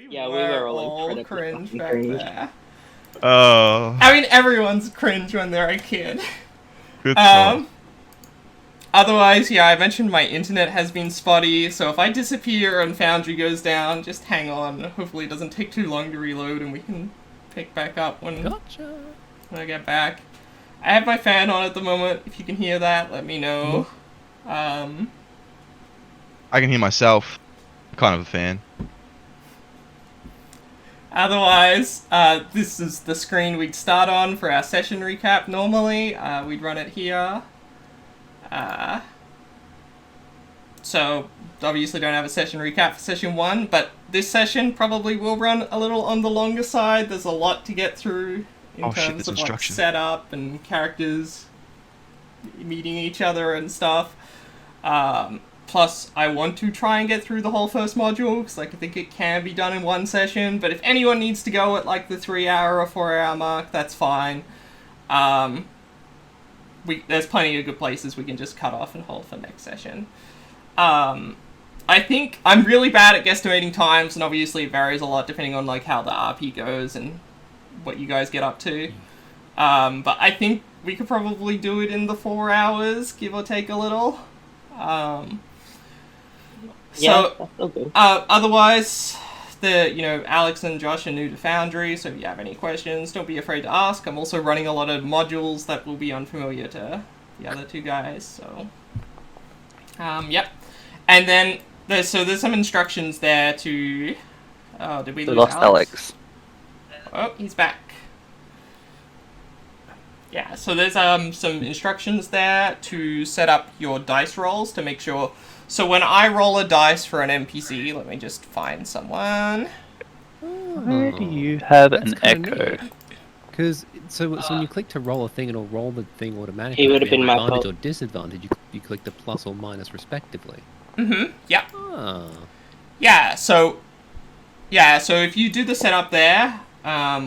Yeah, we were were all all incredibly cringe fucking back cringe. there. Oh, I mean, everyone's cringe when they're a kid. good choice. Otherwise, yeah, I mentioned my internet has been spotty, so if I disappear and Foundry goes down, just hang on. Hopefully it doesn't take too long to reload and we can pick back up when I get back. I have my fan on at the moment. If you can hear that, let me know. I can hear myself. I'm kind of a fan. Otherwise, this is the screen we'd start on for our session recap normally. We'd run it here. So, obviously don't have a session recap for session 1, but this session probably will run a little on the longer side. There's a lot to get through in terms of like setup and characters meeting each other and stuff. Plus, I want to try and get through the whole first module, because like, I think it can be done in one session, but if anyone needs to go at like the 3-hour or 4-hour mark, that's fine. There's plenty of good places we can just cut off and hold for next session. I think I'm really bad at guesstimating times, and obviously it varies a lot depending on like how the RP goes and what you guys get up to. But I think we could probably do it in the 4 hours, give or take a little. Otherwise, Alex and Josh are new to Foundry, so if you have any questions, don't be afraid to ask. I'm also running a lot of modules that will be unfamiliar to the other two guys, so... Yep. And then, there's some instructions there to... Oh, did we lose lost Alex? Oh, he's back. Yeah, so there's some instructions there to set up your dice rolls to make sure... So when I roll a dice for an NPC, let me just find someone. Where do you have an echo? Because so when you click to roll a thing, it'll roll the thing automatically. He would have been my advantage fault. or disadvantage. You click the plus or minus respectively. Yeah. Oh. Yeah. So if you do the setup there,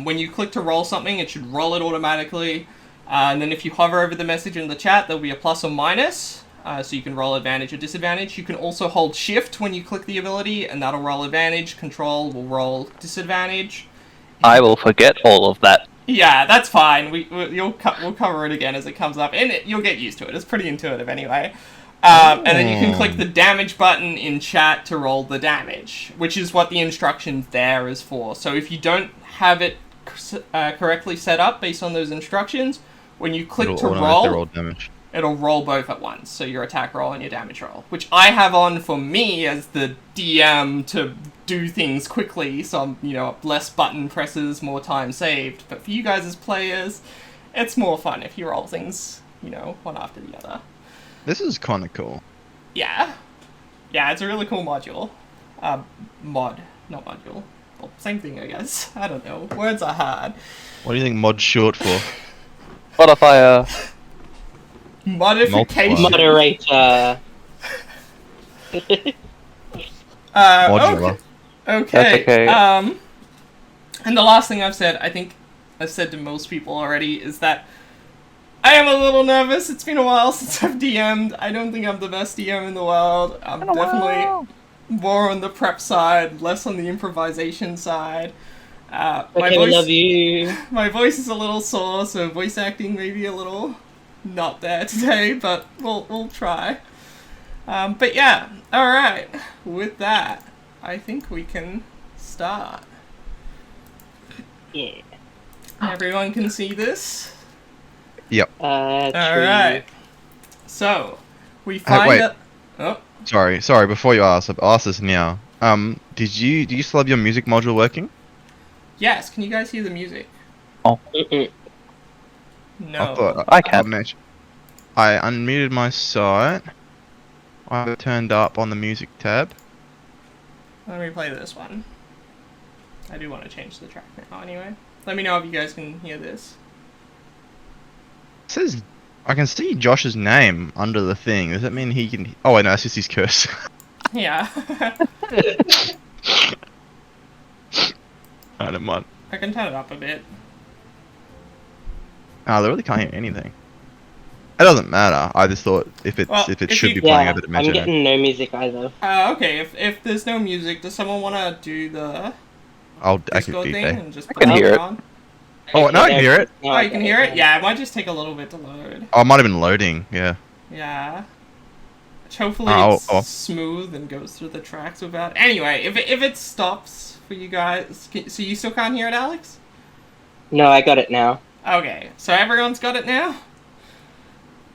when you click to roll something, it should roll it automatically. And then if you hover over the message in the chat, there'll be a plus or minus. So you can roll advantage or disadvantage. You can also hold shift when you click the ability, and that'll roll advantage. Control will roll disadvantage. I will forget all of that. Yeah, that's fine. We'll cover it again as it comes up, and you'll get used to it. It's pretty intuitive anyway. And then you can click the damage button in chat to roll the damage, which is what the instructions there is for. So if you don't have it correctly set up based on those instructions, when you click to roll damage. It'll roll both at once, so your attack roll and your damage roll, which I have on for me as the DM to do things quickly, so I'm, less button presses, more time saved. But for you guys as players, it's more fun if you roll things, one after the other. This is kind of cool. Yeah. Yeah, it's a really cool module. Mod, not module. Well, same thing, I guess. I don't know. Words are hard. What do you think mod's short for? Modifier. Modification. Moderator. Modular. Okay. Okay. And the last thing I've said, I think I've said to most people already, is that I am a little nervous. It's been a while since I've DM'd. I don't think I'm the best DM in the world. I'm definitely more on the prep side, less on the improvisation side. We love you. My voice is a little sore, so voice acting may be a little not there today, but we'll try. But yeah, alright. With that, I think we can start. Yeah. Everyone can see this? Yep. Alright. So, we find wait. that... Oh. Sorry, before you ask, I'll ask this now. Do you still have your music module working? Yes, can you guys hear the music? Oh. No. I can. I unmuted my site. I have it turned up on the music tab. Let me play this one. I do want to change the track now anyway. Let me know if you guys can hear this. It says I can see Josh's name under the thing. Does that mean he can... Oh wait, no, that's just his curse. Yeah. I don't mind. I can turn it up a bit. Oh, they really can't hear anything. It doesn't matter. I just thought if it should be playing, I better mention I'm getting no music either. Okay, if there's no music, does someone want to do the I could Discord do thing that. and just I can put hear it. on? Oh, no, I can hear it. Oh, you can hear it? Yeah, it might just take a little bit to load. Oh, it might have been loading. Yeah. Yeah. Which hopefully Oh, it's oh. smooth and goes through the tracks without... Anyway, if it stops for you guys... So you still can't hear it, Alex? No, I got it now. Okay, so everyone's got it now?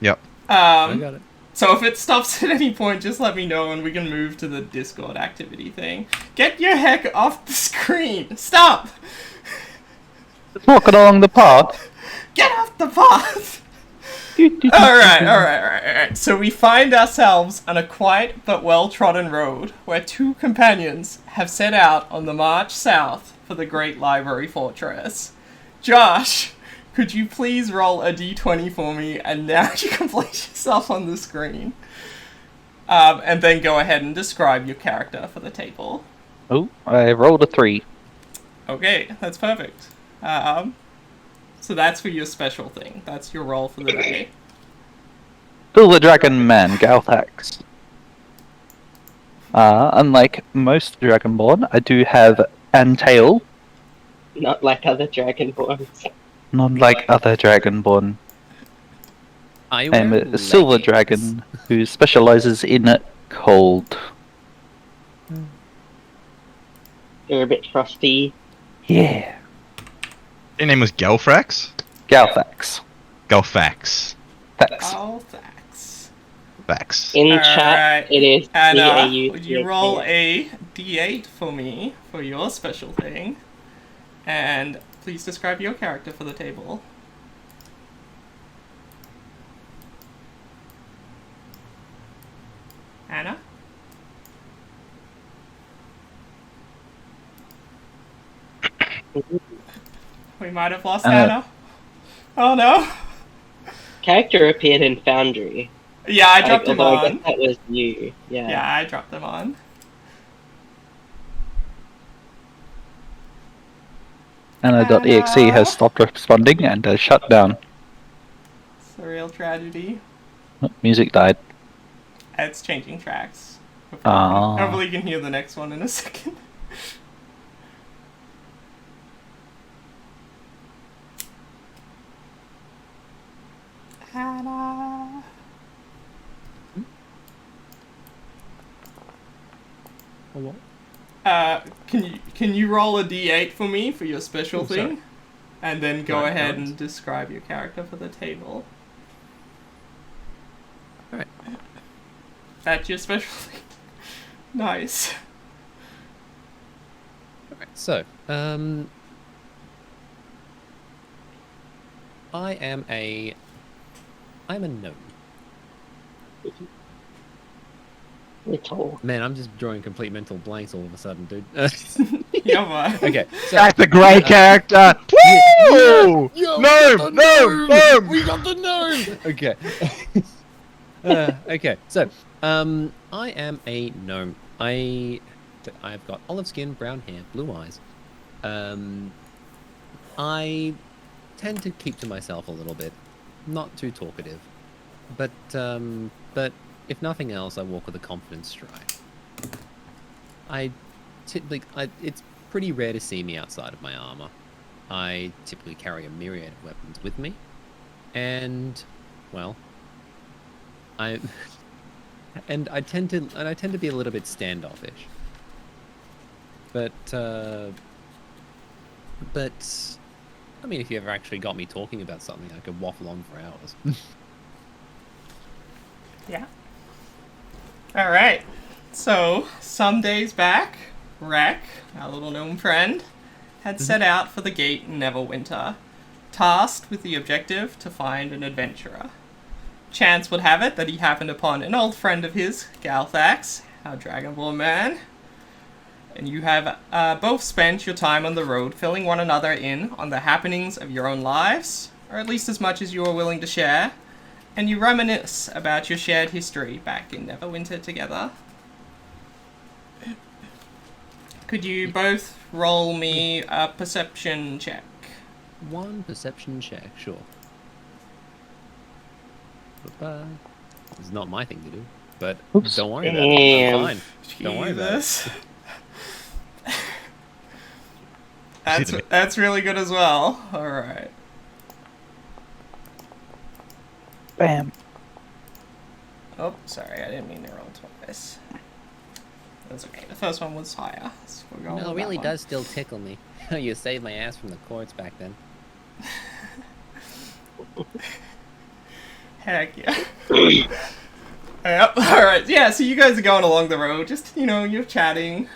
Yep. I got it. So if it stops at any point, just let me know and we can move to the Discord activity thing. Get your heck off the screen! Stop! Walking along the path. Get off the path! Alright. So we find ourselves on a quiet but well-trodden road where two companions have set out on the march south for the Great Library Fortress. Josh, could you please roll a d20 for me and now you can place yourself on the screen. And then go ahead and describe your character for the table. Oh, I rolled a 3. Okay, that's perfect. So that's for your special thing. That's your roll for the day. Silver Dragon Man, Galthax. Unlike most Dragonborn, I do have Antail, Not like other Dragonborns. not like other Dragonborn. I I'm a silver dragon who specializes in cold. You're a bit frosty. Yeah. Your name was Gelfrax? Galthax. Gelfax. Thanks. All facts. Fax. In Alright. chat, it is Anna, C-A-U-T-H-A. would you roll a d8 for me for your special thing? And please describe your character for the table. Anna? We might have lost Anna. Oh no. Character appeared in Foundry. Yeah, I dropped him although I on. guess that was you. Yeah. Yeah, I dropped them on. Anna.exe has stopped responding and has shut down. It's a real tragedy. Oh, music died. It's changing tracks. Ah. Hopefully you can hear the next one in a second. Anna. Oh, what? Can you roll a d8 for me for your special thing? Sorry. And then go Right, ahead right. and describe your character for the table. Alright. That's your special thing. Nice. Alright, so, I'm a gnome. Little. Man, I'm just drawing complete mental blanks all of a sudden, dude. Yeah, man. Okay, so That's a great character! Woo! Yo, No! we got the gnome. Okay. Okay. So, I am a gnome. I've got olive skin, brown hair, blue eyes. I tend to keep to myself a little bit, not too talkative, but if nothing else, I walk with a confident stride. It's pretty rare to see me outside of my armor. I typically carry a myriad of weapons with me, and well, I tend to be a little bit standoffish. But I mean, if you ever actually got me talking about something, I could waffle on for hours. Yeah. Alright. So, some days back, Rek, our little gnome friend, had set out for the gate in Neverwinter, tasked with the objective to find an adventurer. Chance would have it that he happened upon an old friend of his, Galthax, our Dragonborn man. And you have both spent your time on the road filling one another in on the happenings of your own lives, or at least as much as you are willing to share, and you reminisce about your shared history back in Neverwinter together. Could you both roll me a perception check? One perception check, sure. It's not my thing to do, but Oops. don't worry about it. Damn. I'm fine. Don't worry about it. Jesus. That's really good as well. Alright. Bam. Oh, sorry, I didn't mean to roll twice. That's okay. The first one was higher. So we're going No, with it really that one. does still tickle me. You saved my ass from the courts back then. Heck yeah. Yep. Alright, yeah, so you guys are going along the road, just, you're chatting.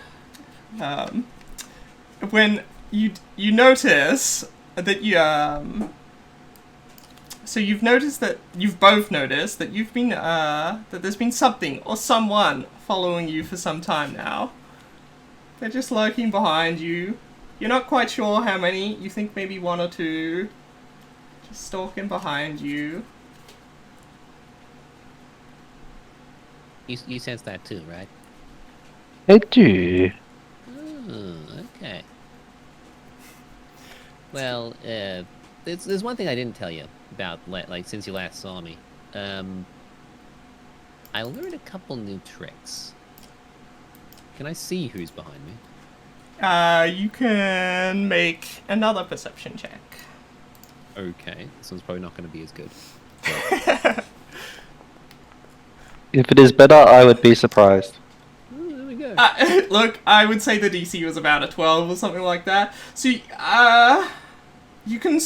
When you notice that you've both noticed that you've been, that there's been something or someone following you for some time now. They're just lurking behind you. You're not quite sure how many, you think maybe one or two. Just stalking behind you. You sense that too, right? I do. Oh, okay. Well, there's one thing I didn't tell you about, like, since you last saw me. I learned a couple new tricks. Can I see who's behind me? You can make another perception check. Okay, this one's probably not going to be as good. If it is better, I would be surprised. Oh, there we go. Look, I would say the DC was about a 12 or something like that. So, you can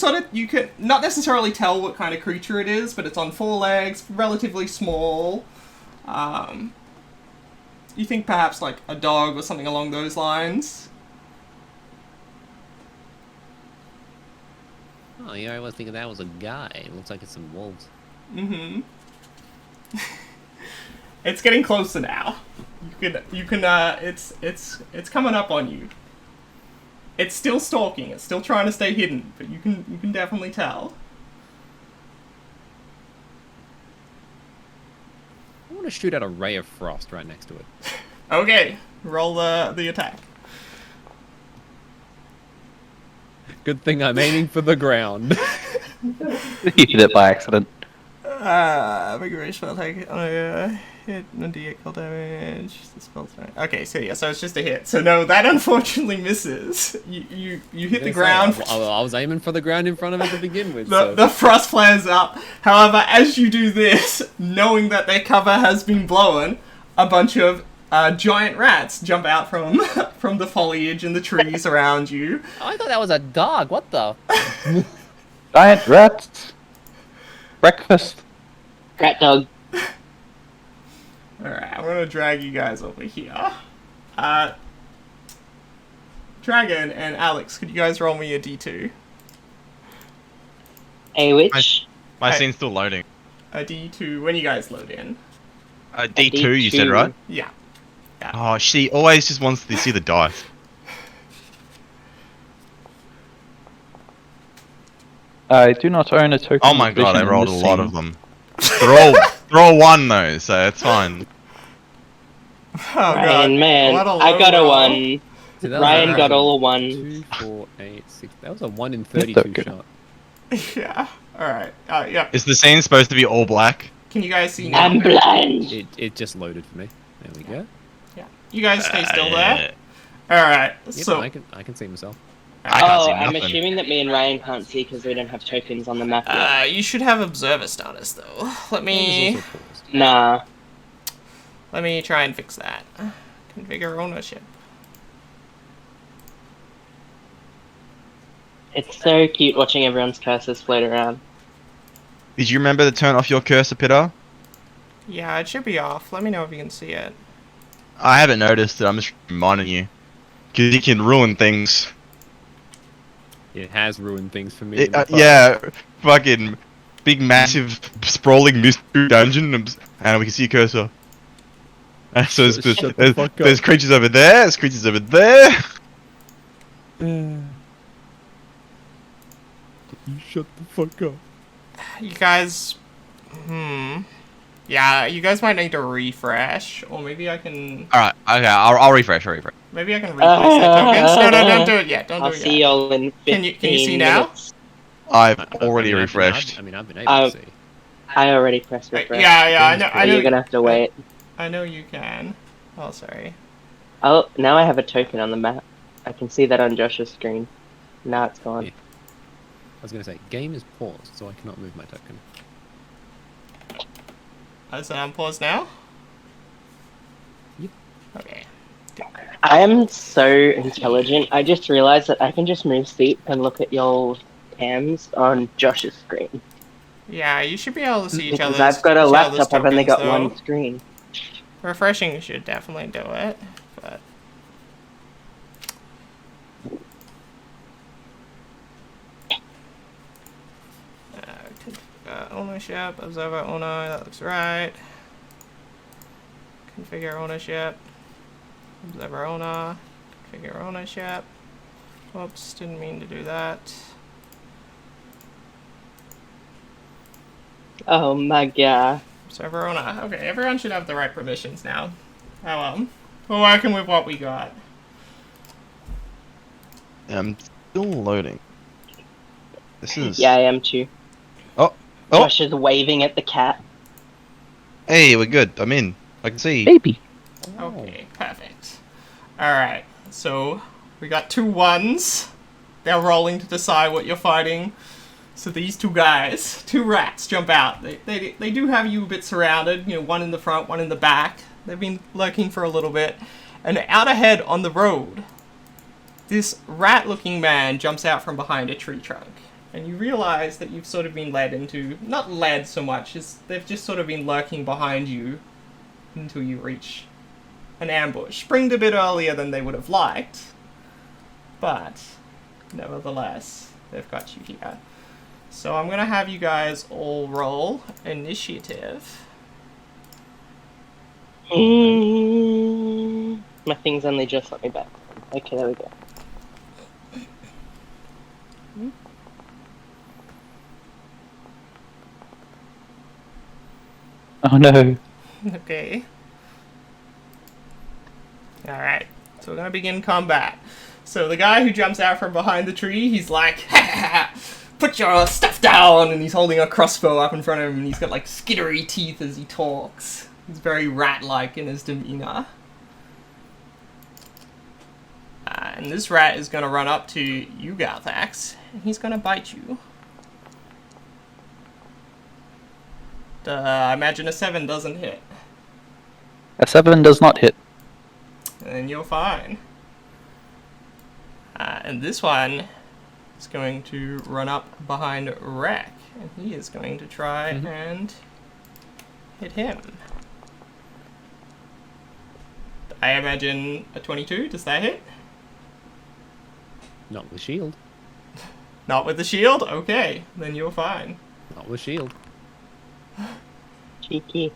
not necessarily tell what kind of creature it is, but it's on 4 legs, relatively small. You think perhaps like a dog or something along those lines. Oh, yeah, I was thinking that was a guy. It looks like it's some wolves. Mm-hmm. It's getting closer now. You can, it's coming up on you. It's still stalking, it's still trying to stay hidden, but you can definitely tell. I want to shoot out a ray of frost right next to it. Okay, roll the attack. Good thing I'm aiming for the ground. You hit it by accident. Vigorous spell attack, hit, and D8 cold damage, the spell attack. Okay, so yeah, so it's just a hit. So no, that unfortunately misses. You hit the ground. I was aiming for the ground in front of it to begin with. The frost flares up. However, as you do this, knowing that their cover has been blown, a bunch of giant rats jump out from the foliage and the trees around you. Oh, I thought that was a dog. What the? Giant rats. Breakfast. Rat dog. Alright, I'm gonna drag you guys over here. Dragon and Alex, could you guys roll me a D2? A which? My Hey. scene's still loading. A D2, when you guys load in. D2, you said, right? Yeah. Oh, she always just wants to see the dice. I do not own a token. Oh my of god, I vision in rolled a this lot scene. of them. They're all 1 though, so it's fine. Oh god. Ryan, man, What a I got a low roll. 1. So that Ryan was got all a 1. 2, 4, 8, 6. That was a 1 in That's 32 okay. shot. Yeah. Alright. Yeah. Is the scene supposed to be all black? Can you guys see now? I'm blind. It just loaded for me. There we go. Yeah. You guys stay still Yeah. there. Alright. Yep, So I can see myself. I can't see I'm nothing. assuming that me and Ryan can't see because we don't have tokens on the map yet. you should have observer status though. Let There's me also paused. Nah. try and fix that. Configure ownership. It's so cute watching everyone's cursors float around. Did you remember to turn off your cursor, Peter? Yeah, it should be off. Let me know if you can see it. I haven't noticed it, I'm just reminding you. Because you can ruin things. It has ruined things for me. in the past. Yeah, fucking big, massive, sprawling mystery dungeon, and we can see your cursor. And so Shut the there's, fuck up. there's creatures over there, there's creatures over there. You shut the fuck up. You guys... Yeah, you guys might need to refresh, or maybe I can... Alright, okay, I'll refresh. Maybe I can replace the tokens. No, don't do it yet. Don't I'll do it see yet. y'all in 15 Can you see now? minutes. I've I already mean, refreshed. I've been able to see. I already pressed refresh. Yeah, I know. You're gonna have to wait. I know you can. Oh, sorry. Oh, now I have a token on the map. I can see that on Josh's screen. Now it's gone. Yeah. I was going to say, game is paused, so I cannot move my token. Is it unpaused now? Yep. Okay. I am so intelligent. I just realized that I can just move seat and look at your cams on Josh's screen. Yeah, you should be able to see each Because other's I've got a each other's laptop, I've only tokens, got though. one screen. Refreshing should definitely do it, but... ownership, observer owner, that looks right. Configure ownership, observer owner, configure ownership. Whoops, didn't mean to do that. Oh my god. Observer owner. Okay, everyone should have the right permissions now. Oh well. We're working with what we got. I'm still loading. This is... Yeah, I am too. Oh! Josh is waving at the cat. Hey, we're good. I'm in. I can see. Baby. Okay, perfect. Alright, so we got 2 ones. They're rolling to decide what you're fighting. So these 2 guys, 2 rats, jump out. They do have you a bit surrounded, you know, one in the front, one in the back. They've been lurking for a little bit. And out ahead on the road, this rat-looking man jumps out from behind a tree trunk. And you realize that you've sort of been led into, not led so much, as they've just sort of been lurking behind you until you reach an ambush. Springed a bit earlier than they would have liked, but nevertheless, they've got you here. So I'm going to have you guys all roll initiative. My thing's only just let me back. Okay, there we go. Oh no. Okay. Alright, so we're going to begin combat. So the guy who jumps out from behind the tree, he's like, ha ha ha, put your stuff down, and he's holding a crossbow up in front of him, and he's got like skittery teeth as he talks. He's very rat-like in his demeanor. And this rat is going to run up to you, Galthax, and he's going to bite you. I imagine a 7 doesn't hit. A 7 does not hit. And you're fine. And this one is going to run up behind Rek, and he is going to try and hit him. I imagine a 22, does that hit? Not with shield. Not with the shield? Okay, then you're fine. Not with shield. Cheeky.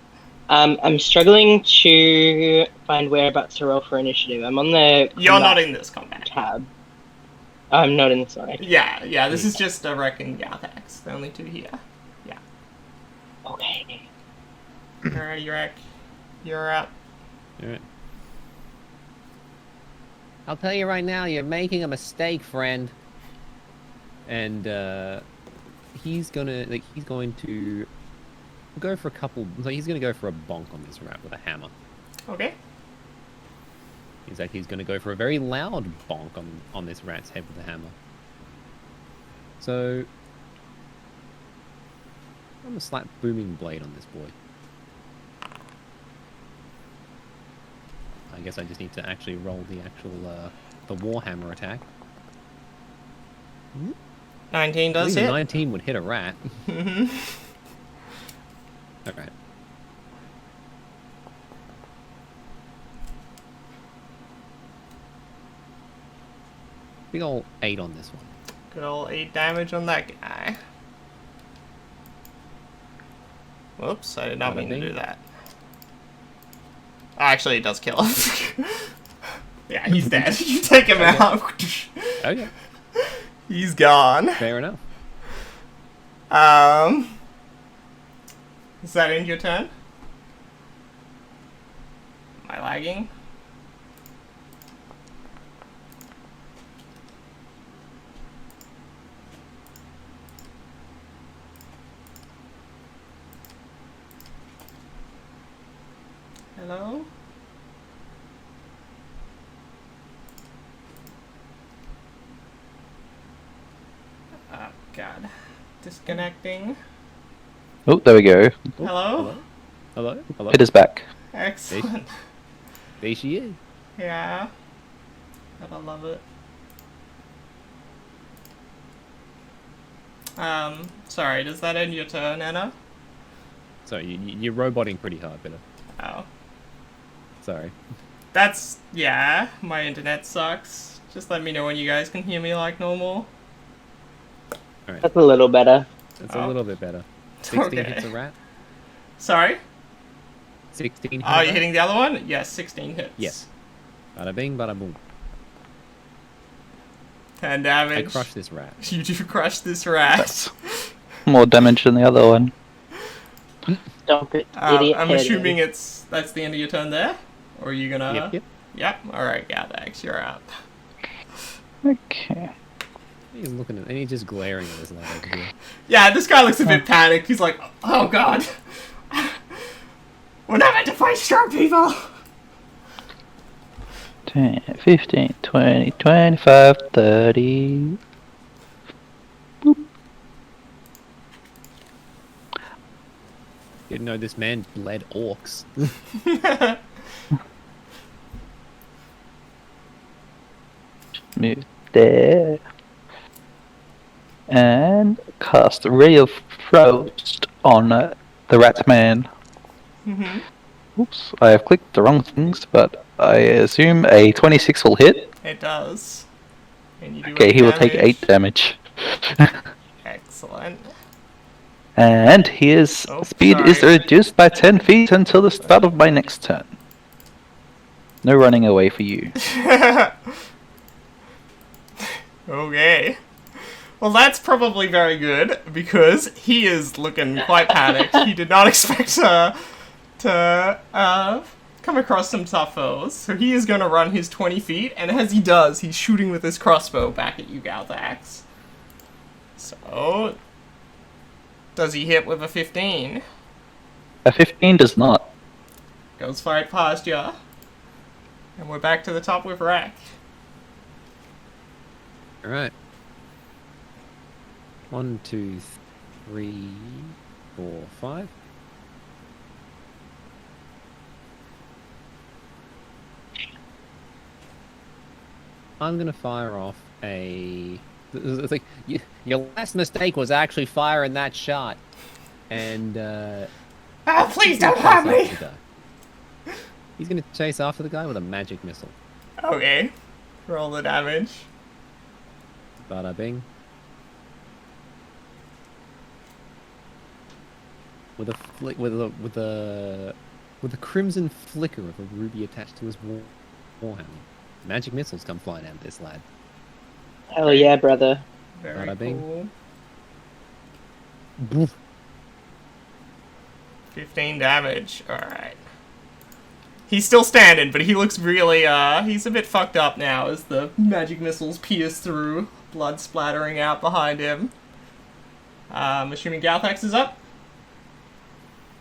I'm struggling to find whereabouts to roll for initiative. I'm on the You're combat not in this combat. tab. I'm not in this one. Okay. Yeah, this is just a Rek and Galthax, the only 2 here. Yeah. Okay. Alrighty, Rek. You're up. Alright. I'll tell you right now, you're making a mistake, friend. And he's going to go for a couple. So he's going to go for a bonk on this rat with a hammer. Okay. He's going to go for a very loud bonk on this rat's head with a hammer. So I'm gonna slap booming blade on this boy. I guess I just need to actually roll the actual the warhammer attack. 19 I does think hit. 19 would hit a rat. Mhm. Alright. Big ol' 8 on this one. Good old 8 damage on that guy. Whoops, I did not mean to do that. Actually, it does kill him. Yeah, he's dead. You take him out. Okay, He's gone. fair enough. Does that end your turn? Am I lagging? Hello? God. Disconnecting. Oh, there we go. Hello? Hello? Hello? It is back. Excellent. There she is. Yeah. God, I love it. Sorry, does that end your turn, Anna? Sorry, you're roboting pretty hard, Bitter. Oh. Sorry. That's... yeah, my internet sucks. Just let me know when you guys can hear me like normal. Alright, That's a little better. that's Oh. a little bit better. 16 Okay. hits a rat. Sorry? 16 hit Oh, a you're rat? hitting the other one? Yes, 16 hits. Yes. Bada bing, bada boom. 10 I damage. crushed this rat. You do crush this rat. That's more damage than the other one. Don't put idiot I'm head assuming in. that's the end of your turn there? Or are you gonna... Yep, yep. Yep. Alright, Galdax, you're up. Okay. He's looking at, and he's just glaring at us like over here. Yeah, this guy looks a bit panicked. He's like, oh god. We're not meant to fight strong people! 10, 15, 20, 25, 30. Didn't know this man led orcs. Move there. And cast Ray of Frost on the Rat Man. Oops, I have clicked the wrong things, but I assume a 26 will hit. It does. And you do Okay, 8 he will take damage. 8 damage. Excellent. And his Oh, speed is sorry. reduced by 10 feet until the start of my next turn. No running away for you. Okay. Well, that's probably very good, because he is looking quite panicked. He did not expect to come across some tough foes. So he is going to run his 20 feet, and as he does, he's shooting with his crossbow back at you, Galdax. So, does he hit with a 15? A 15 does not. Goes right past ya. And we're back to the top with Rack. Alright. 1, 2, 3, 4, 5. I'm gonna fire off a... It's like, your last mistake was actually firing that shot. And, Oh, please don't chase harm me! after the guy. He's gonna chase after the guy with a magic missile. Okay. Roll the damage. Bada bing. With a crimson flicker of a ruby attached to his warhammer. Magic missiles come flying out of this lad. Hell yeah, brother. Very Bada bing. cool. Boof. 15 damage. Alright. He's still standing, but he looks really, he's a bit fucked up now as the magic missiles pierce through, blood splattering out behind him. Assuming Galthax is up?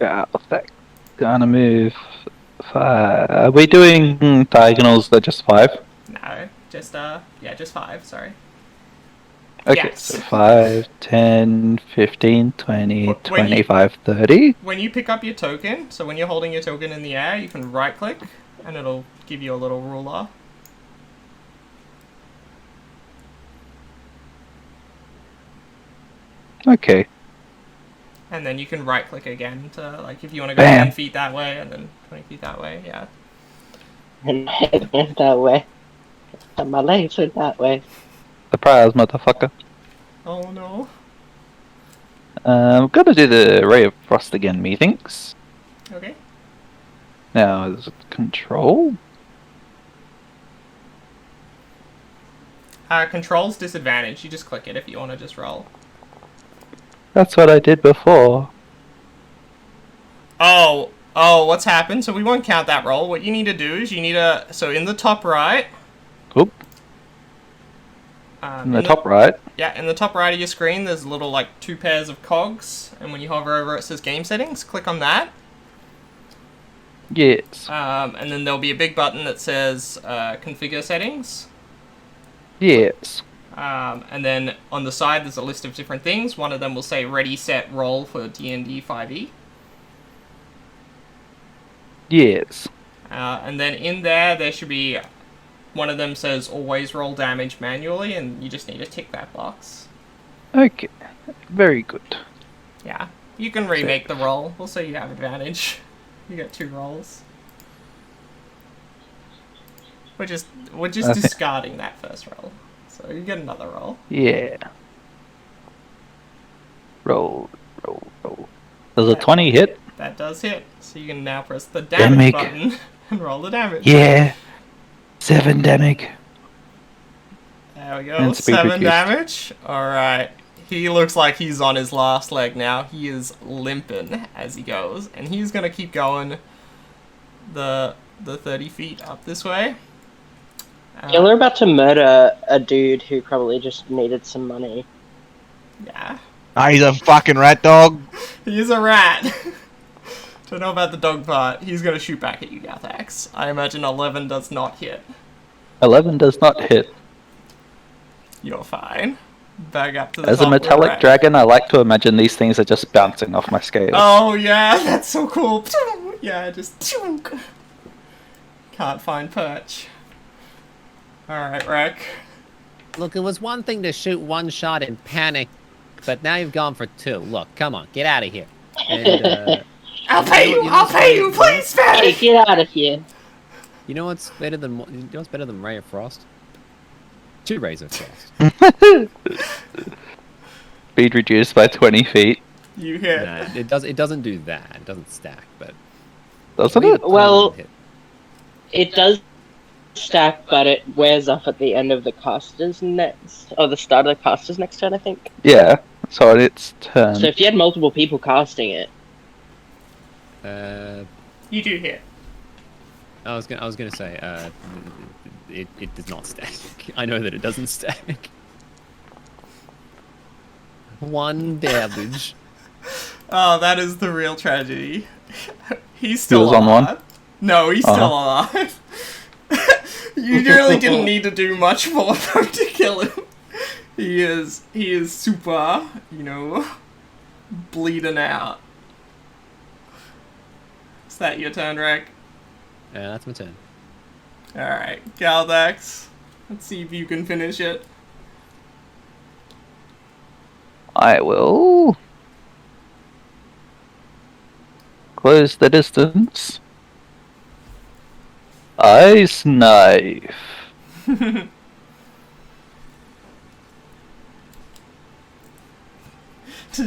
Yeah, that's gonna move 5. Are we doing diagonals that are just 5? No, just, yeah, just 5, sorry. Okay, Yes. so 5, 10, 15, 20, When you- 25, 30. When you pick up your token, so when you're holding your token in the air, you can right-click, and it'll give you a little ruler. Okay. And then you can right-click again to, like, if you want to go Bam. 10 feet that way, and then 20 feet that way, yeah. And my head went that way. And my legs went that way. Surprise, motherfucker. Oh no. Gotta do the Ray of Frost again, methinks. Okay. Now, is it control? Control's disadvantage. You just click it if you want to just roll. That's what I did before. Oh, what's happened? So we won't count that roll. What you need to do is you need to... So in the top right... Oop, in the top right. Yeah, in the top right of your screen, there's little, like, 2 pairs of cogs. And when you hover over it, it says Game Settings. Click on that. Yes. And then there'll be a big button that says Configure Settings. Yes. And then on the side, there's a list of different things. One of them will say ready, set, roll for D&D 5e. Yes. And then in there should be... One of them says always roll damage manually, and you just need to tick that box. Okay. Very good. Yeah. You can remake the roll. Also, you have advantage. You get 2 rolls. We're just discarding that first roll. So you get another roll. Yeah. Roll. Does a 20 hit? That does hit. So you can now press the damage button and roll the damage. Yeah. 7 damage. There we go. And speed 7 reduced. damage. Alright. He looks like he's on his last leg now. He is limping as he goes. And he's going to keep going the 30 feet up this way. You're about to murder a dude who probably just needed some money. Yeah. Ah, he's a fucking rat dog. He's a rat. Don't know about the dog part. He's going to shoot back at you, Gathax. I imagine 11 does not hit. 11 does not hit. You're fine. Back up to the As top a with metallic rat. dragon, I like to imagine these things are just bouncing off my scales. Oh, yeah, that's so cool. Yeah, just... Can't find perch. Alright, Rek. Look, it was one thing to shoot one shot and panic, but now you've gone for 2. Look, come on, get out of here. And, I'll pay you, please, Hey, Fatty! get out of here. you know what's better than Ray of Frost? 2 Rays of Frost. Speed reduced by 20 feet. You hit. Nah, it doesn't do that. It doesn't stack, but Doesn't it? Well, hit. it does stack, but it wears off at the end of the caster's next, or the start of the caster's next turn, I think. Yeah. So it's turn. So if you had multiple people casting it, You do hit. I was gonna say, it does not stack. I know that it doesn't stack. 1 damage. Oh, that is the real tragedy. He's still was on alive. one? No, he's still alive. You really didn't need to do much more for him to kill him. He is super, bleeding out. Is that your turn, Rek? Yeah, that's my turn. Alright, Galdax. Let's see if you can finish it. I will close the distance. Ice knife. Did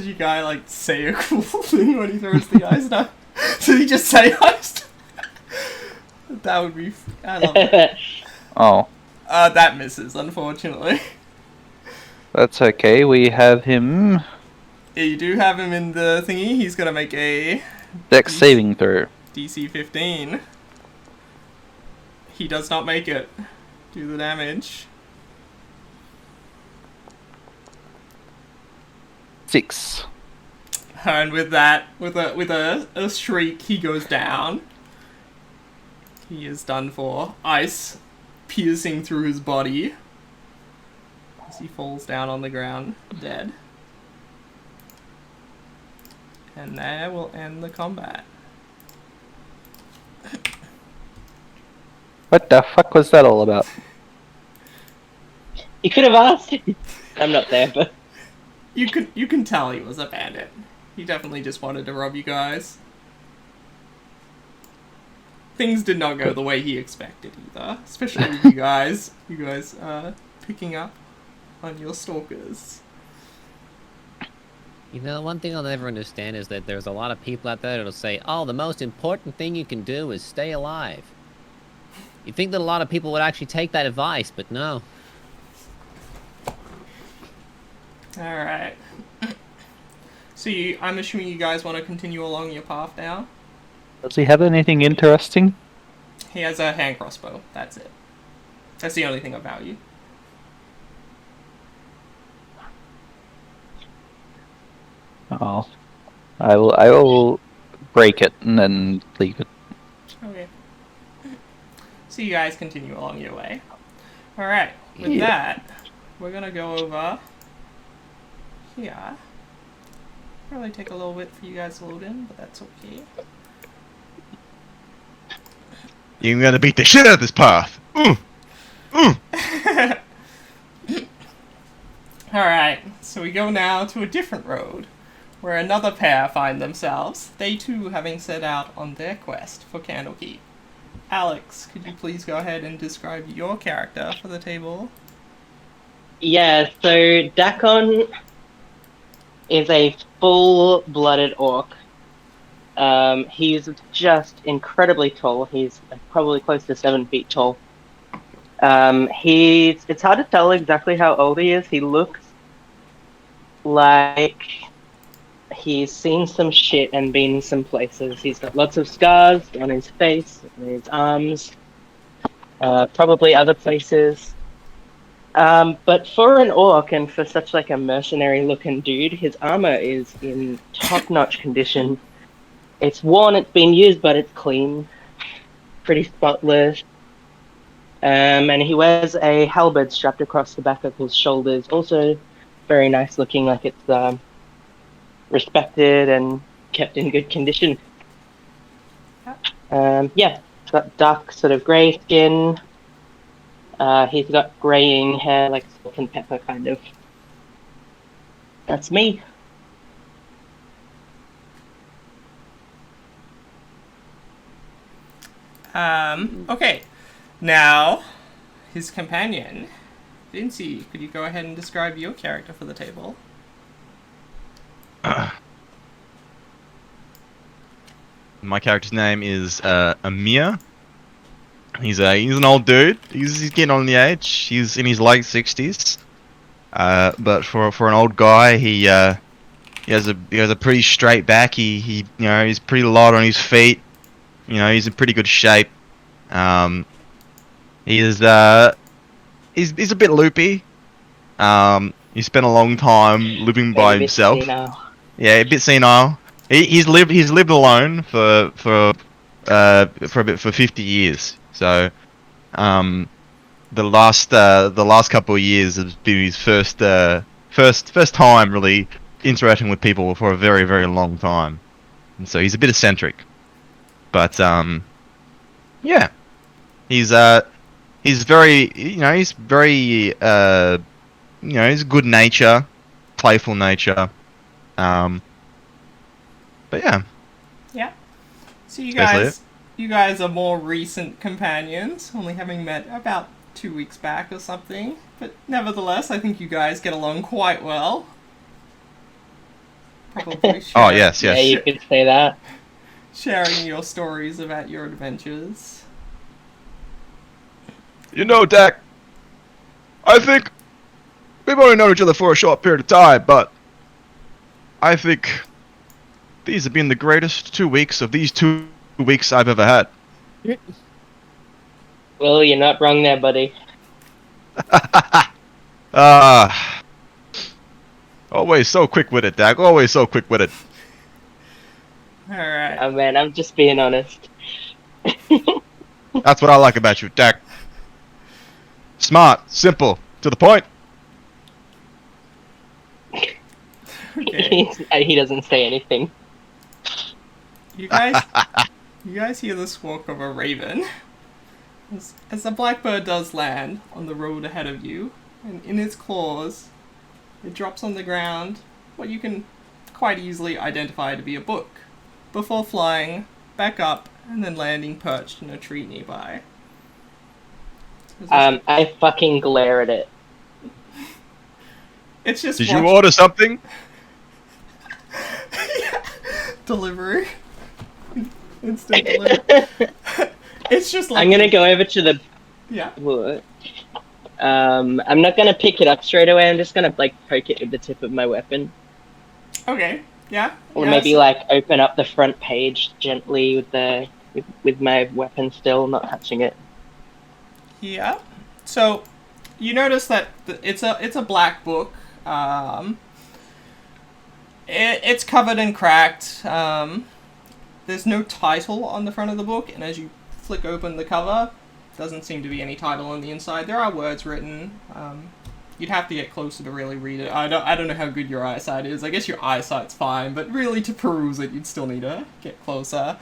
you guy say a cool thing when he throws the ice knife? Did he just say ice? That would be. I love it. Oh, That misses, unfortunately. that's okay. We have him. Yeah, you do have him in the thingy. He's gonna make a Dex saving throw. DC 15. He does not make it. Do the damage. 6. And with that, with a shriek, he goes down. He is done for. Ice piercing through his body as he falls down on the ground, dead. And there will end the combat. What the fuck was that all about? you could have asked. I'm not there, but You can tell he was a bandit. He definitely just wanted to rob you guys. Things did not go the way he expected either, especially with you guys. You guys picking up on your stalkers. One thing I'll never understand is that there's a lot of people out there that'll say, "Oh, the most important thing you can do is stay alive." You'd think that a lot of people would actually take that advice, but no. Alright. So I'm assuming you guys want to continue along your path now? Does he have anything interesting? He has a hand crossbow. That's it. That's the only thing of value. Oh, I will break it and then leave it. Okay. So you guys continue along your way. Alright. With that, we're gonna go over here. Probably take a little bit for you guys to load in, but that's okay. You're gonna beat the shit out of this path. Alright, so we go now to a different road, where another pair find themselves, they too having set out on their quest for Candlekeep. Alex, could you please go ahead and describe your character for the table? Yeah, so Dakon is a full-blooded orc. He's just incredibly tall. He's probably close to 7 feet tall. It's hard to tell exactly how old he is. He looks like he's seen some shit and been some places. He's got lots of scars on his face, on his arms, probably other places. But for an orc and for such like a mercenary-looking dude, his armor is in top-notch condition. It's worn, it's been used, but it's clean, pretty spotless. And he wears a halberd strapped across the back of his shoulders, also very nice looking, like it's respected and kept in good condition. Yeah, he's got dark sort of grey skin. He's got greying hair, like salt and pepper kind of. That's me. Okay. Now, his companion, Vinci, could you go ahead and describe your character for the table? My character's name is Amir. He's an old dude. He's getting on the age. He's in his late 60s. But for an old guy, he has a pretty straight back. He he's pretty light on his feet. He's in pretty good shape. He's a bit loopy. He spent a long time living by himself. Yeah, a bit senile. He's lived alone for a bit, for 50 years. So, the last couple of years has been his first time really interacting with people for a very, very long time. And so he's a bit eccentric. But yeah, he's very he's good nature, playful nature. But yeah. Yeah. So Basically you guys are more recent companions, only having met about 2 weeks back or something. But nevertheless, I think you guys get along quite well. Probably Oh yes. Yeah, you could say that. Sharing your stories about your adventures. Dak, I think we've only known each other for a short period of time, but I think these have been the greatest 2 weeks of these 2 weeks I've ever had. Well, you're not wrong there, buddy. Always so quick-witted, Dak. Always so quick-witted. Alright. Oh man, I'm just being honest. That's what I like about you, Dak. Smart, simple, to the point. Okay. He doesn't say anything. You guys hear the squawk of a raven. As the blackbird does land on the road ahead of you, and in its claws, it drops on the ground what you can quite easily identify to be a book, before flying back up and then landing perched in a tree nearby. I fucking glare at it. It's just Did you order something? Yeah. Delivery. Instant delivery. It's just like... I'm gonna go over to the... Yeah. What? I'm not gonna pick it up straight away, I'm just gonna, like, poke it with the tip of my weapon. Okay, yeah. Or maybe, like, open up the front page gently with my weapon still, not touching it. Yeah. So, you notice that it's a black book. It's covered and cracked. There's no title on the front of the book, and as you flick open the cover, doesn't seem to be any title on the inside. There are words written, You'd have to get closer to really read it. I don't know how good your eyesight is. I guess your eyesight's fine, but really to peruse it, you'd still need to get closer.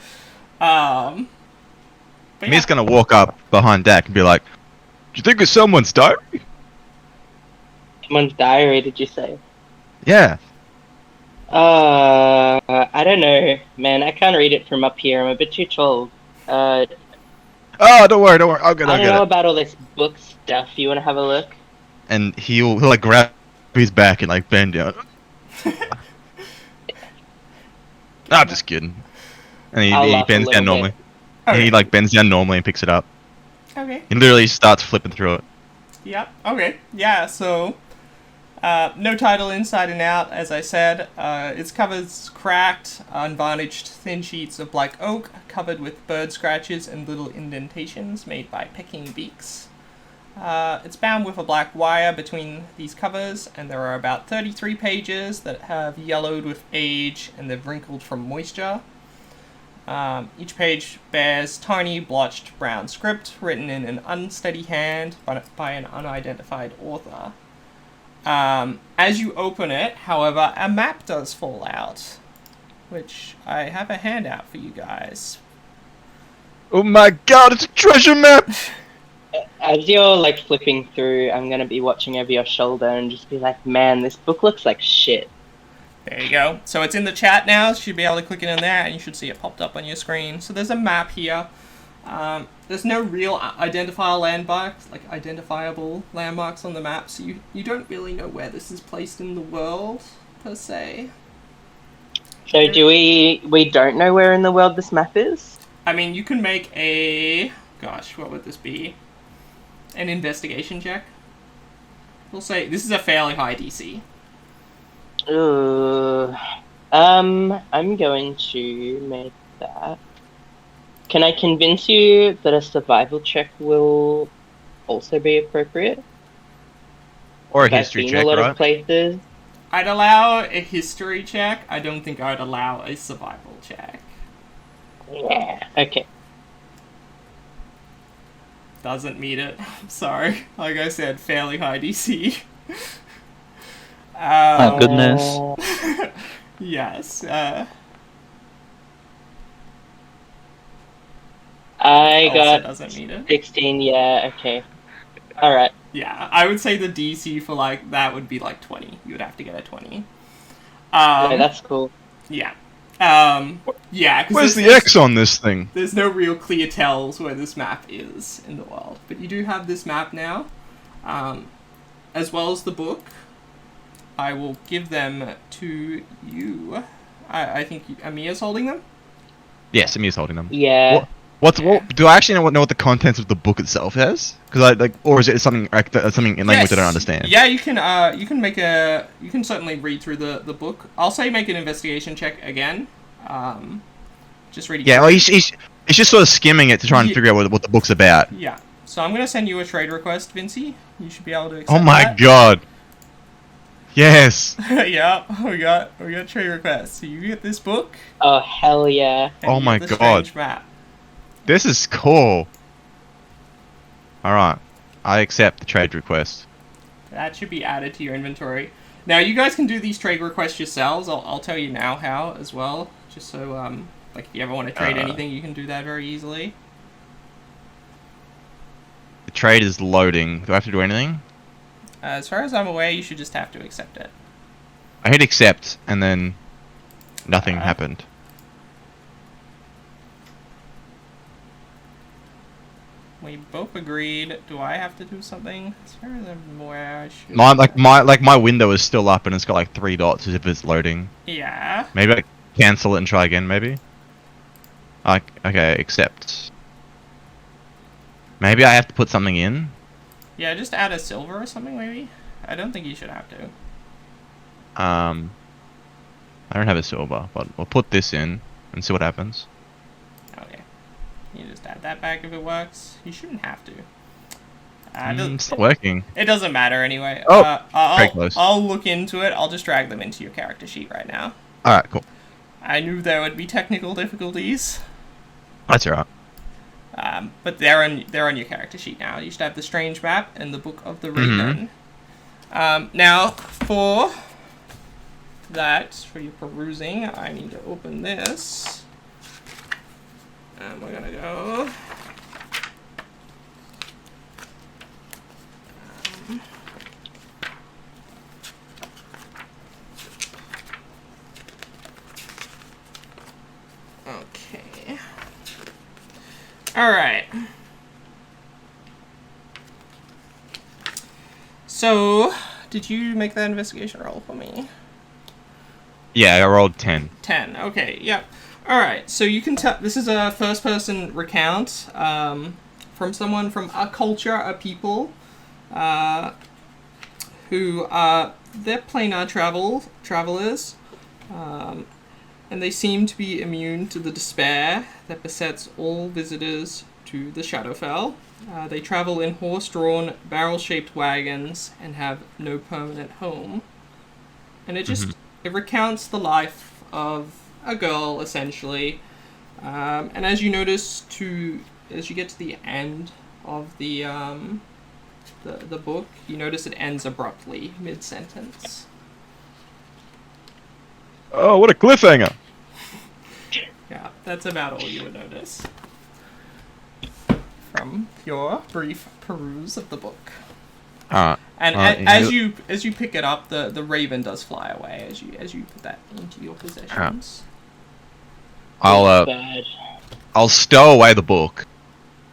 He's gonna walk up behind Dak and be like, "Do you think it's someone's diary?" Someone's diary, did you say? Yeah. I don't know, man. I can't read it from up here. I'm a bit too tall. Oh, don't worry. I'll get it. I don't know about all this book stuff. You want to have a look? And he'll like grab his back and like bend down. I'm just kidding. And he bends down normally. Okay. He like bends down normally and picks it up. Okay. He literally starts flipping through it. Yep. Okay. Yeah. So, no title inside and out, as I said. Its cover's cracked, unvarnished, thin sheets of black oak, covered with bird scratches and little indentations made by pecking beaks. It's bound with a black wire between these covers, and there are about 33 pages that have yellowed with age and they've wrinkled from moisture. Each page bears tiny blotched brown script written in an unsteady hand by an unidentified author. As you open it, however, a map does fall out, which I have a handout for you guys. Oh my god, it's a treasure map! As you're like flipping through, I'm gonna be watching over your shoulder and just be like, man, this book looks like shit. There you go. So it's in the chat now, so you should be able to click it in there and you should see it popped up on your screen. So there's a map here. There's no real identifiable landmarks on the map, so you don't really know where this is placed in the world, per se. So do we don't know where in the world this map is? I mean, you can make a... Gosh, what would this be? An investigation check. We'll say this is a fairly high DC. I'm going to make that. Can I convince you that a survival check will also be appropriate? Or a history check, a lot right? of places. I'd allow a history check. I don't think I'd allow a survival check. Yeah. Okay. Doesn't meet it. I'm sorry. Like I said, fairly high DC. My goodness. Yes. I got doesn't meet it. 16. Yeah. Okay. All right. Yeah, I would say the DC for like that would be like 20. You would have to get a 20. Yeah, that's cool. Yeah. Yeah. Where's the X on this thing? There's no real clear tells where this map is in the world, but you do have this map now, as well as the book. I will give them to you. I think Amir's holding them. Yes, Amir's holding them. Yeah. What do I actually know what the contents of the book itself is? Because or is it something something in language I don't understand? Yeah, you can certainly read through the book. I'll say make an investigation check again. Just reading. Yeah, well, he's just sort of skimming it to try and figure out what the book's about. Yeah. So I'm gonna send you a trade request, Vincey. You should be able to accept Oh my that. god. Yes. Yeah, we got trade requests. So you get this book. Oh hell yeah! And Oh you my get the god. strange map. This is cool. Alright. I accept the trade request. That should be added to your inventory. Now you guys can do these trade requests yourselves. I'll tell you now how as well. Just so like if you ever want to trade anything, you can do that very easily. The trade is loading. Do I have to do anything? As far as I'm aware, you should just have to accept it. I hit accept and then nothing happened. We both agreed. Do I have to do something? As far as I'm aware, I should. My window is still up and it's got like 3 dots as if it's loading. Yeah. Maybe I cancel it and try again. Maybe. Okay, accept. Maybe I have to put something in. Yeah, just add a silver or something. Maybe. I don't think you should have to. I don't have a silver, but we'll put this in and see what happens. Okay. You just add that back if it works. You shouldn't have to. It's not working. It doesn't matter anyway. Oh, very close. I'll look into it. I'll just drag them into your character sheet right now. Alright, cool. I knew there would be technical difficulties. That's alright. But they're on your character sheet now. You should have the strange map and the book of the Ruen. Now, for your perusing, I need to open this. And we're gonna go... Okay. Alright. So, did you make that investigation roll for me? Yeah, I rolled 10. 10, okay, yep. Alright, so you can tell, this is a first-person recount from someone from a culture, a people, who are, they're planar travelers, and they seem to be immune to the despair that besets all visitors to the Shadowfell. They travel in horse-drawn, barrel-shaped wagons and have no permanent home. And it just, it recounts the life of a girl, essentially. And as you notice, as you get to the end of the book, you notice it ends abruptly, mid-sentence. Oh, what a cliffhanger! Yeah, that's about all you would notice from your brief peruse of the book. And as you pick it up, the raven does fly away as you put that into your possessions. I'll stow away the book,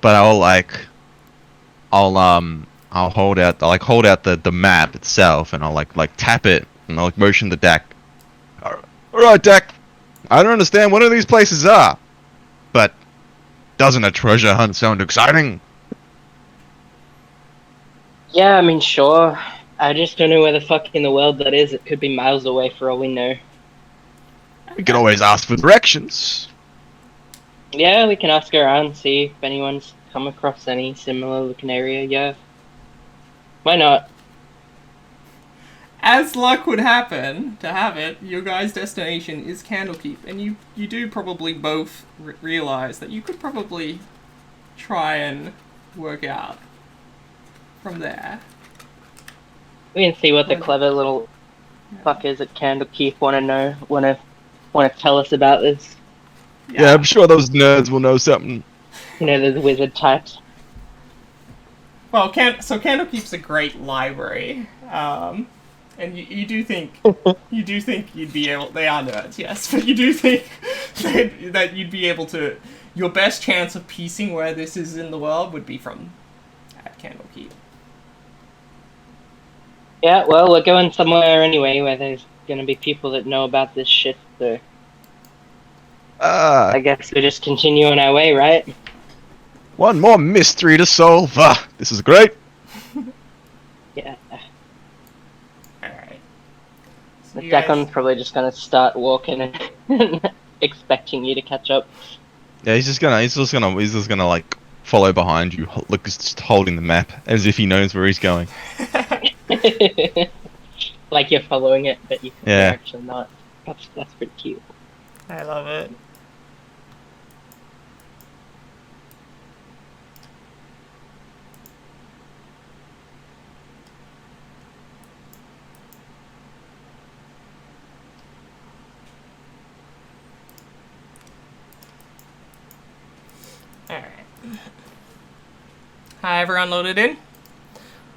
but I'll hold out the map itself, and I'll tap it, and I'll motion the deck. All right, Deck. I don't understand what these places are, but doesn't a treasure hunt sound exciting? Yeah, I mean, sure. I just don't know where the fuck in the world that is. It could be miles away for all we know. We can always ask for directions. Yeah, we can ask around, see if anyone's come across any similar looking area, yeah. Why not? As luck would happen to have it, your guys' destination is Candlekeep, and you do probably both realize that you could probably try and work out from there. We can see what the clever little fuckers at Candlekeep want to tell us about this. Yeah, I'm sure those nerds will know something. You know, those wizard types. Well, Candlekeep's a great library. And you do think you'd be able. They are nerds, yes, but you do think that you'd be able to. Your best chance of piecing where this is in the world would be from at Candlekeep. Yeah, well, we're going somewhere anyway where there's gonna be people that know about this shit. So I guess we just continue on our way, right? One more mystery to solve. This is great. Yeah. So Dakon's probably just gonna start walking and expecting you to catch up. Yeah, he's just gonna like follow behind you, just holding the map as if he knows where he's going. Like you're following it, but you're actually not. That's pretty cute. I love it. Alright. Hi, everyone loaded in?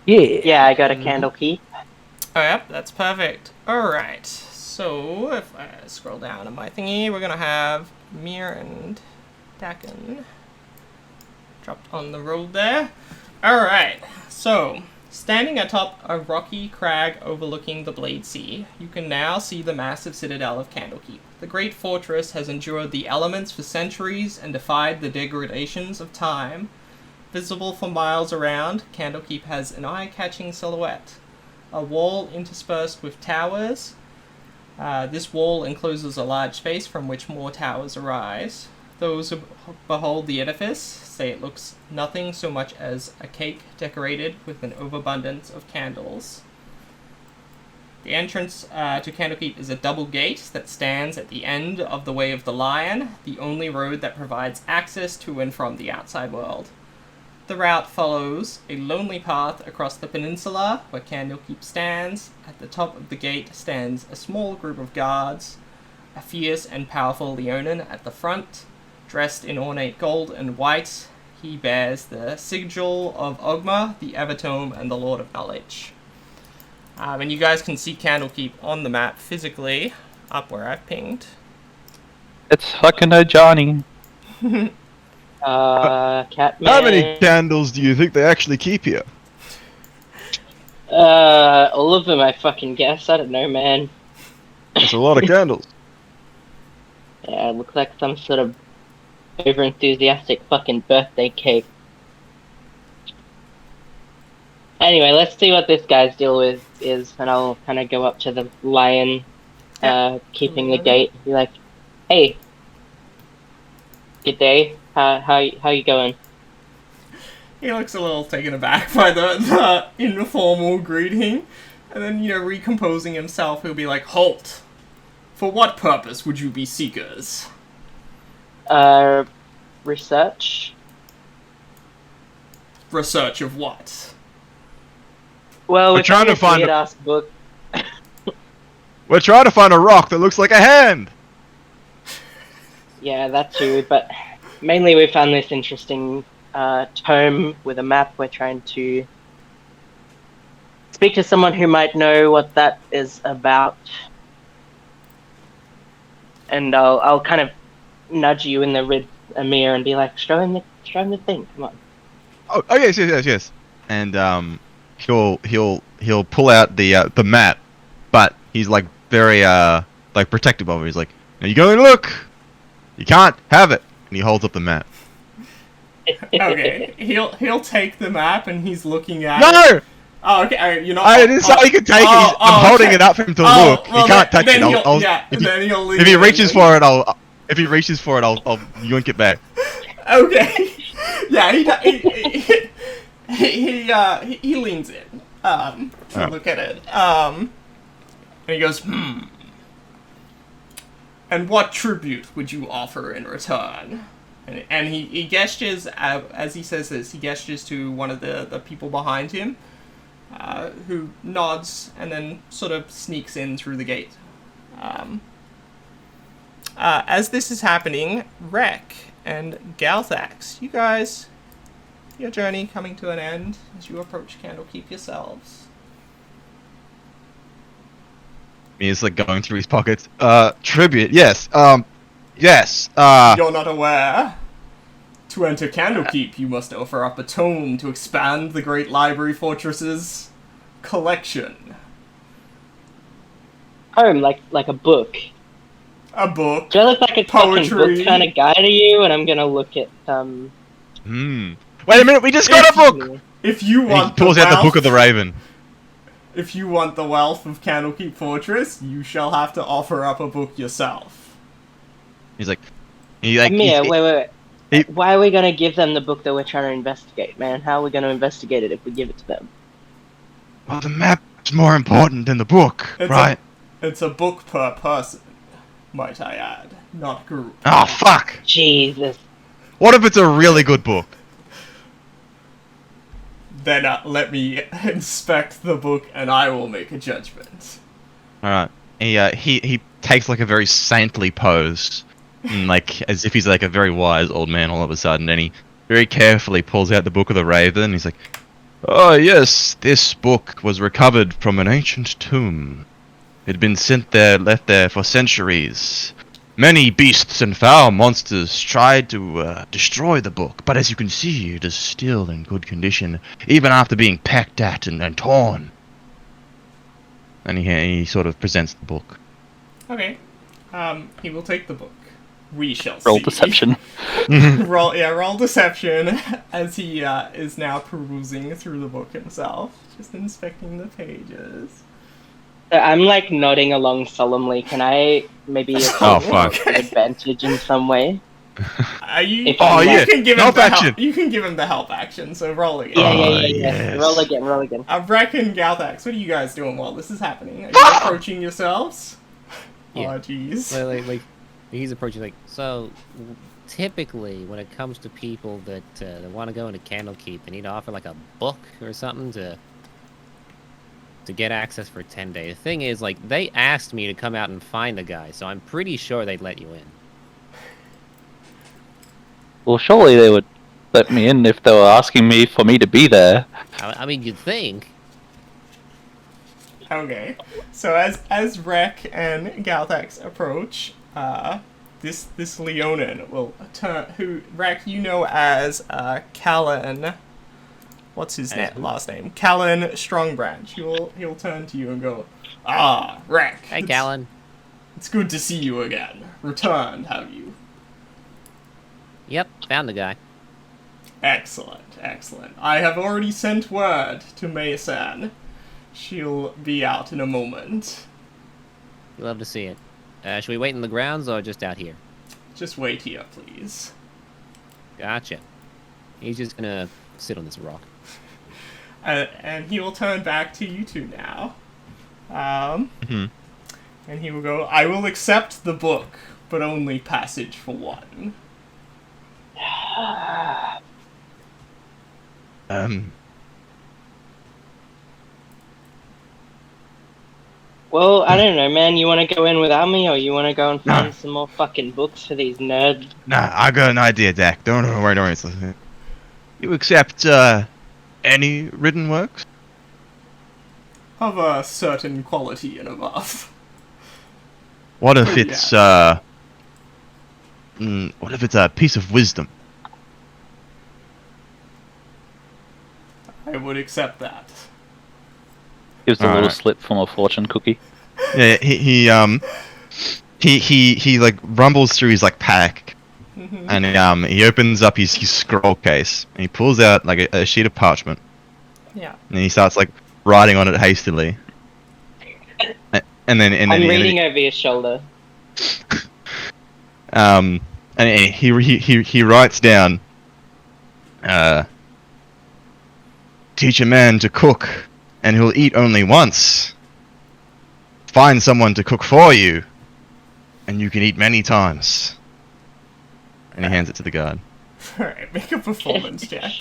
Yeah, I got a Candlekeep. Oh, yep, that's perfect. Alright, so if I scroll down on my thingy, we're gonna have Mir and Dakin dropped on the road there. Alright, so standing atop a rocky crag overlooking the Blade Sea, you can now see the massive citadel of Candlekeep. The great fortress has endured the elements for centuries and defied the degradations of time. Visible for miles around, Candlekeep has an eye-catching silhouette. A wall interspersed with towers. This wall encloses a large space from which more towers arise. Those who behold the edifice say it looks nothing so much as a cake decorated with an overabundance of candles. The entrance to Candlekeep is a double gate that stands at the end of the Way of the Lion, the only road that provides access to and from the outside world. The route follows a lonely path across the peninsula where Candlekeep stands. At the top of the gate stands a small group of guards, a fierce and powerful Leonin at the front, dressed in ornate gold and white. He bears the sigil of Ogma, the Avatome, and the Lord of Knowledge. And you guys can see Candlekeep on the map physically, up where I've pinged. It's fucking a Johnny. Catman. How many candles do you think they actually keep here? All of them, I fucking guess. I don't know, man. That's a lot of candles. Yeah, it looks like some sort of over-enthusiastic fucking birthday cake. Anyway, let's see what this guy's deal is, and I'll kind of go up to the lion, keeping the gate, be like, "Hey, good day. How you going?" He looks a little taken aback by the informal greeting, and then, recomposing himself, he'll be like, "Halt! For what purpose would you be seekers?" Research. Research of what? Well, we're trying to find a book. We're trying to find a rock that looks like a hand. Yeah, that too. But mainly, we found this interesting tome with a map. We're trying to speak to someone who might know what that is about, and I'll kind of nudge you in the red mirror and be like, "Show him the thing. Come on." Oh yes. And he'll pull out the map, but he's like very protective of it. He's like, "Now you go and look. You can't have it." And he holds up the map. Okay, he'll take the map and he's looking at No! it. Oh, okay. You're not. I didn't say you could take it. I'm holding it up for him to look. Well, he can't touch it. If he reaches for it, I'll yoink it back. Okay. Yeah, he leans in to look at it. And he goes, "And what tribute would you offer in return?" And he gestures, as he says this, he gestures to one of the people behind him, who nods and then sort of sneaks in through the gate. As this is happening, Rek and Galthax, you guys, your journey coming to an end as you approach Candlekeep yourselves. He's like going through his pockets. Tribute, yes. Yes. You're not aware? To enter Candlekeep, you must offer up a tome to expand the Great Library Fortress's collection. Home, like a book. A book. Do I look like a poetry. fucking book kind of guy to you? And I'm gonna look at Wait a minute, we just got a book! If you want he pulls out the Book of the Raven. If you want the wealth of Candlekeep Fortress, you shall have to offer up a book yourself. He's like... wait. Why are we gonna give them the book that we're trying to investigate, man? How are we gonna investigate it if we give it to them? Well, the map's more important than the book, right? It's a book per person, might I add, not group. Oh, fuck! Jesus. What if it's a really good book? Then let me inspect the book and I will make a judgment. Alright. He takes like a very saintly pose. Like, as if he's like a very wise old man all of a sudden, and he very carefully pulls out the Book of the Raven. He's like, "Oh yes, this book was recovered from an ancient tomb. It had been left there for centuries. Many beasts and foul monsters tried to destroy the book, but as you can see, it is still in good condition, even after being pecked at and torn." And he sort of presents the book. Okay. He will take the book. We shall roll see. Deception. roll deception as he is now perusing through the book himself, just inspecting the pages. I'm like nodding along solemnly. Can I maybe advantage in some way? You can give him the help action. So roll again. Yeah. Yes. Roll again. Rek and Galthax, what are you guys doing while this is happening? Are you approaching yourselves? Yeah. Oh, jeez. Like he's approaching, like, so typically, when it comes to people that want to go into Candlekeep, they need to offer like a book or something to get access for 10 days. The thing is, like, they asked me to come out and find a guy, so I'm pretty sure they'd let you in. Well, surely they would let me in if they were asking me for me to be there. I mean, you'd think. Okay, so as Rek and Galthax approach, this Leonin will turn. Rek, you know as Callan. What's his last name? Callan Strongbranch. He'll turn to you and go, "Ah, Rek. Hey, Callan. It's good to see you again. Returned, have you?" Yep, found the guy. Excellent. I have already sent word to Mei-san. She'll be out in a moment. You'll love to see it. Should we wait in the grounds or just out here? Just wait here, please. Gotcha. He's just gonna sit on this rock. And he will turn back to you two now. And he will go, "I will accept the book, but only passage for one." Well, I don't know, man. You want to go in without me, or you want to go and find some more fucking books for these nerds? Nah, I got an idea, Dak. Don't worry. You accept, any written works? Of a certain quality and above. What if it's, what if it's a piece of wisdom? I would accept that. Gives a little slip from a fortune cookie. Yeah, he like rumbles through his like pack, and he opens up his scroll case, and he pulls out like a sheet of parchment. Yeah. And he starts like writing on it hastily. And then I'm reading over your shoulder. And he writes down, teach a man to cook, and he'll eat only once. Find someone to cook for you, and you can eat many times. And he hands it to the guard. Alright, make a performance check.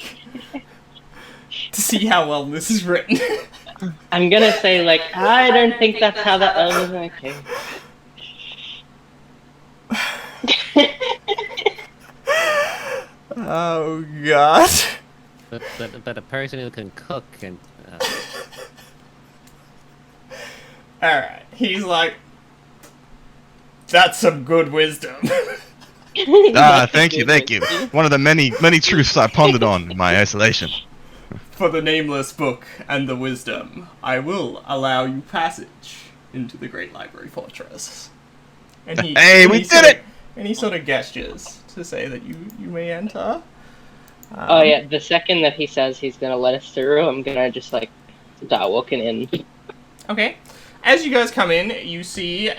To see how well this is written. I'm gonna say, like, I don't think that's how that was. Okay. Oh, God. But a person who can cook and... Alright, he's like, that's some good wisdom. Thank you. One of the many truths I pondered on in my isolation. For the nameless book and the wisdom, I will allow you passage into the Great Library Fortress. And we did it! And he sort of gestures to say that you may enter. Oh yeah, the second that he says he's gonna let us through, I'm gonna just like start walking in. Okay. As you guys come in, you see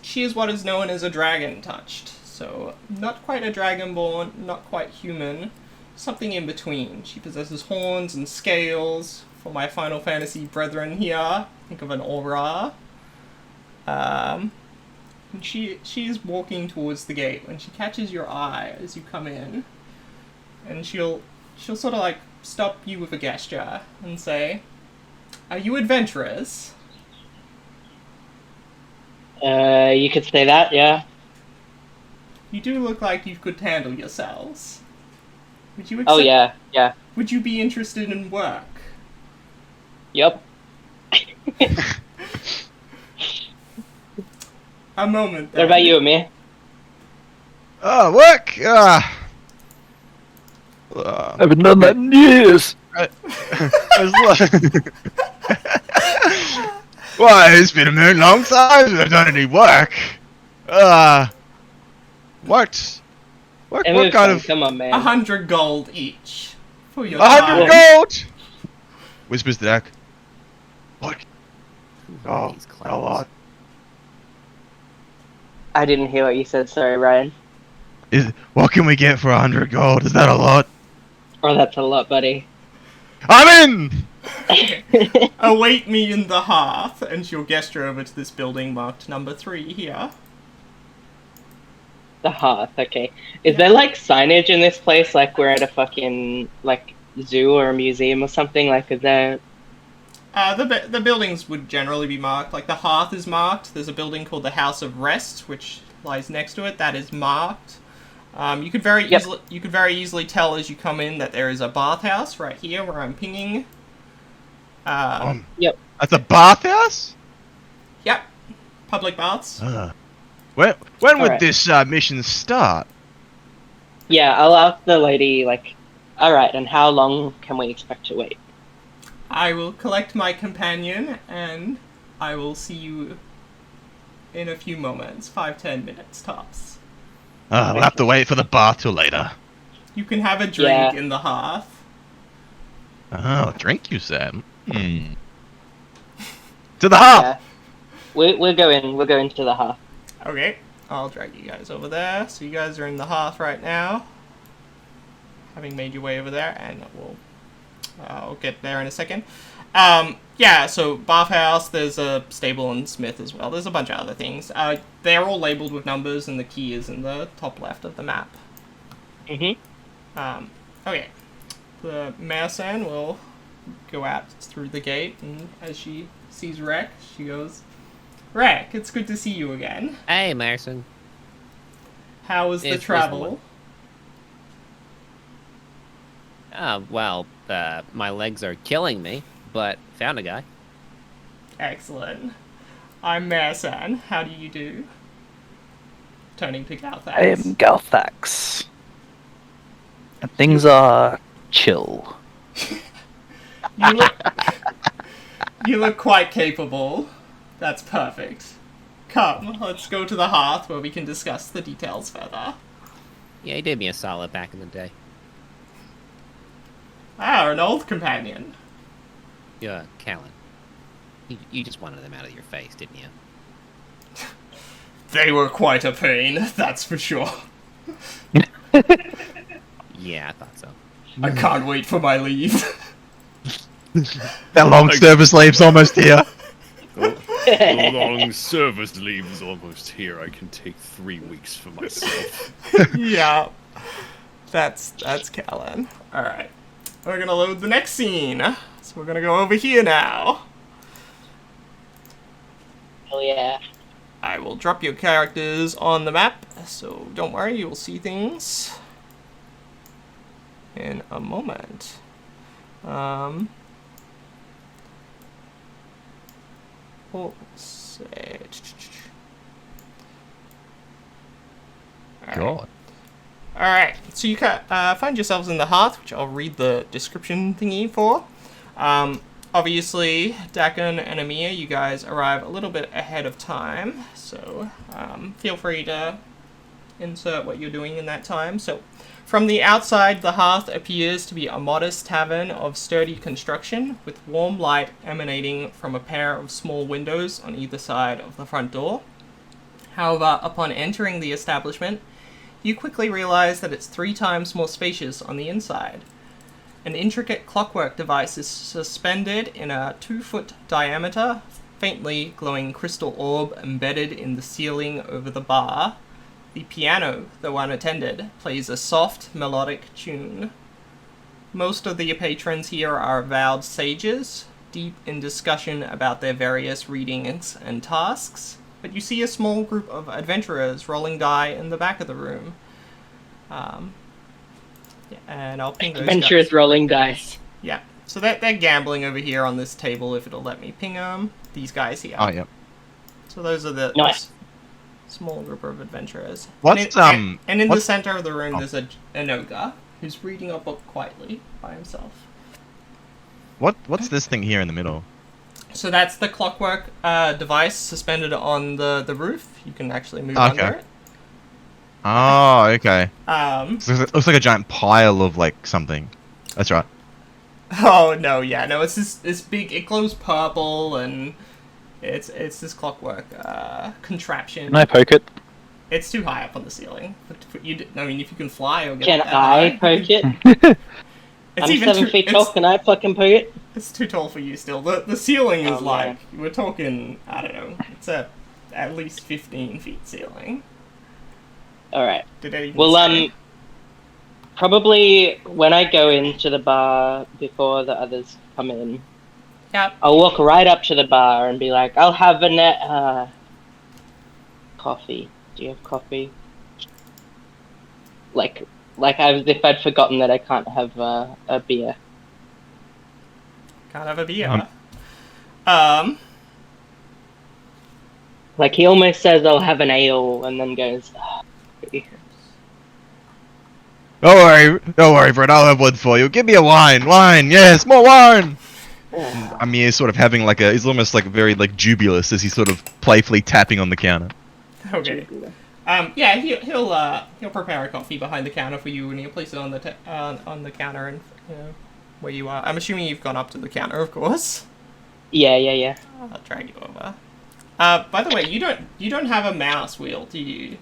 she is what is known as a dragon touched. So, not quite a dragonborn, not quite human, something in between. She possesses horns and scales. For my Final Fantasy brethren here, think of an aura. And she is walking towards the gate when she catches your eye as you come in. And she'll sort of like stop you with a gesture and say, "Are you adventurers?" You could say that, yeah. You do look like you could handle yourselves. Would you accept? Oh yeah. Would you be interested in work? Yep. A moment. What about you, Amir? Work! I haven't done that in years! Why, it's been a long time since I've done any work. What kind of... Come on, man. 100 gold each. For your 100 time. gold! Whispers the deck. What? Oh, a lot. I didn't hear what you said, sorry, Ryan. What can we get for 100 gold? Is that a lot? Oh, that's a lot, buddy. I'm in! Await me in the hearth, and she'll gesture over to this building marked number 3 here. The hearth, okay. Is there like signage in this place, like we're at a fucking like zoo or a museum or something? Like, is there? The buildings would generally be marked. Like the hearth is marked. There's a building called the House of Rest, which lies next to it. That is marked. You could very easily tell as you come in that there is a bathhouse right here where I'm pinging. Yep. That's a bathhouse? Yep. Public baths. When would Alright. this mission start? Yeah, I'll ask the lady, like, alright, and how long can we expect to wait? I will collect my companion, and I will see you in a few moments. 5-10 minutes tops. We'll have to wait for the bath till later. You can have a drink in the hearth. Oh, drink, you said? To the hearth! Yeah. We'll go into the hearth. Okay, I'll drag you guys over there. So you guys are in the hearth right now. Having made your way over there, and I'll get there in a second. Yeah, so bathhouse, there's a stable and smith as well. There's a bunch of other things. They're all labeled with numbers, and the key is in the top left of the map. Okay. The Marsan will go out through the gate, and as she sees Rek, she goes, Rek, it's good to see you again. Hey, Marson. How was the It's travel? Well, my legs are killing me, but found a guy. Excellent. I'm Marsan. How do you do? Turning to Galthax. I am Galthax. And things are chill. You look quite capable. That's perfect. Come, let's go to the hearth where we can discuss the details further. Yeah, he did me a solid back in the day. Ah, an old companion. Yeah, Callan. You just wanted them out of your face, didn't you? They were quite a pain, that's for sure. Yeah, I thought so. I can't wait for my leave. That long service leave's almost here. The long service leave is almost here. I can take 3 weeks for myself. Yeah. That's Callan. Alright. We're gonna load the next scene. So we're gonna go over here now. Hell yeah. I will drop your characters on the map, so don't worry, you will see things in a moment. We'll say... God. Alright, so you can find yourselves in the hearth, which I'll read the description thingy for. Obviously, Dakon and Amir, you guys arrive a little bit ahead of time, so feel free to insert what you're doing in that time. So, from the outside, the hearth appears to be a modest tavern of sturdy construction, with warm light emanating from a pair of small windows on either side of the front door. However, upon entering the establishment, you quickly realize that it's 3 times more spacious on the inside. An intricate clockwork device is suspended in a 2-foot diameter, faintly glowing crystal orb embedded in the ceiling over the bar. The piano, though unattended, plays a soft, melodic tune. Most of the patrons here are avowed sages, deep in discussion about their various readings and tasks, but you see a small group of adventurers rolling die in the back of the room. And I'll ping those Adventurous guys. rolling dice. Yeah, so they're gambling over here on this table, if it'll let me ping them. These guys here. Oh, yeah. So those are the Nice. small group of adventurers. What's, and in the what's- center of the room, there's an ogre who's reading a book quietly by himself. What's this thing here in the middle? So that's the clockwork device suspended on the roof. You can actually move Okay. under it. Oh, okay. Looks like a giant pile of, like, something. That's right. Oh no, yeah, no, it's this big. It glows purple, and it's this clockwork contraption. Can I poke it? It's too high up on the ceiling. I mean, if you can fly or get Can that I high. poke it? It's I'm even 7 feet tall. It's, Can I fucking poke it? it's too tall for you still. The ceiling is Oh, like we're talking. I don't know. It's at least 15 feet ceiling. Alright. Did anything Well, say? probably when I go into the bar before the others come in, Yep. I'll walk right up to the bar and be like, I'll have a coffee. Do you have coffee? Like as if I'd forgotten that I can't have a beer. Can't have a beer. Like he almost says I'll have an ale and then goes, Don't worry, Brett. I'll have one for you. Give me a wine, yes, more wine. Amir's sort of having he's almost very jubilous as he's sort of playfully tapping on the counter. Okay. Yeah, he'll prepare a coffee behind the counter for you, and he'll place it on the counter and where you are. I'm assuming you've gone up to the counter, of course. Yeah. I'll drag you over. By the way, you don't have a mouse wheel, do you?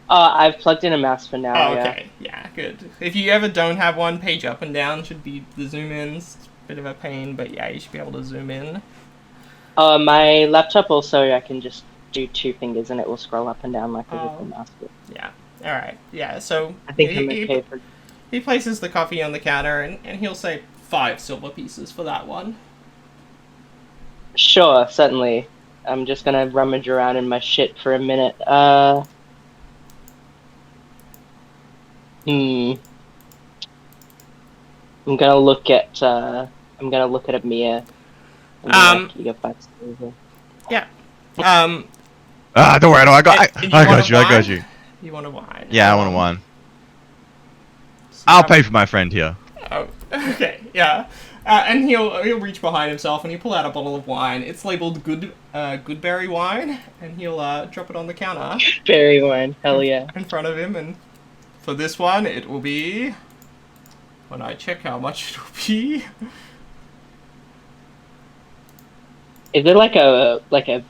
I've plugged in a mouse for now. Oh, okay. Yeah, good. If you ever don't have one, page up and down should be the zoom ins. It's a bit of a pain, but yeah, you should be able to zoom in. My laptop also, I can just do 2 fingers and it will scroll up and down like a little mouse wheel. Yeah. All right. Yeah. So I think I'm okay for. He places the coffee on the counter and he'll say 5 silver pieces for that one. Sure, certainly. I'm just gonna rummage around in my shit for a minute. I'm gonna look at Amir. You got 5 silver. Yeah. Don't worry, I got you. You want a wine? Yeah, I want a wine. I'll pay for my friend here. Oh, okay, yeah. And he'll reach behind himself and he'll pull out a bottle of wine. It's labeled Goodberry wine, and he'll drop it on the counter. Berry wine, hell yeah. In front of him, and for this one, it will be. When I check how much it will be. Is it like a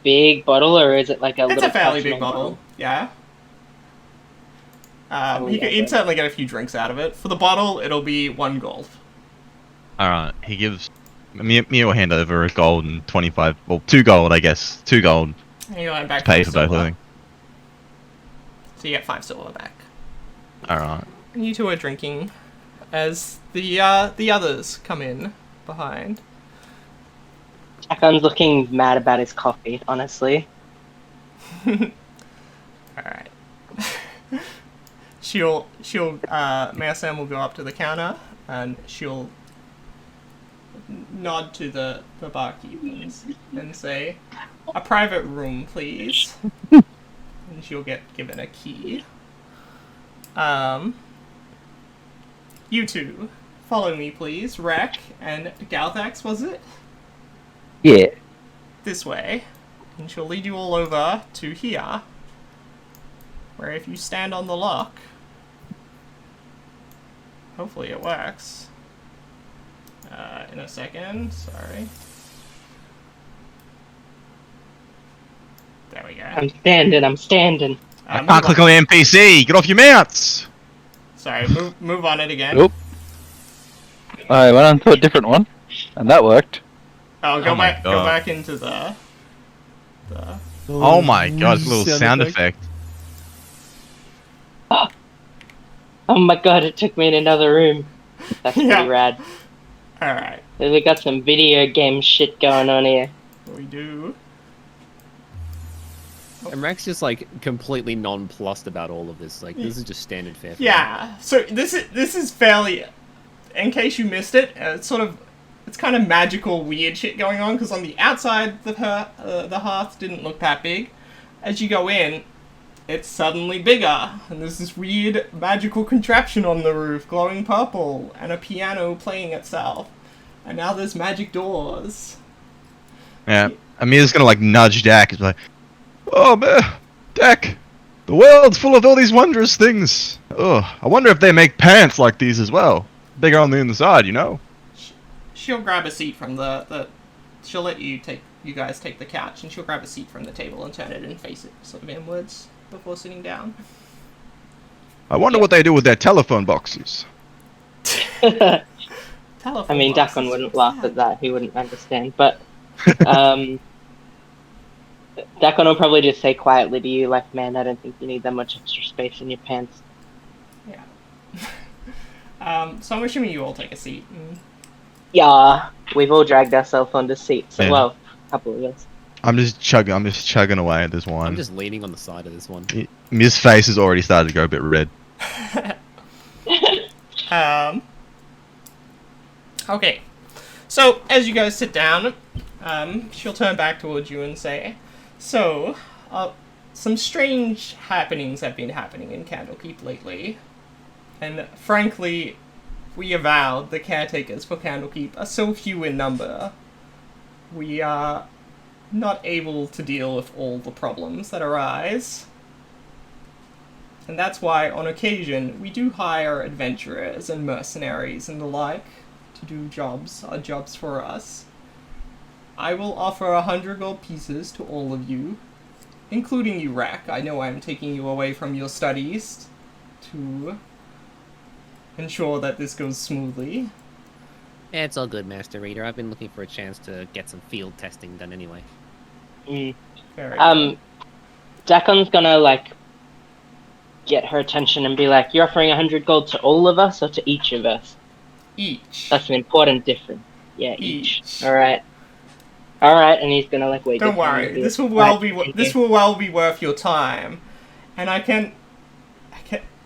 big bottle, or is it like a little? It's a fairly big bottle. Yeah. He'd certainly get a few drinks out of it. For the bottle, it'll be 1 gold. Alright, he gives... Me will hand over a gold and 25... Well, 2 gold, I guess. 2 gold. And you'll hand back pay for both, I think. So you get 5 silver back. Alright. And you two are drinking as the others come in behind. Akon's looking mad about his coffee, honestly. Alright. Maya Sam will go up to the counter and she'll nod to the barkeep and say, "A private room, please." And she'll get given a key. You two, follow me, please. Rek and Galthax, was it? Yeah. This way. And she'll lead you all over to here, where if you stand on the lock, hopefully it works. In a second, sorry. There we go. I'm standing. I can't click on the NPC! Get off your mounts! Sorry, move on it again. Oop. I went on to a different one, and that worked. Oh, go back into the... Oh my god, it's a little sound effect. Oh my god, it took me in another room. That's pretty rad. Alright. We got some video game shit going on here. We do. And Rex just completely nonplussed about all of this. This is just standard fare. Yeah. So this is fairly. In case you missed it, it's kind of magical, weird shit going on. Because on the outside, the hearth didn't look that big. As you go in, it's suddenly bigger, and there's this weird magical contraption on the roof, glowing purple, and a piano playing itself. And now there's magic doors. Yeah, Amir's gonna nudge Dak. He's like, "Oh man, Dak, the world's full of all these wondrous things. Oh, I wonder if they make pants like these as well. Bigger on the inside, you know." She'll grab a seat from she'll let you guys take the couch, and she'll grab a seat from the table and turn it and face it sort of inwards before sitting down. I wonder what they do with their telephone boxes. I mean, Dakon wouldn't laugh at that. He wouldn't understand. But Dakon will probably just say quietly to you, like, man, I don't think you need that much extra space in your pants. Yeah. So I'm assuming you all take a seat. Yeah, we've all dragged ourselves onto seats. Yeah. Well, a couple of us. I'm just chugging away at this wine. I'm just leaning on the side of this one. Mia's face has already started to go a bit red. Okay. So, as you guys sit down, she'll turn back towards you and say, so, some strange happenings have been happening in Candlekeep lately. And frankly, we avowed the caretakers for Candlekeep are so few in number, we are not able to deal with all the problems that arise. And that's why, on occasion, we do hire adventurers and mercenaries and the like to do odd jobs for us. I will offer 100 gold pieces to all of you, including you, Rack. I know I'm taking you away from your studies to ensure that this goes smoothly. Yeah, it's all good, Master Reader. I've been looking for a chance to get some field testing done anyway. Very good. Dakon's gonna, like, get her attention and be like, you're offering 100 gold to all of us or to each of us? Each. That's an important difference. Yeah, each. Alright, and he's gonna, like, wait. Don't worry, this will well be worth your time. And I can,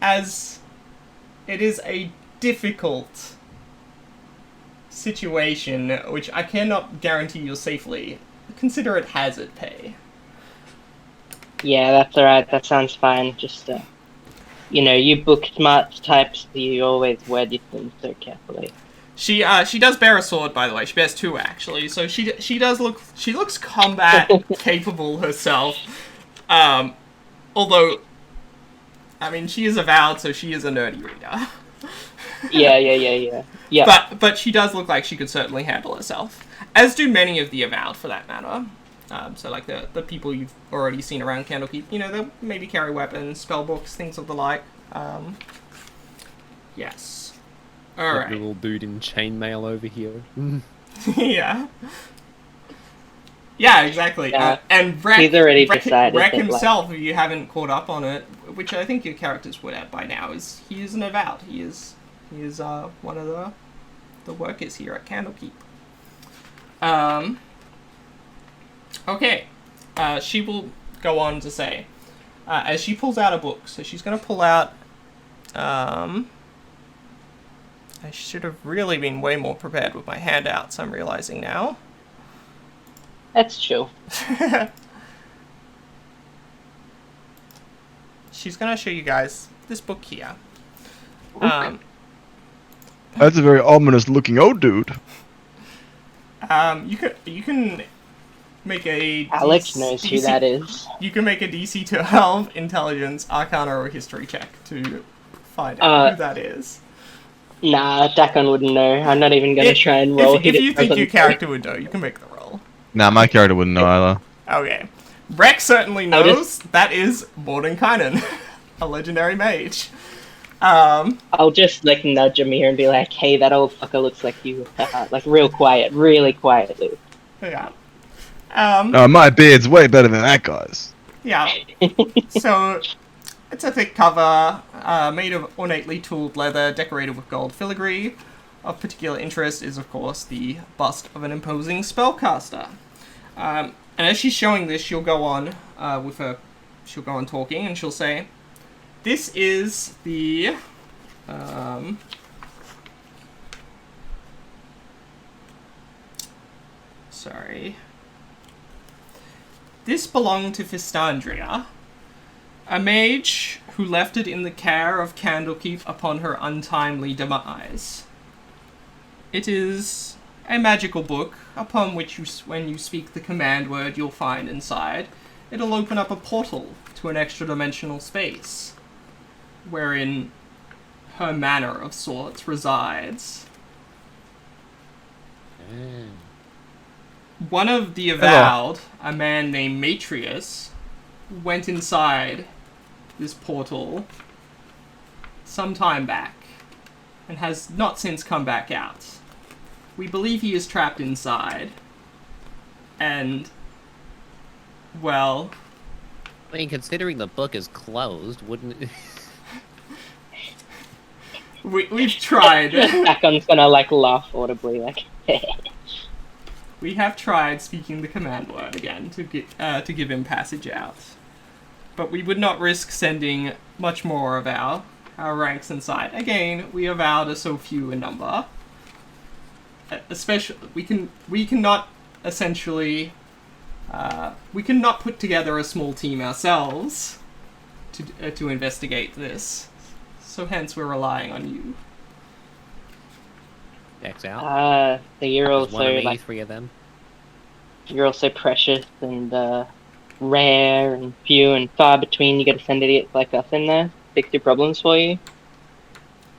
as it is a difficult situation, which I cannot guarantee you safely, consider it hazard pay. Yeah, that's alright, that sounds fine. Just, you book smart types, you always word your things so carefully. She does bear a sword, by the way. She bears two, actually. So she looks combat capable herself. Although, I mean, she is avowed, so she is a nerdy reader. Yeah. But she does look like she could certainly handle herself, as do many of the avowed, for that matter. So like the people you've already seen around Candlekeep, they'll maybe carry weapons, spell books, things of the like. Yes. All right. The little dude in chainmail over here. Yeah. Yeah, exactly. Yeah. And Rek, he's already decided Rek himself, if you haven't caught up on it, which I think your characters would have by now, is he is an avowed. He is one of the workers here at Candlekeep. Okay. She will go on to say, as she pulls out a book, so she's going to pull out. I should have really been way more prepared with my handouts, I'm realizing now. That's true. She's going to show you guys this book here. That's a very ominous looking old dude. You can make a... Alex knows who that is. You can make a DC 12 Intelligence, Arcana, or History check to find out who that is. Nah, Dakon wouldn't know. I'm not even going to try and roll. If you think your character would know, you can make the roll. Nah, my character wouldn't know either. Okay. Rek certainly knows. That is Mordenkainen, a legendary mage. I'll just, like, nudge him here and be like, hey, that old fucker looks like you. Like, real quiet, really quietly. Yeah. My beard's way better than that guy's. Yeah. So, it's a thick cover, made of ornately tooled leather, decorated with gold filigree. Of particular interest is, of course, the bust of an imposing spellcaster. And as she's showing this, she'll go on she'll go on talking, and she'll say, this is the, sorry. This belonged to Fistandria, a mage who left it in the care of Candlekeep upon her untimely demise. It is a magical book, upon which when you speak the command word you'll find inside, it'll open up a portal to an extra-dimensional space, wherein her manor of sorts resides. One of the avowed, a man named Matrius, went inside this portal some time back, and has not since come back out. We believe he is trapped inside, and Well, I mean, considering the book is closed, wouldn't it? we've tried. Akon's gonna like laugh audibly, like. We have tried speaking the command word again to give him passage out, but we would not risk sending much more of our ranks inside. Again, we avowed are so few in number. Especially, we cannot essentially we cannot put together a small team ourselves to investigate this. So hence, we're relying on you. X out. So you're also one of me, like 3 of them. you're also precious and rare and few and far between. You got to send idiots like us in there, fix your problems for you.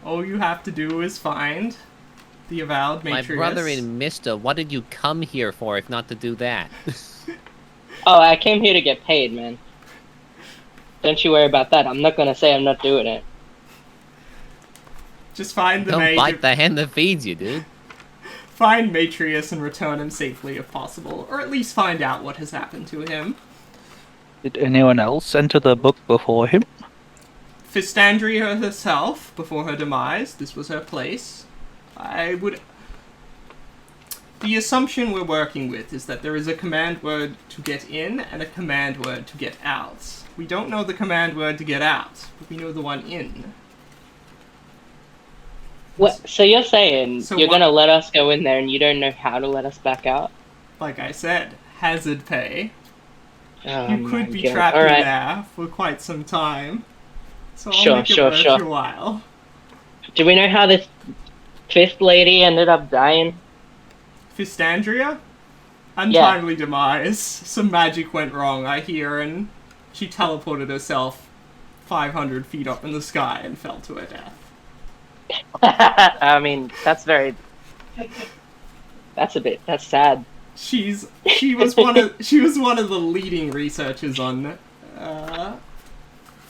All you have to do is find the avowed My Matrius. brother and Mister, what did you come here for if not to do that? Oh, I came here to get paid, man. Don't you worry about that. I'm not gonna say I'm not doing it. Just find the Don't bite the hand that feeds you, dude. Find Matrius and return him safely if possible, or at least find out what has happened to him. Did anyone else enter the book before him? Fistandria herself, before her demise, this was her place. The assumption we're working with is that there is a command word to get in and a command word to get out. We don't know the command word to get out, but we know the one in. What? So you're saying you're gonna let us go in there and you don't know how to let us back out? Like I said, hazard pay. Oh, you could be trapped in there for quite some time. So I'll make it worth your while. Do we know how this fifth lady ended up dying? Fistandria? Untimely demise. Some magic went wrong, I hear, and she teleported herself 500 feet up in the sky and fell to her death. I mean, that's sad. She was one of the leading researchers on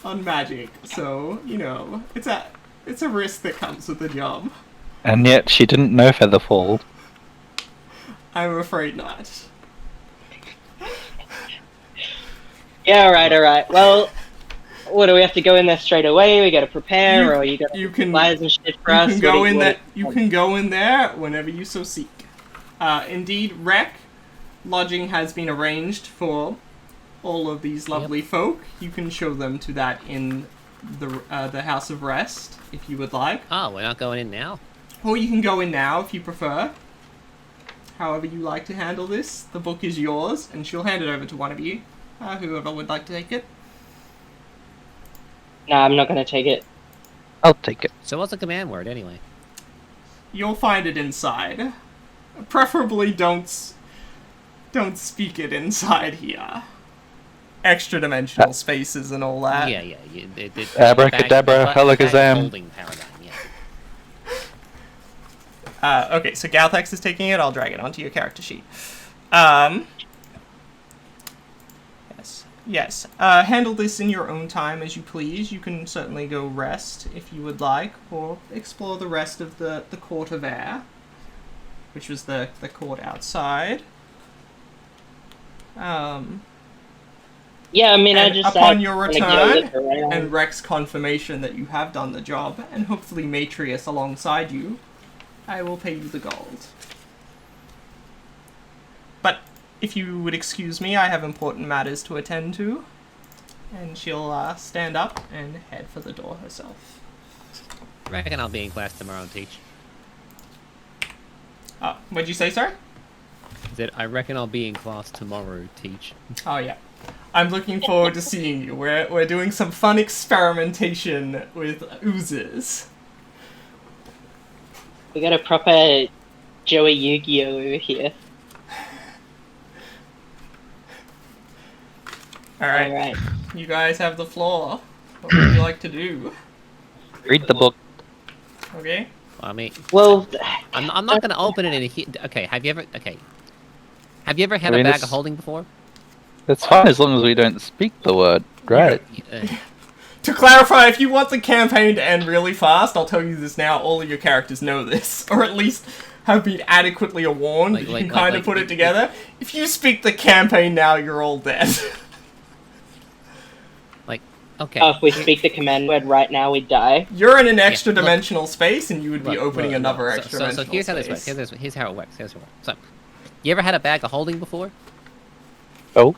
magic, so you know it's a risk that comes with the job. And yet she didn't know Featherfall. I'm afraid not. Yeah, alright. Well, what, do we have to go in there straight away? We gotta prepare, or you got supplies and shit for us? You can go in there whenever you so seek. Indeed, lodging has been arranged for all of these lovely folk. You can show them to that in the House of Rest, if you would like. Oh, we're not going in now? Or you can go in now if you prefer. However you like to handle this. The book is yours, and she'll hand it over to one of you. Whoever would like to take it. Nah, I'm not gonna take it. I'll take it. So what's the command word, anyway? You'll find it inside. Preferably don't speak it inside here. Extra dimensional spaces and all that. Yeah. Abracadabra, Helicazam. Holding paradigm, Okay, so Galthax is taking it. I'll drag it onto your character sheet. Yes. Handle this in your own time as you please. You can certainly go rest if you would like, or explore the rest of the Court of Air, which was the court outside. Yeah, I mean, upon your return and Rex's confirmation that you have done the job, and hopefully Matrius alongside you, I will pay you the gold. But if you would excuse me, I have important matters to attend to. And she'll stand up and head for the door herself. Reckon I'll be in class tomorrow, Teach. What'd you say, sir? I reckon I'll be in class tomorrow, Teach. Oh, yeah. I'm looking forward to seeing you. We're doing some fun experimentation with oozes. We got a proper Joey Yu-Gi-Oh over here. Alright. You guys have the floor. What would you like to do? Read the book. Okay. I mean, well, I'm not gonna open it in here. Okay, have you ever had a bag of holding before? That's fine as long as we don't speak the word, right? To clarify, if you want the campaign to end really fast, I'll tell you this now, all of your characters know this. Or at least have been adequately warned. You can kind of put it together. If you speak the campaign now, you're all dead. Okay. Oh, if we speak the command word right now, we die. You're in an extra dimensional space, and you would be opening another extra dimensional space. So here's how this works. Here's how it works. So, you ever had a bag of holding before? Oh.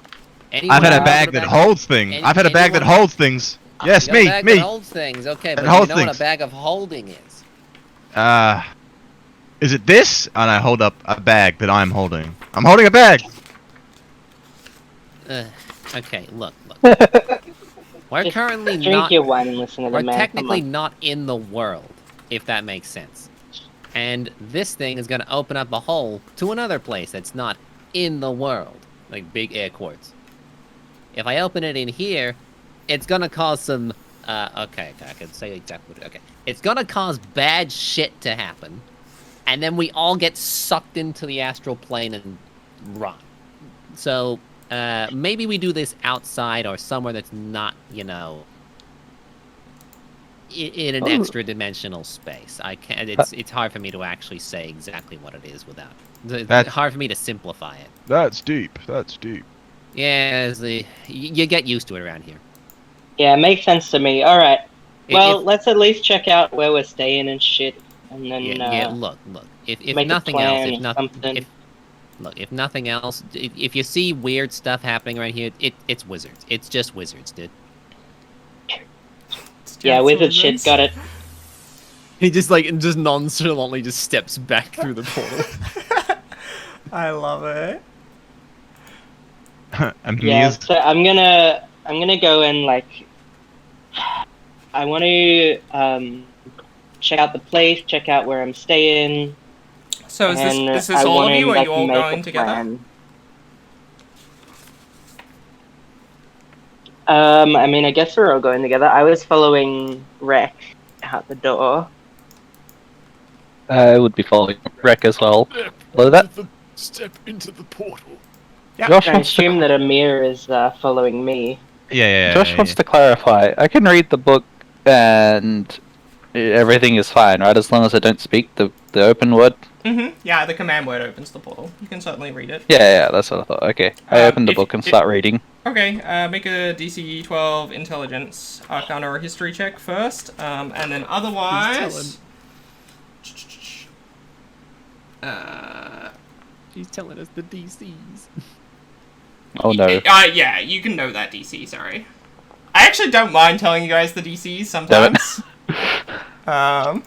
I've had a bag that holds things. I've had a bag that holds things. Yes, me. That holds things. Okay, but you know what a bag of holding is? Is it this? And I hold up a bag that I'm holding. I'm holding a bag. Okay, look. We're currently drink not. Your wine and listen to the we're man. technically not in the world, if that makes sense. And this thing is going to open up a hole to another place that's not in the world, like big air quotes. If I open it in here, it's going to cause some. Okay, I can say exactly what. Okay, it's going to cause bad shit to happen, and then we all get sucked into the astral plane and rot. So. Maybe we do this outside or somewhere that's not, in an extra dimensional space. I can't. It's hard for me to actually say exactly what it is without. It's hard for me to simplify it. That's deep. Yeah, you get used to it around here. Yeah, it makes sense to me. All right. Well, let's at least check out where we're staying and shit, and then Look. If make nothing a plan else, if nothing else, if you see weird stuff happening right here, it's wizards. It's just wizards, dude. Yeah, wizard shit, got it. He just nonchalantly just steps back through the portal. I love it. Yeah, so I'm gonna go and I want to check out the place, check out where I'm staying. So is this all of you, or are you all going together? I mean, I guess we're all going together. I was following Rek out the door. I would be following Rek as well. Step into the portal. Yeah. Josh I assume that Amir is following me. Yeah. Josh wants to clarify. I can read the book and everything is fine, right? As long as I don't speak the open word. Mm-hmm. Yeah, the command word opens the portal. You can certainly read it. Yeah, that's what I thought. Okay, I opened the book and start reading. Okay, make a DC 12 Intelligence, Arcana, or History check first, and then otherwise... He's telling us the DCs. Oh no. Yeah, you can know that DC, sorry. I actually don't mind telling you guys the DCs sometimes. Okay.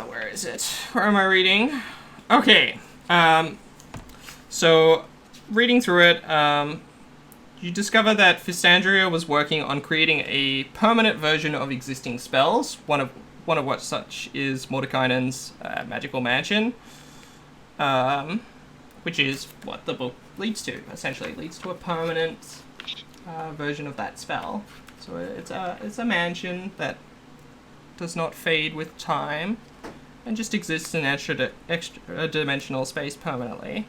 Where is it? Where am I reading? Okay. So, reading through it, you discover that Fistandria was working on creating a permanent version of existing spells. One of what such is Mordekainen's magical mansion, which is what the book leads to. Essentially, it leads to a permanent version of that spell. So it's a mansion that does not fade with time, and just exists in extra dimensional space permanently.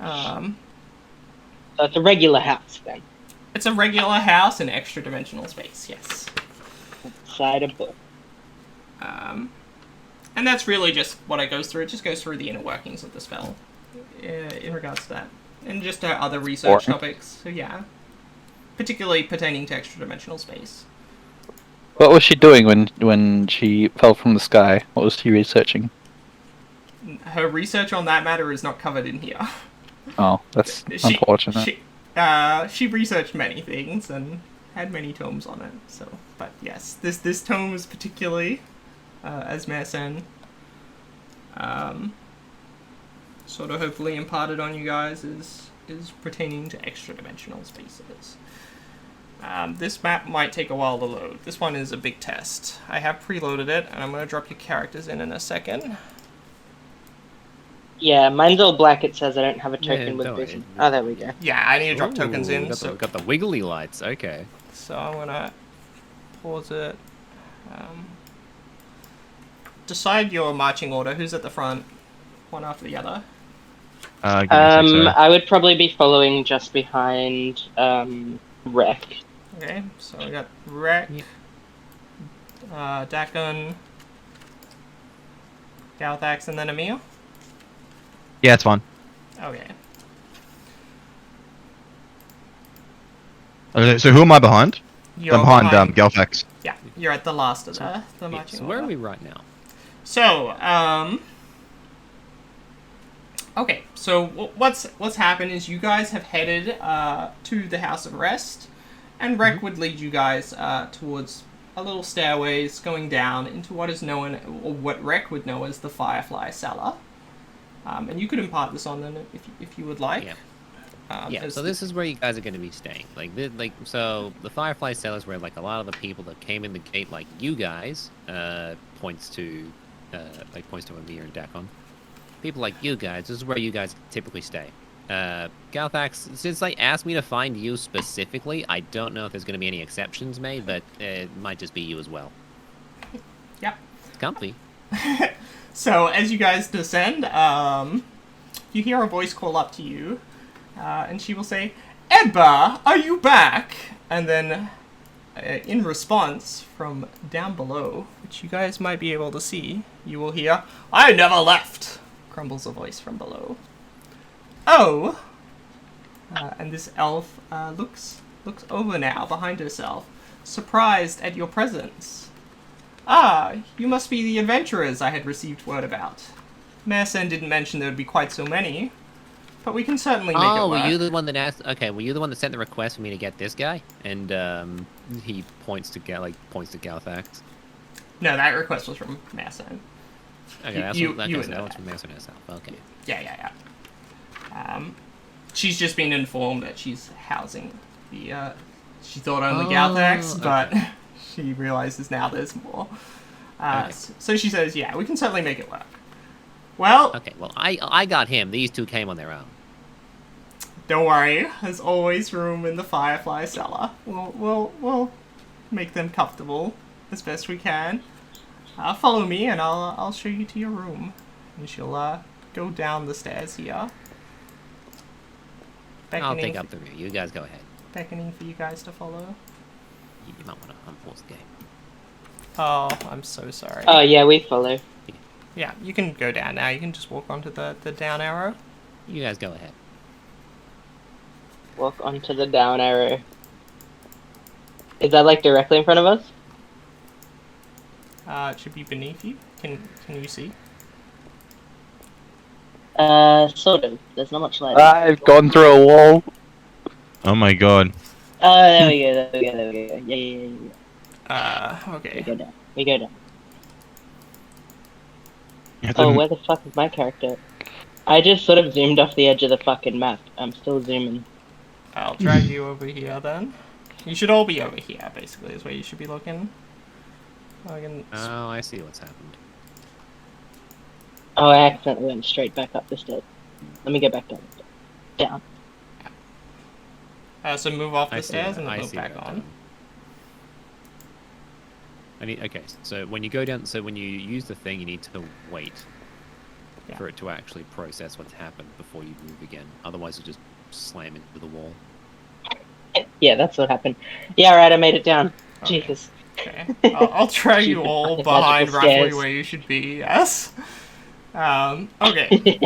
So it's a regular house, then. It's a regular house in extra dimensional space, yes. Inside a book. And that's really just what it goes through. It just goes through the inner workings of the spell in regards to that. And just other research topics. So yeah. Particularly pertaining to extra dimensional space. What was she doing when she fell from the sky? What was she researching? Her research on that matter is not covered in here. Oh, that's unfortunate. She researched many things and had many tomes on it. So, but yes, this tome is particularly, as Mersenne, sort of hopefully imparted on you guys, is pertaining to extra dimensional spaces. This map might take a while to load. This one is a big test. I have preloaded it, and I'm going to drop your characters in a second. Yeah, mine's all black. It says I don't have a token with vision. Oh, there we go. Yeah, I need to drop tokens in. Got the wiggly lights. Okay. So I'm going to pause it. Decide your marching order. Who's at the front? One after the other. Give me a sec, I would probably be following just behind Wreck. Okay, so we got Wreck, Dakon, Galthax, and then Emil. Yeah, it's fine. Okay. So who am I behind? You're I'm behind Galfax. Yeah, you're at the last of the Yeah, marching so where are order. we right now? So, okay, so what's happened is you guys have headed to the House of Rest, and Rek would lead you guys towards a little stairways going down into what is known, or what Rek would know as the Firefly Cellar. And you could impart this on them if you would like. Yeah. So this is where you guys are going to be staying. So the Firefly Cellar is where, like, a lot of the people that came in the gate, like you guys, points to Amir and Dakon. People like you guys, this is where you guys typically stay. Galthax, since they asked me to find you specifically, I don't know if there's going to be any exceptions made, but it might just be you as well. Yeah. It's comfy. So as you guys descend, you hear a voice call up to you, and she will say, "Ebba, are you back?" And then, in response from down below, which you guys might be able to see, you will hear, "I never left," grumbles a voice from below. Oh! And this elf looks over now behind herself, surprised at your presence. "Ah, you must be the adventurers I had received word about. Mersen didn't mention there would be quite so many, but we can certainly make it work." Oh, were you the one that asked? Okay, were you the one that sent the request for me to get this guy? And he points to Galthax. No, that request was from Mersen. Okay, that's you that would goes know that that. from Mersen herself. Okay. Yeah. She's just been informed that she's housing the, she thought only Galthax, okay. but she realizes now there's more. Okay. So she says, yeah, we can certainly make it work. Well, Okay, well, I got him. These two came on their own. don't worry. There's always room in the Firefly Cellar. We'll make them comfortable as best we can. Follow me, and I'll show you to your room. And she'll go down the stairs here. I'll take up the rear. You guys go ahead. Beckoning for you guys to follow. You might want to unpause the game. Oh, I'm so sorry. Oh yeah, we follow. Yeah, you can go down now. You can just walk onto the down arrow. You guys go ahead. Walk onto the down arrow. Is that like directly in front of us? It should be beneath you. Can you see? Sort of. There's not much light. I've gone through a wall. Oh my god. Oh, there we go. Yeah. Okay. We go down. You have to- Oh, where the fuck is my character? I just sort of zoomed off the edge of the fucking map. I'm still zooming. I'll drag you over here then. You should all be over here, basically, is where you should be looking. Oh, I see what's happened. Oh, I accidentally went straight back up the stairs. Let me get back down. Down. So move off I the see stairs that. and then I move see back that on. done. Okay, so when you go down, so when you use the thing, you need to wait for it to actually process what's happened before you move again. Otherwise, you'll just slam into the wall. Yeah, that's what happened. Yeah, alright, I made it down. Okay. Jesus. Okay. I'll drag you all Magical behind roughly stairs. where you should be, yes? Okay.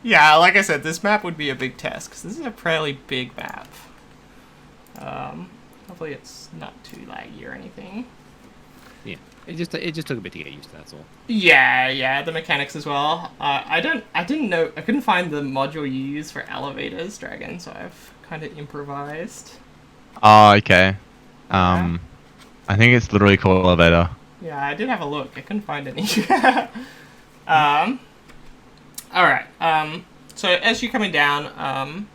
Yeah, like I said, this map would be a big test, because this is a fairly big map. Hopefully it's not too laggy or anything. Yeah, it just took a bit to get used to. That's all. Yeah, the mechanics as well. I didn't know, I couldn't find the module you use for elevators, Dragon, so I've kind of improvised. Oh, okay. I think it's literally called elevator. Yeah, I did have a look. I couldn't find any. Alright. So as you're coming down,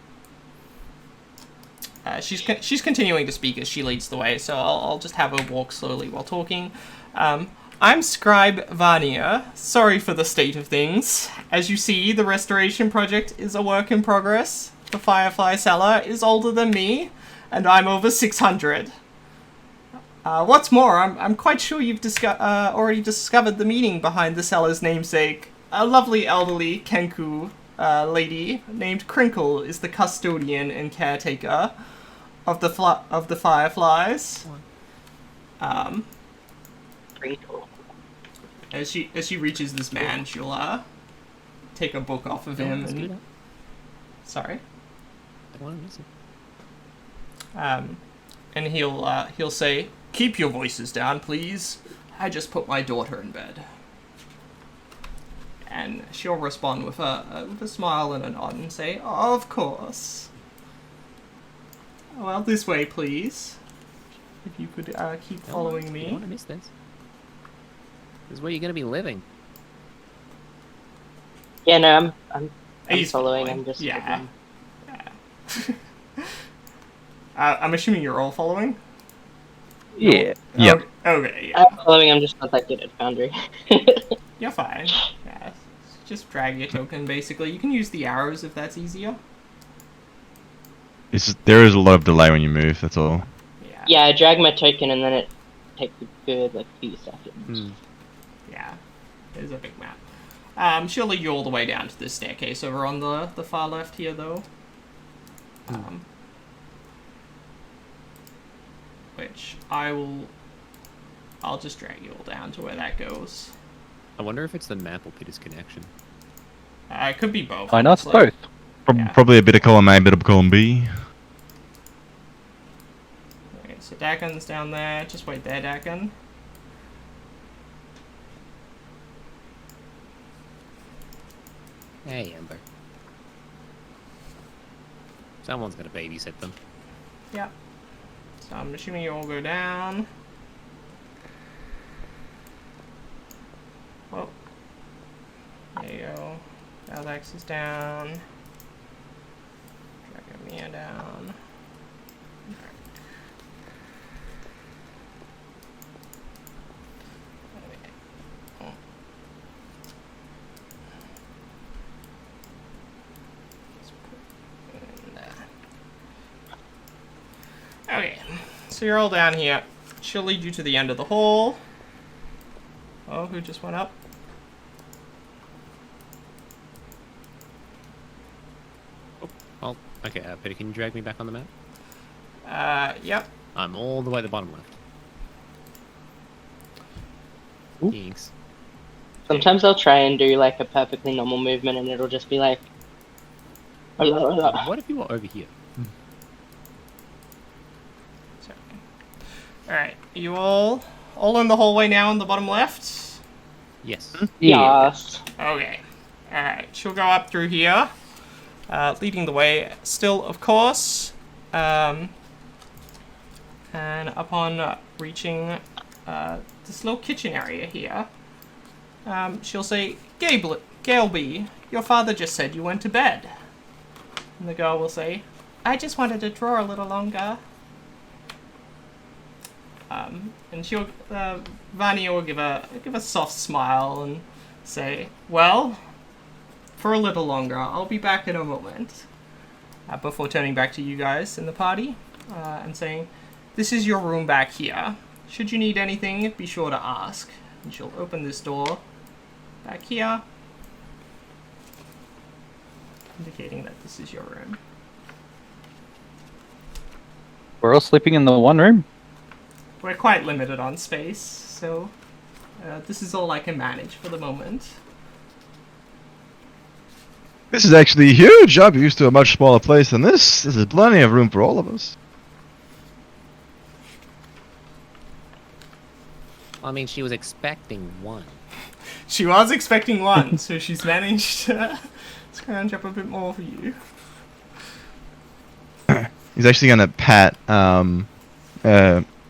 she's continuing to speak as she leads the way, so I'll just have her walk slowly while talking. I'm Scribe Vania. Sorry for the state of things. As you see, the restoration project is a work in progress. The Firefly Cellar is older than me, and I'm over 600. What's more, I'm quite sure you've already discovered the meaning behind the cellar's namesake. A lovely elderly Kenku lady named Crinkle is the custodian and caretaker. of the fireflies. Pretty cool. As she reaches this man, she'll take a book off of him and. Sorry. I don't want to miss it. And he'll say, "Keep your voices down, please. I just put my daughter in bed." And she'll respond with a smile and a nod and say, "Of course. Well, this way, please. If you could keep following me." I don't want to miss this. This is where you're going to be living. Yeah, no, I'm He's following. I'm just yeah. I'm assuming you're all following. Yeah. Yep. Okay. Yeah. I'm following. I'm just not that good at Foundry. You're fine. Yeah. Just drag your token. Basically, you can use the arrows if that's easier. There is a lot of delay when you move. That's all. Yeah, I drag my token and then it takes a good few seconds. Yeah, it is a big map. She'll lead you all the way down to this staircase over on the far left here, though. Which I'll just drag you all down to where that goes. I wonder if it's the map or Peter's connection. It could be both. Why not honestly. both? Yeah. Probably a bit of column A, a bit of column B. Okay, so Dakin's down there. Just wait there, Dakin. Hey, Ember. Someone's gonna babysit them. Yeah. So I'm assuming you all go down. Oh. There you go. Alex is down. Dragomir down. Okay, so you're all down here. She'll lead you to the end of the hall. Oh, who just went up? Oh, okay, Peter, can you drag me back on the map? Yep. I'm all the way at the bottom left. Ooh. Thanks. Sometimes I'll try and do a perfectly normal movement and it'll just be like... What if you were over here? Alright, you all in the hallway now in the bottom left? Yes. Yes. Okay. Alright, she'll go up through here, leading the way still, of course. And upon reaching this little kitchen area here, she'll say, Galeby, your father just said you went to bed. And the girl will say, I just wanted to draw a little longer. And she'll, Vanya will give a soft smile and say, well, for a little longer, I'll be back in a moment. Before turning back to you guys in the party, and saying, this is your room back here. Should you need anything, be sure to ask. And she'll open this door back here, indicating that this is your room. We're all sleeping in the one room? We're quite limited on space, so this is all I can manage for the moment. This is actually huge. I'm used to a much smaller place than this. There's plenty of room for all of us. I mean, she was expecting one. She was expecting one, so she's managed to scrounge up a bit more for you. He's actually gonna pat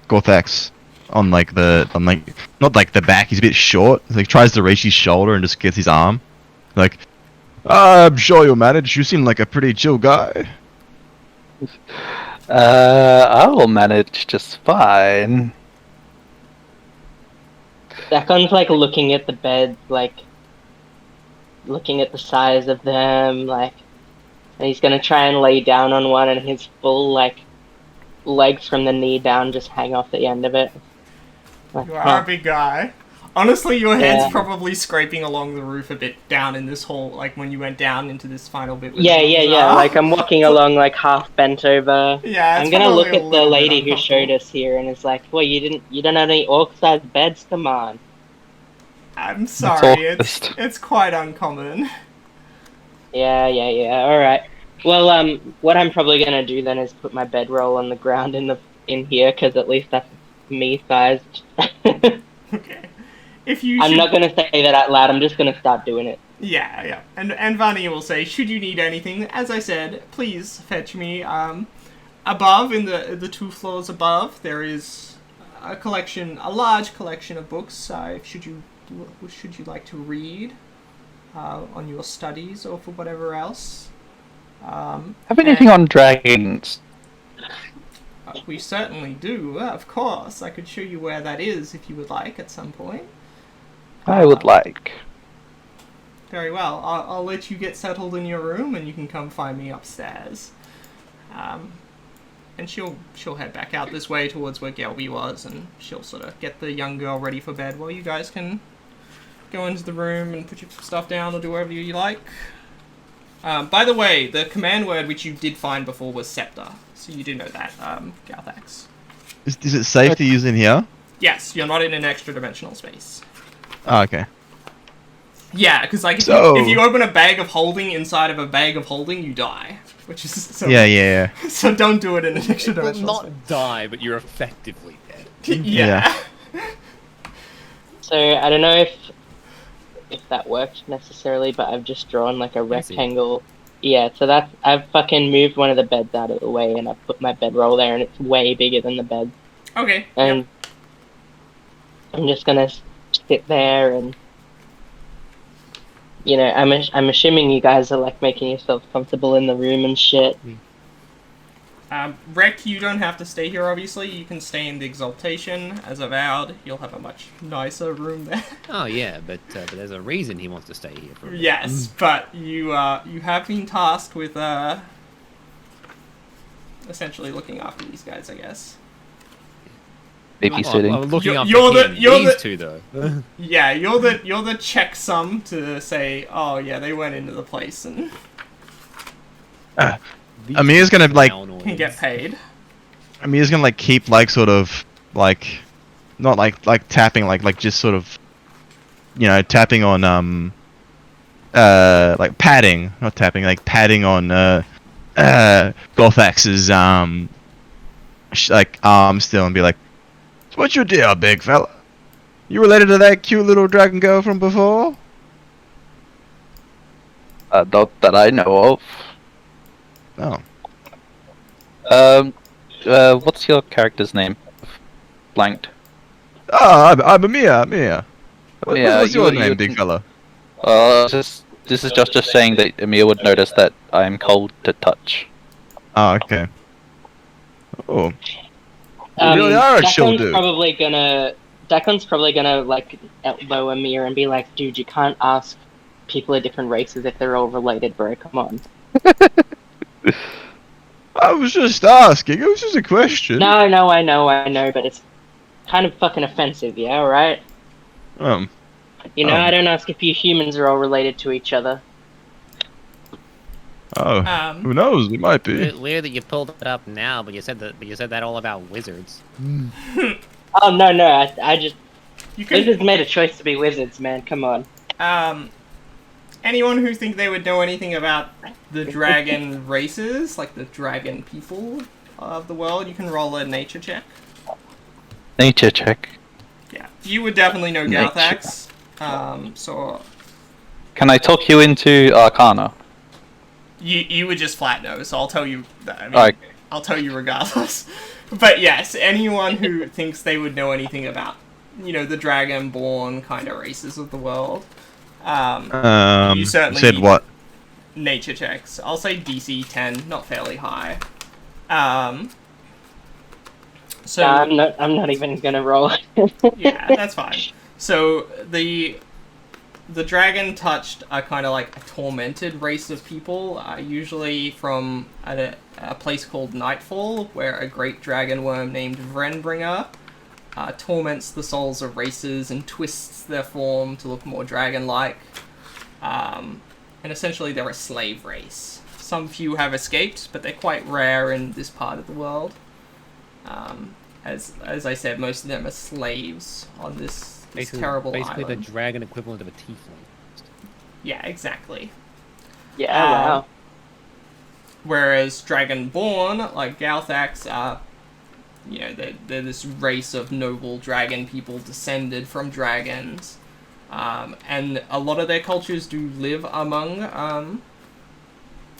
Gorthax on not the back. He's a bit short. He tries to reach his shoulder and just gets his arm. I'm sure you'll manage. You seem like a pretty chill guy. I will manage just fine. Dakon's looking at the bed, looking at the size of them, and he's gonna try and lay down on one, and his full legs from the knee down just hang off the end of it. You are a big guy. Honestly, your head's probably scraping along the roof a bit down in this hall, like when you went down into this final bit. Yeah. Like I'm walking along, like half bent over. Yeah, I'm gonna look at the lady who showed us here, and it's like, well, you don't have any orc-sized beds? Come on. I'm sorry, it's quite uncommon. Yeah. All right. Well, what I'm probably gonna do then is put my bedroll on the ground in here, because at least that's me sized. Okay. I'm not gonna say that out loud. I'm just gonna start doing it. Yeah. And Vani will say, should you need anything, as I said, please fetch me. Above, in the 2 floors above, there is a large collection of books. Should you like to read on your studies or for whatever else. Have anything on dragons? We certainly do, of course. I could show you where that is if you would like at some point. I would like. Very well. I'll let you get settled in your room, and you can come find me upstairs. And she'll head back out this way towards where Gelby was, and she'll sort of get the young girl ready for bed while you guys can go into the room and put your stuff down or do whatever you like. By the way, the command word which you did find before was scepter, so you do know that, Galthax. Is it safe to use in here? Yes, you're not in an extra dimensional space. Oh, okay. Yeah, because like if you open a bag of holding inside of a bag of holding, you die. Which is so, yeah. So don't do it in an extra dimensional space. Not die, but you're effectively dead. Yeah. So I don't know if that worked necessarily, but I've just drawn like a rectangle. Yeah, so I've fucking moved one of the beds out of the way, and I've put my bedroll there, and it's way bigger than the bed. Okay. And I'm just gonna sit there, and you know, I'm assuming you guys are like making yourself comfortable in the room and shit. Rek, you don't have to stay here, obviously. You can stay in the Exaltation, as avowed. You'll have a much nicer room there. Oh, yeah, but there's a reason he wants to stay here for a bit. Yes, but you have been tasked with, essentially looking after these guys, I guess. Babysitting. I'm looking after these two, though. Yeah, you're the checksum to say, oh, yeah, they went into the place and... Amir's gonna like can get paid. Amir's gonna like keep like sort of like not like tapping like just sort of tapping on like padding, not tapping, like padding on Gothax's like arm still and be like, so what's your deal, big fella? You related to that cute little dragon girl from before? Not that I know of. Oh. What's your character's name? Blanked. Oh, I'm Amir. What's your name, big fella? This is just saying that Amir would notice that I'm cold to touch. Oh, okay. Oh. You really are a chill dude. Declan's probably gonna like elbow Amir and be like, dude, you can't ask people of different races if they're all related, bro. Come on. I was just asking. It was just a question. No, I know, but it's kind of fucking offensive, yeah, right? I don't ask if you humans are all related to each other. Oh, who knows? We might be. Weird that you pulled it up now, but you said that all about wizards. Oh no, I just wizards made a choice to be wizards, man. Come on. Anyone who think they would know anything about the dragon races, like the dragon people of the world, you can roll a nature check. Nature check. Yeah, you would definitely know Galthax. So can I talk you into Arcana? You would just flat no, so I'll tell you that. I mean, I'll tell you regardless. But yes, anyone who thinks they would know anything about, the dragonborn kind of races of the world. You certainly said what? Nature checks. I'll say DC 10, not fairly high. So I'm not even gonna roll. Yeah, that's fine. So the dragon touched a kind of like a tormented race of people, usually from a place called Nightfall, where a great dragon worm named Vrenbringer torments the souls of races and twists their form to look more dragon-like. And essentially they're a slave race. Some few have escaped, but they're quite rare in this part of the world. As I said, most of them are slaves on this terrible island. Basically the dragon equivalent of a tiefling. Yeah, exactly. Yeah, wow. Whereas Dragonborn, like Galthax, are, they're this race of noble dragon people descended from dragons. And a lot of their cultures do live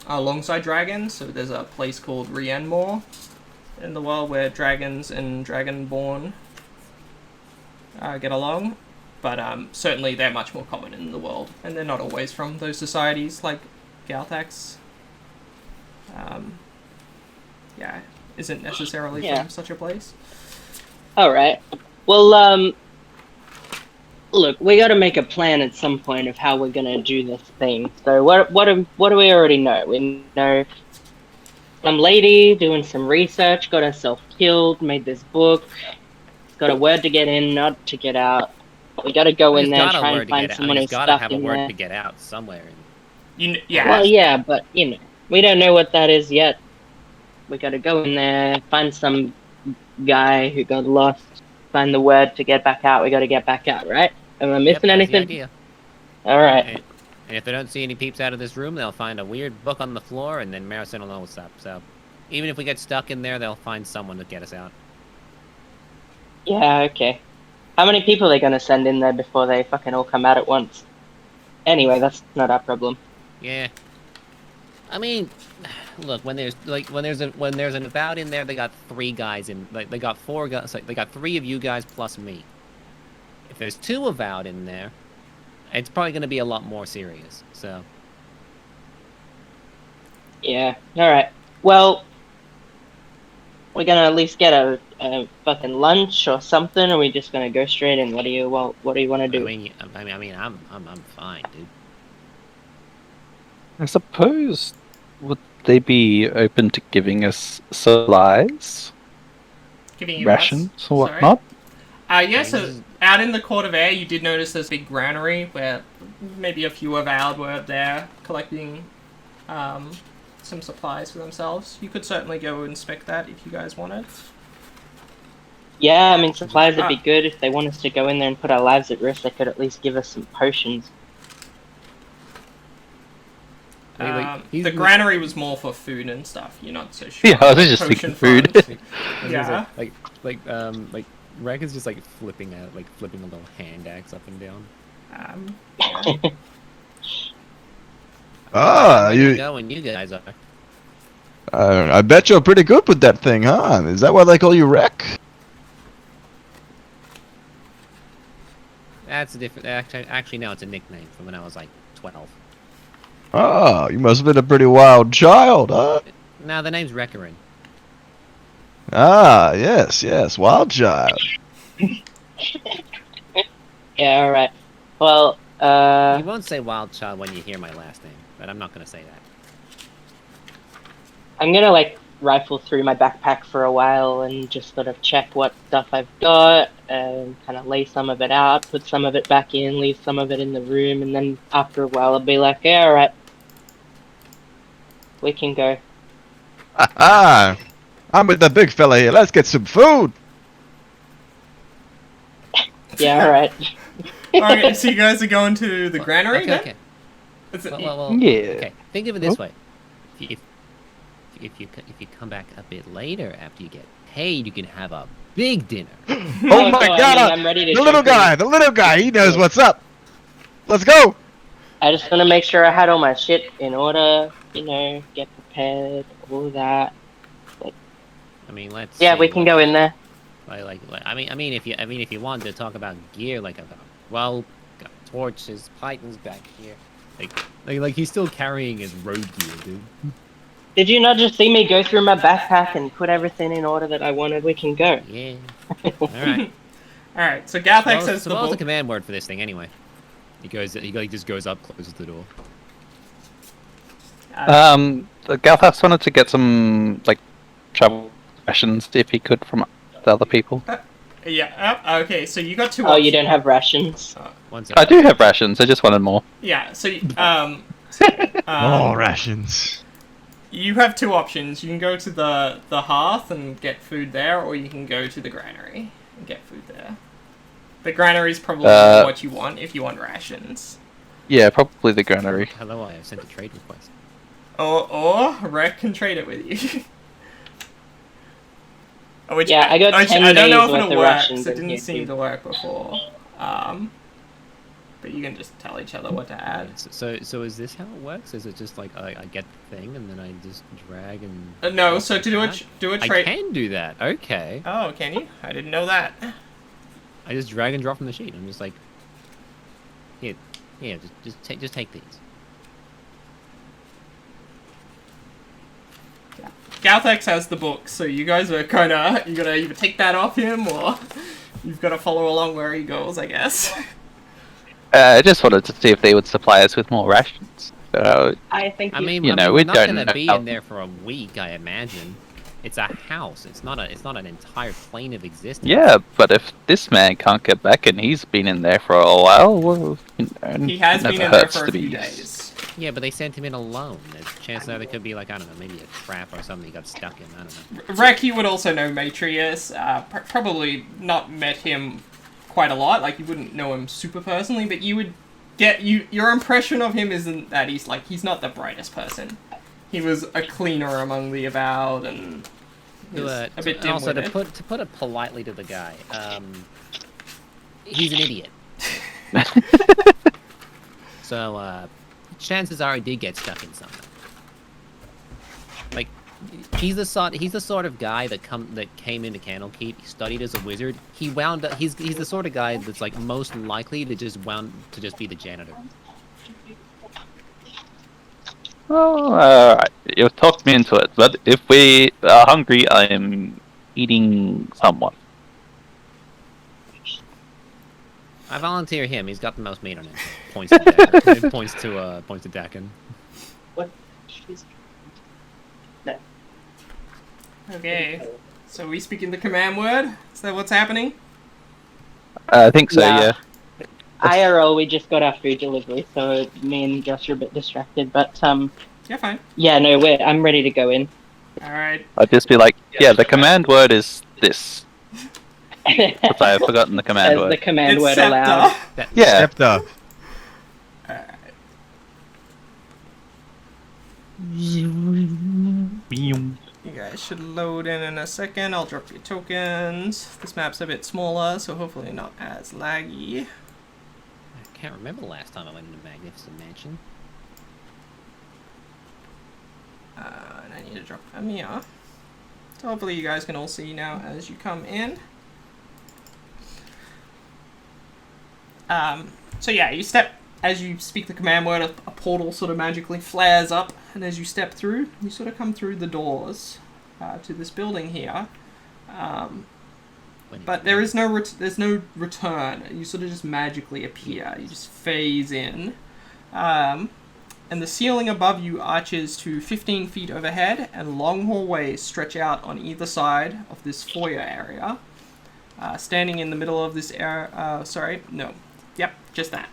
alongside dragons. So there's a place called Ruen in the world where dragons and Dragonborn get along. But certainly they're much more common in the world. And they're not always from those societies like Galthax. Isn't necessarily from such a place. Alright. Well, look, we gotta make a plan at some point of how we're gonna do this thing. So what do we already know? We know some lady doing some research, got herself killed, made this book, got a word to get in, not to get out. We gotta go in there and try and find someone who's stuck in there. Gotta have a word to get out somewhere. Well, yeah, but, we don't know what that is yet. We gotta go in there, find some guy who got lost, find the word to get back out. We gotta get back out, right? Am I missing anything? Alright. And if they don't see any peeps out of this room, they'll find a weird book on the floor, and then Marison will know what's up. So, even if we get stuck in there, they'll find someone to get us out. Yeah, okay. How many people are they gonna send in there before they fucking all come out at once? Anyway, that's not our problem. Yeah. I mean, look, when there's an about in there, they got 3 guys in. Like, they got 4 guys. They got 3 of you guys plus me. If there's 2 avowed in there, it's probably going to be a lot more serious. So. Yeah. All right. Well, we're gonna at least get a fucking lunch or something, or are we just gonna go straight in? What do you want to do? I'm fine, dude. I suppose, would they be open to giving us supplies? Giving you rations or whatnot? So out in the Court of Air, you did notice there's a big granary where maybe a few avowed were there collecting some supplies for themselves. You could certainly go inspect that if you guys wanted. Yeah, I mean, supplies would be good. If they want us to go in there and put our lives at risk, they could at least give us some potions. The granary was more for food and stuff. You're not so sure. Yeah, I was just thinking food. Yeah. Like Rack is just flipping a little hand axe up and down. You going? You guys are. I bet you're pretty good with that thing, huh? Is that why they call you Wreck? That's a different. Actually, no, it's a nickname from when I was 12. Oh, you must have been a pretty wild child, huh? No, the name's Reckerin. Ah, yes, wild child. Yeah, alright. Well, You won't say wild child when you hear my last name, but I'm not gonna say that. I'm gonna, rifle through my backpack for a while and just sort of check what stuff I've got, and kind of lay some of it out, put some of it back in, leave some of it in the room, and then after a while I'll be like, yeah, alright. We can go. Ah, I'm with the big fella here. Let's get some food. Yeah, alright. Alright, so you guys are going to the granary Okay. then? Well, yeah. Okay, think of it this way. If you come back a bit later after you get paid, you can have a big dinner. Oh my God! I'm ready to the little guy, he knows what's up. Let's go. I just want to make sure I had all my shit in order, get prepared, all that. I mean, let's. Yeah, see, we can go in there. If you wanted to talk about gear, got torches, pythons back here, he's still carrying his road gear, dude. Did you not just see me go through my backpack and put everything in order that I wanted? We can go. Yeah. All right. All right. So Galthax says So what was the command word for this thing anyway? He just goes up, closes the door. Galthax wanted to get some travel rations if he could from the other people. Yeah. Okay. So you got 2 Oh, options. you don't have rations. I do have rations. I just wanted more. Yeah. So More rations. you have 2 options. You can go to the hearth and get food there, or you can go to the granary and get food there. The granary is probably what you want if you want rations. Yeah, probably the granary. Hello, I have sent a trade request. Or Rec can trade it with you. Which, Yeah, I got 10 I don't know days if worth it'll of work, rations 'cause it in didn't here, seem too. to work before. But you can just tell each other what to add. So is this how it works? Is it just like I get the thing and then I just drag and... No, so to do a I trade... can do that, okay. Oh, can you? I didn't know that. I just drag and drop from the sheet. I'm just like... Here, just take these. Galthex has the book, so you guys are kinda... You gotta either take that off him, or... You've gotta follow along where he goes, I guess. I just wanted to see if they would supply us with more rations. I think I mean, we we're not don't gonna know be how- in there for a week, I imagine. It's a house. It's not an entire plane of existence. Yeah, but if this man can't get back and he's been in there for a while, well, He has been in there for a few days. Yeah, but they sent him in alone. There's a chance that it could be like, I don't know, maybe a trap or something he got stuck in. I don't know. Rek, you would also know Matrius. Probably not met him quite a lot. Like, you wouldn't know him super personally, but you would get... Your impression of him isn't that he's not the brightest person. He was a cleaner among the about, and... a bit dim-witted. Also, to put it politely to the guy, he's an idiot. So, chances are he did get stuck in something. Like, he's the sort of guy that came into Candlekeep, he studied as a wizard. He wound up. He's the sort of guy that's like most likely to just be the janitor. Oh, alright. You've talked me into it, but if we are hungry, I am eating someone. I volunteer him. He's got the most meat on him. Points to Dakin. points to Dakin. What? No. Okay. So we speaking the command word? Is that what's happening? I think so, Yeah. yeah. IRL, we just got our food delivery, so me and Josh are a bit distracted, but Yeah, fine. yeah, no, I'm ready to go in. Alright. I'd just be like, yeah, the command word is this. Because I have forgotten the command As word. the command It's word Scepter. allowed. Yeah. Scepter. You guys should load in a second. I'll drop your tokens. This map's a bit smaller, so hopefully not as laggy. I can't remember the last time I went into Magnificent Mansion. And I need to drop them here. So hopefully you guys can all see now as you come in. So yeah, as you speak the command word, a portal sort of magically flares up, and as you step through, you sort of come through the doors to this building here. But there is there's no return. You sort of just magically appear. You just phase in. And the ceiling above you arches to 15 feet overhead, and long hallways stretch out on either side of this foyer area. Standing in the middle of this area, just that.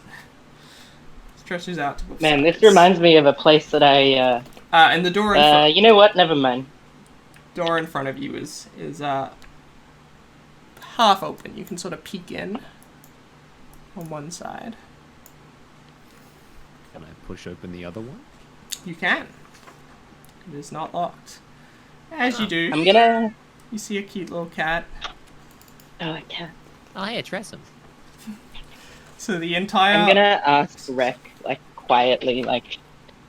Stretches out to both Man, sides. this reminds me of a place that I, and the door in front. you know what? Never mind. Door in front of you is half open. You can sort of peek in on one side. Can I push open the other one? You can. It is not locked. As you do, I'm gonna... you see a cute little cat. Oh, I can't. Oh, hey, Tressum. So the entire... I'm gonna ask Rek, like, quietly, like,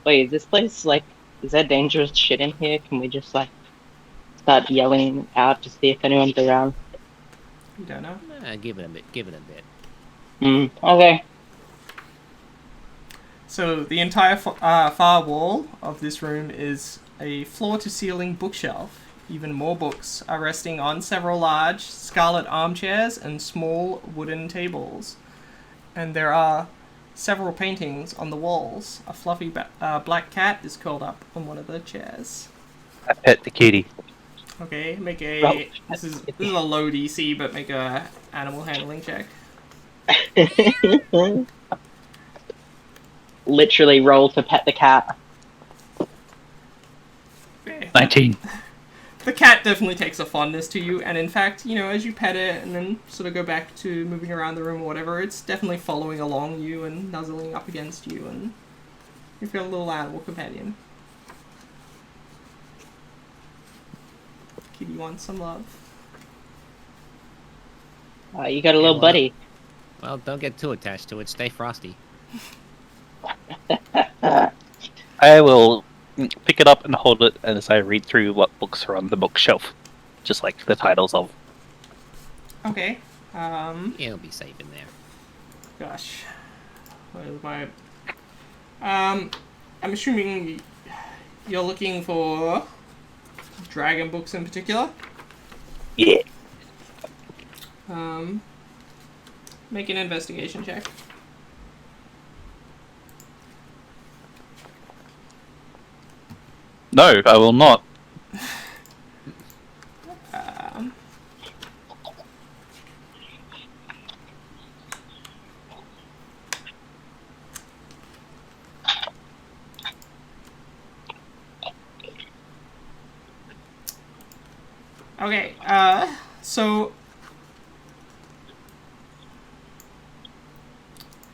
wait, is this place, like, is there dangerous shit in here? Can we just, like, start yelling out to see if anyone's around? You don't know? Give it a bit. Give it a bit. Okay. So the entire far wall of this room is a floor-to-ceiling bookshelf. Even more books are resting on several large scarlet armchairs and small wooden tables. And there are several paintings on the walls. A fluffy black cat is curled up on one of the chairs. I pet the kitty. Okay, make a... This is a low DC, but make a animal handling check. Literally roll to pet the cat. Okay. 19. The cat definitely takes a fondness to you, and in fact, you know, as you pet it and then sort of go back to moving around the room or whatever, it's definitely following along you and nuzzling up against you, and you feel a little animal companion. Kitty wants some love. You got a little buddy. Well, don't get too attached to it. Stay frosty. I will pick it up and hold it as I read through what books are on the bookshelf. Just like the titles of. Okay. It'll be safe in there. Gosh. Where's my... I'm assuming you're looking for dragon books in particular? Yeah. Make an investigation check. No, I will not. Okay, so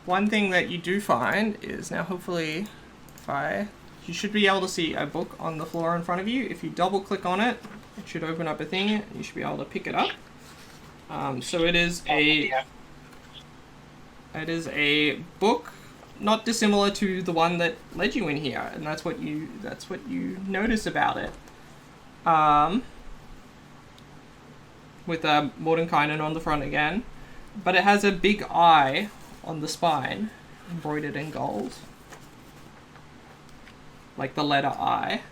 one thing that you do find is now hopefully you should be able to see a book on the floor in front of you. If you double click on it, it should open up a thing and you should be able to pick it up. So it is a book not dissimilar to the one that led you in here, and that's what you notice about it. With Mordenkainen on the front again, but it has a big eye on the spine, embroidered in gold, like the letter I.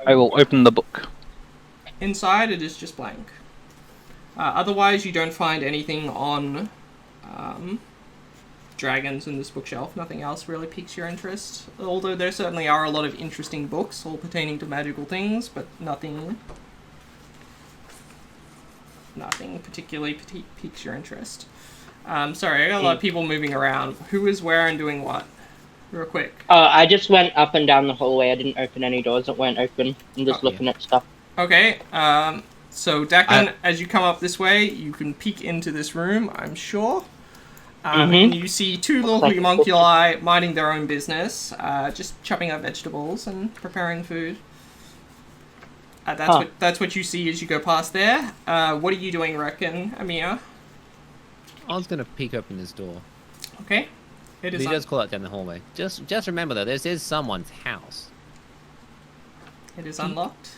I will open the book. Inside, it is just blank. Otherwise, you don't find anything on dragons in this bookshelf. Nothing else really piques your interest, although there certainly are a lot of interesting books, all pertaining to magical things, but nothing particularly piques your interest. Sorry, I got a lot of people moving around. Who is where and doing what? Real quick. I just went up and down the hallway. I didn't open any doors that weren't open. I'm just looking at stuff. Okay, so Declan, as you come up this way, you can peek into this room, I'm sure. And you see two little homunculi minding their own business, just chopping up vegetables and preparing food. That's what you see as you go past there. What are you doing, reckon, Amir? I was gonna peek open this door. Okay. It is. He does call out down the hallway. Just remember though, this is someone's house. It is unlocked.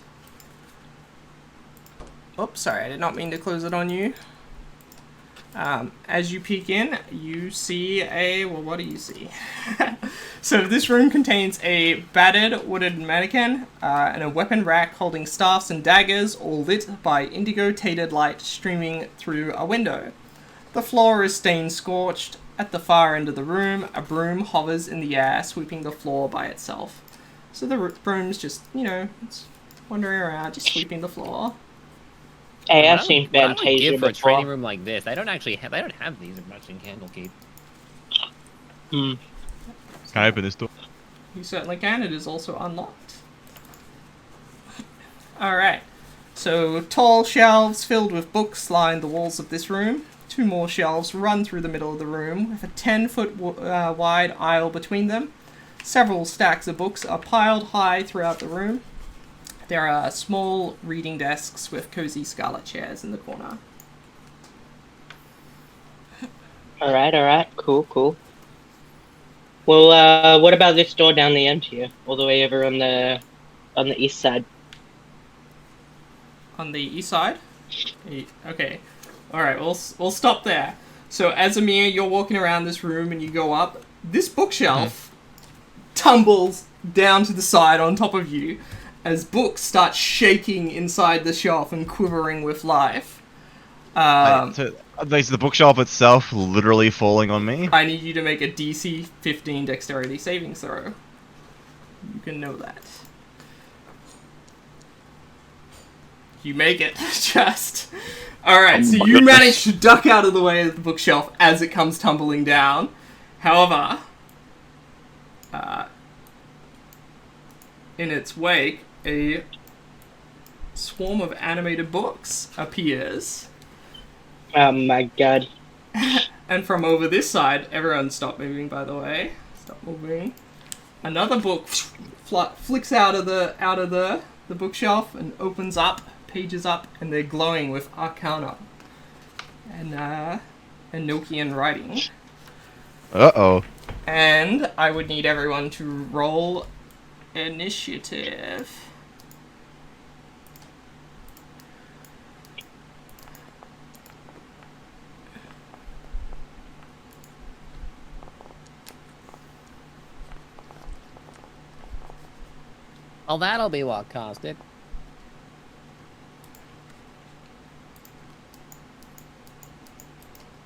Oops, sorry, I did not mean to close it on you. As you peek in, you see what do you see? So this room contains a battered wooden mannequin and a weapon rack holding staffs and daggers, all lit by indigo-tainted light streaming through a window. The floor is stain-scorched. At the far end of the room, a broom hovers in the air, sweeping the floor by itself. So the broom's just, it's wandering around, just sweeping the floor. Hey, I've seen Fantasia before. For a training room like this, they don't have these much in Candlekeep. Can I open this door? You certainly can. It is also unlocked. Alright. So, tall shelves filled with books line the walls of this room. Two more shelves run through the middle of the room, with a 10-foot wide aisle between them. Several stacks of books are piled high throughout the room. There are small reading desks with cozy scarlet chairs in the corner. Alright, cool. Well, what about this door down the end here? All the way over on the east side. On the east side? Okay. Alright, we'll stop there. So, as Amir, you're walking around this room and you go up, this bookshelf tumbles down to the side on top of you as books start shaking inside the shelf and quivering with life. So is the bookshelf itself literally falling on me? I need you to make a DC 15 dexterity saving throw. You can know that. You make it. Just. Alright, so you manage to duck out of the way of the bookshelf as it comes tumbling down. However, in its wake, a swarm of animated books appears. Oh my god. And from over this side, everyone stop moving, by the way. Stop moving. Another book flicks out of the bookshelf and opens up, pages up, and they're glowing with arcana and Enochian writing. Uh-oh. And I would need everyone to roll initiative. Oh, that'll be what caused it.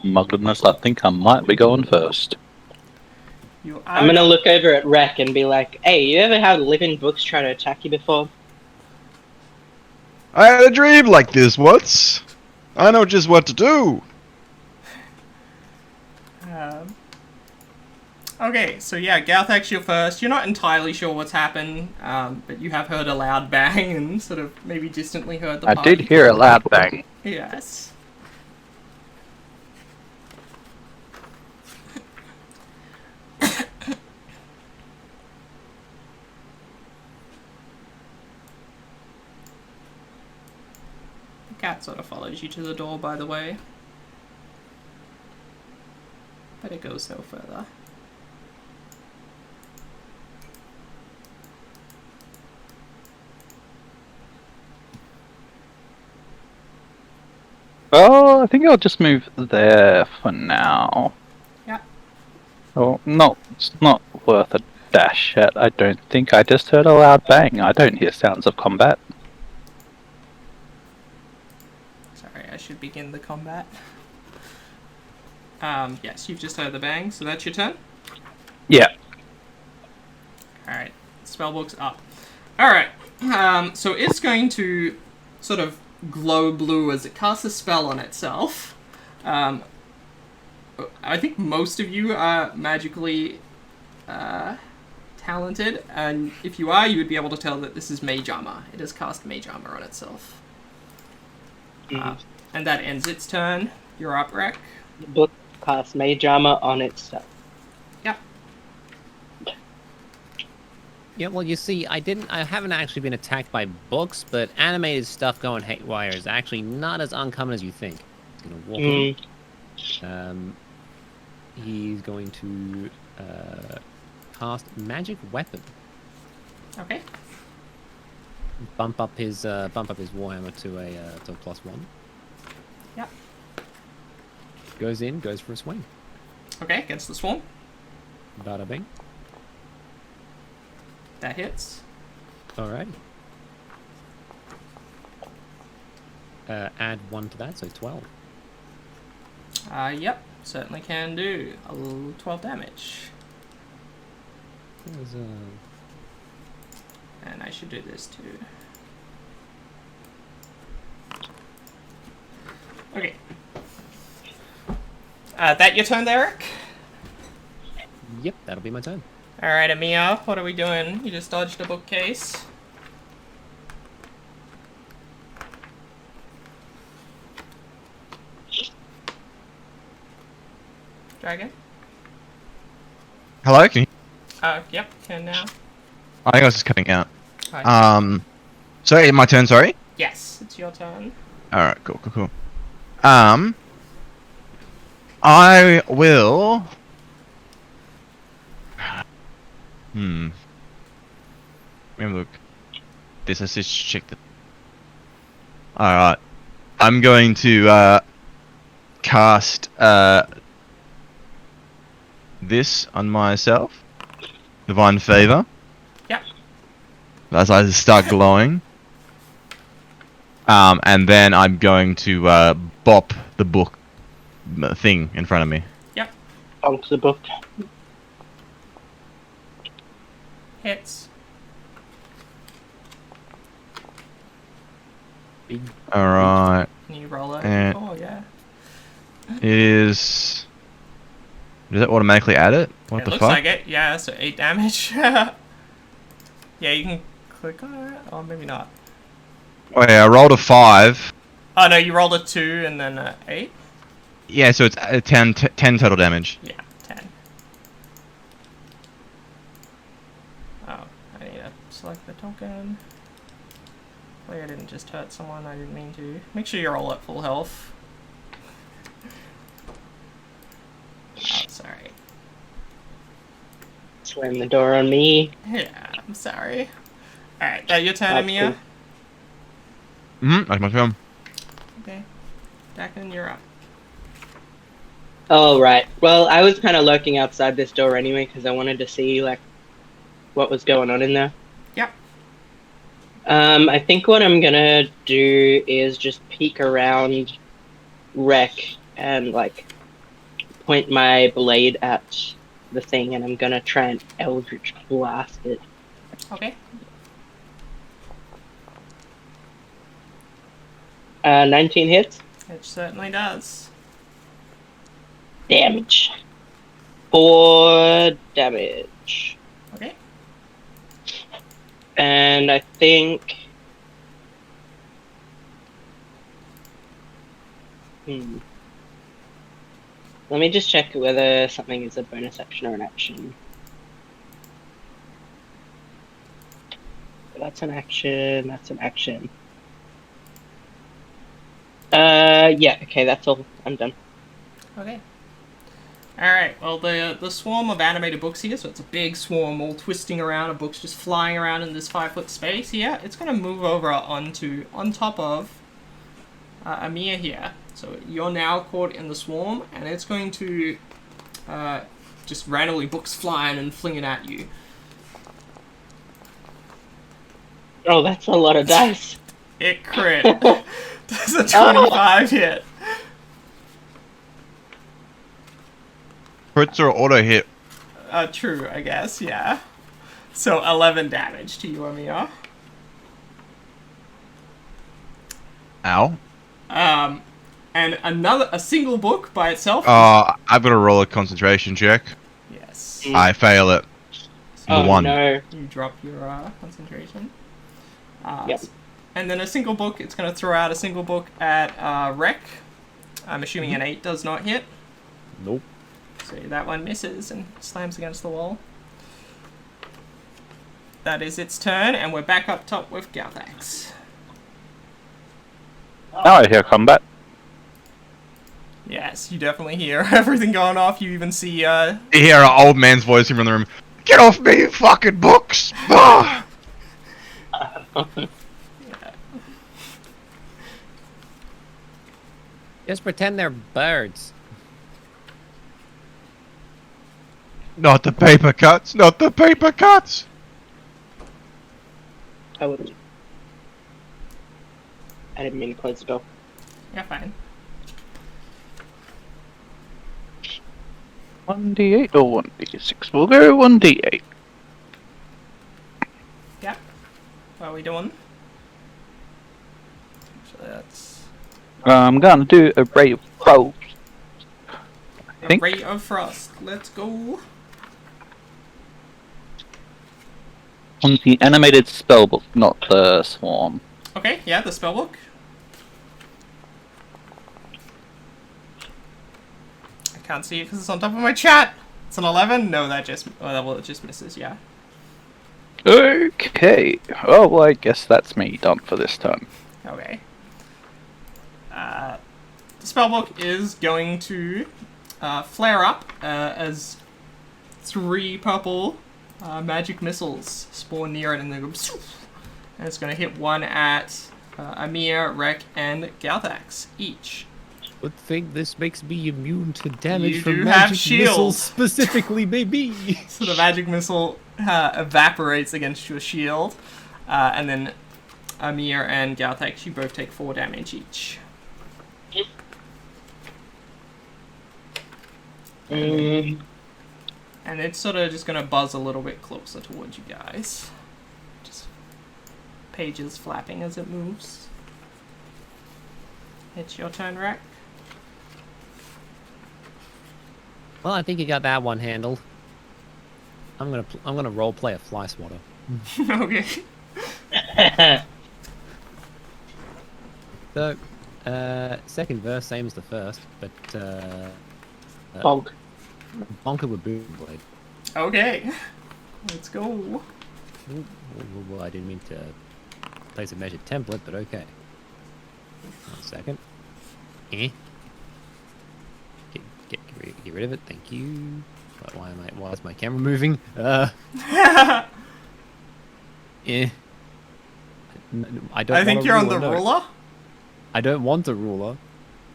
My goodness, I think I might be going first. I'm gonna look over at Rek and be like, hey, you ever had living books try to attack you before? I had a dream like this once. I know just what to do. Okay, so yeah, Galthax, you're first. You're not entirely sure what's happened, but you have heard a loud bang and sort of maybe distantly heard the I party. did hear a loud bang. Yes. The cat sort of follows you to the door, by the way. But it goes no further. Oh, I think I'll just move there for now. Yeah. Oh, no, it's not worth a dash yet, I don't think. I just heard a loud bang. I don't hear sounds of combat. Sorry, I should begin the combat. Yes, you've just heard the bang, so that's your turn? Yeah. Alright, spellbook's up. Alright, so it's going to sort of glow blue as it casts a spell on itself. I think most of you are magically talented, and if you are, you would be able to tell that this is mage armor. It has cast mage armor on itself. And that ends its turn. You're up, Rek. The book casts mage armor on itself. Yep. Yeah, well, you see, I haven't actually been attacked by books, but animated stuff going haywire is actually not as uncommon as you think. He's gonna walk in. He's going to cast magic weapon. Okay. Bump up his warhammer to a +1. Yep. Goes in, goes for a swing. Okay, against the swarm. Bada bing. That hits. Alright. Add 1 to that, so 12. Yep, certainly can do. 12 damage. And I should do this too. Okay. That your turn, Eric? Yep, that'll be my turn. Alright, Amia, what are we doing? You just dodged a bookcase. Dragon? Hello? Can you... Yep, can now. I think I was just cutting out. Hi. Sorry, my turn, sorry? Yes, it's your turn. Alright, cool. I will... Let me look. This is just check the... Alright. I'm going to, cast, this on myself. Divine Favor. Yep. As I start glowing. And then I'm going to, bop the book thing in front of me. Yep. Bonk the book. Hits. Alright. Can you roll it? And Oh, yeah. does it automatically add it? What It the looks fuck? like it, yeah, so 8 damage. Yeah, you can click on it, or maybe not. Oh yeah, I rolled a 5. Oh no, you rolled a 2 and then 8? Yeah, so it's 10 total damage. Yeah, 10. Oh, I need to select the token. Hopefully I didn't just hurt someone, I didn't mean to. Make sure you're all at full health. Oh, sorry. Slam the door on me. Yeah, I'm sorry. Alright, that your turn, Amir? That's my film. Okay. Dakin, you're up. Oh, right. Well, I was kind of lurking outside this door anyway, because I wanted to see, like, what was going on in there. Yep. I think what I'm gonna do is just peek around Wreck and, like, point my blade at the thing, and I'm gonna try and Eldritch Blast it. Okay. 19 hits. It certainly does. Damage. 4 damage. Okay. And I think... Let me just check whether something is a bonus action or an action. That's an action, that's an action. Yeah, okay, that's all. I'm done. Okay. Alright, well, the swarm of animated books here, so it's a big swarm all twisting around, of books just flying around in this 5-foot space here. It's going to move over on top of Amir here. So you're now caught in the swarm, and it's going to just randomly books flying and flinging at you. Oh, that's a lot of dice. It crit. Does a 25 hit? Crits or auto hit? True, I guess, yeah. So 11 damage to you, Amir. Ow. And a single book by itself. I've got to roll a concentration check. Yes. I fail it. Oh, 1. no. You drop your concentration. Yep. And then a single book, it's going to throw out a single book at Wreck. I'm assuming an 8 does not hit. Nope. So that one misses and slams against the wall. That is its turn, and we're back up top with Galthax. Now I hear combat. Yes, you definitely hear everything going off. You even see, You hear an old man's voice from the room. Get off me, you fucking books! Ah! Just pretend they're birds. Not the paper cuts! Not the paper cuts! I didn't mean to close the door. Yeah, fine. 1d8 or 1d6? We'll go 1d8. Yeah. What are we doing? So that's I'm gonna do a ray of frost. a ray of frost. Let's go. On the animated spellbook, not the swarm. Okay, yeah, the spellbook. I can't see it because it's on top of my chat. It's an 11. No, it just misses. Yeah. Okay. Oh, well, I guess that's me done for this turn. Okay. The spellbook is going to flare up as 3 purple magic missiles spawn near it, and they go, and it's going to hit one at Amir, Rek, and Galthax each. Would think this makes me immune to damage You from do have magic shield. missiles specifically, maybe. So the magic missile evaporates against your shield, and then Amir and Galthax, you both take 4 damage each. And it's sort of just going to buzz a little bit closer towards you guys. Just pages flapping as it moves. It's your turn, Rack. Well, I think you got that one handled. I'm gonna role play a fly swatter. Okay. So, second verse, same as the first, but Bonk. Bonker with boom blade. Okay. Let's go. Ooh, well, I didn't mean to place a measured template, but okay. 1 second. Get rid of it. Thank you. But why is my camera moving? I think you're on the ruler. I don't want a ruler.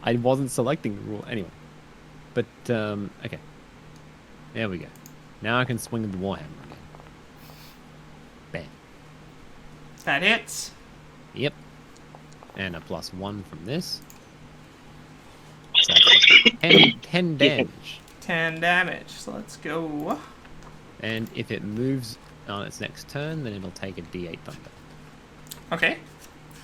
I wasn't selecting the ruler anyway. But okay. There we go. Now I can swing the warhammer again. Bam. That hits. Yep. And a +1 from this. So 10 damage. 10 damage. So let's go. And if it moves on its next turn, then it'll take a D8 thunder. Okay.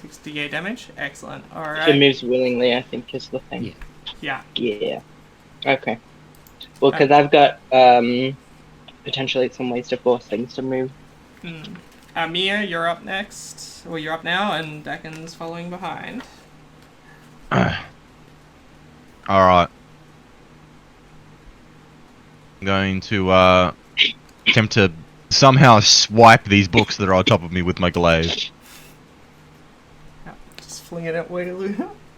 68 damage. Excellent. All If right. it moves willingly, I think is the thing. Yeah. Yeah. Okay. Well, because I've got potentially some ways to force things to move. Mia, you're up next. Well, you're up now, and Deccan's following behind. Alright. I'm going to attempt to somehow swipe these books that are on top of me with my glaive. Yeah, just flinging it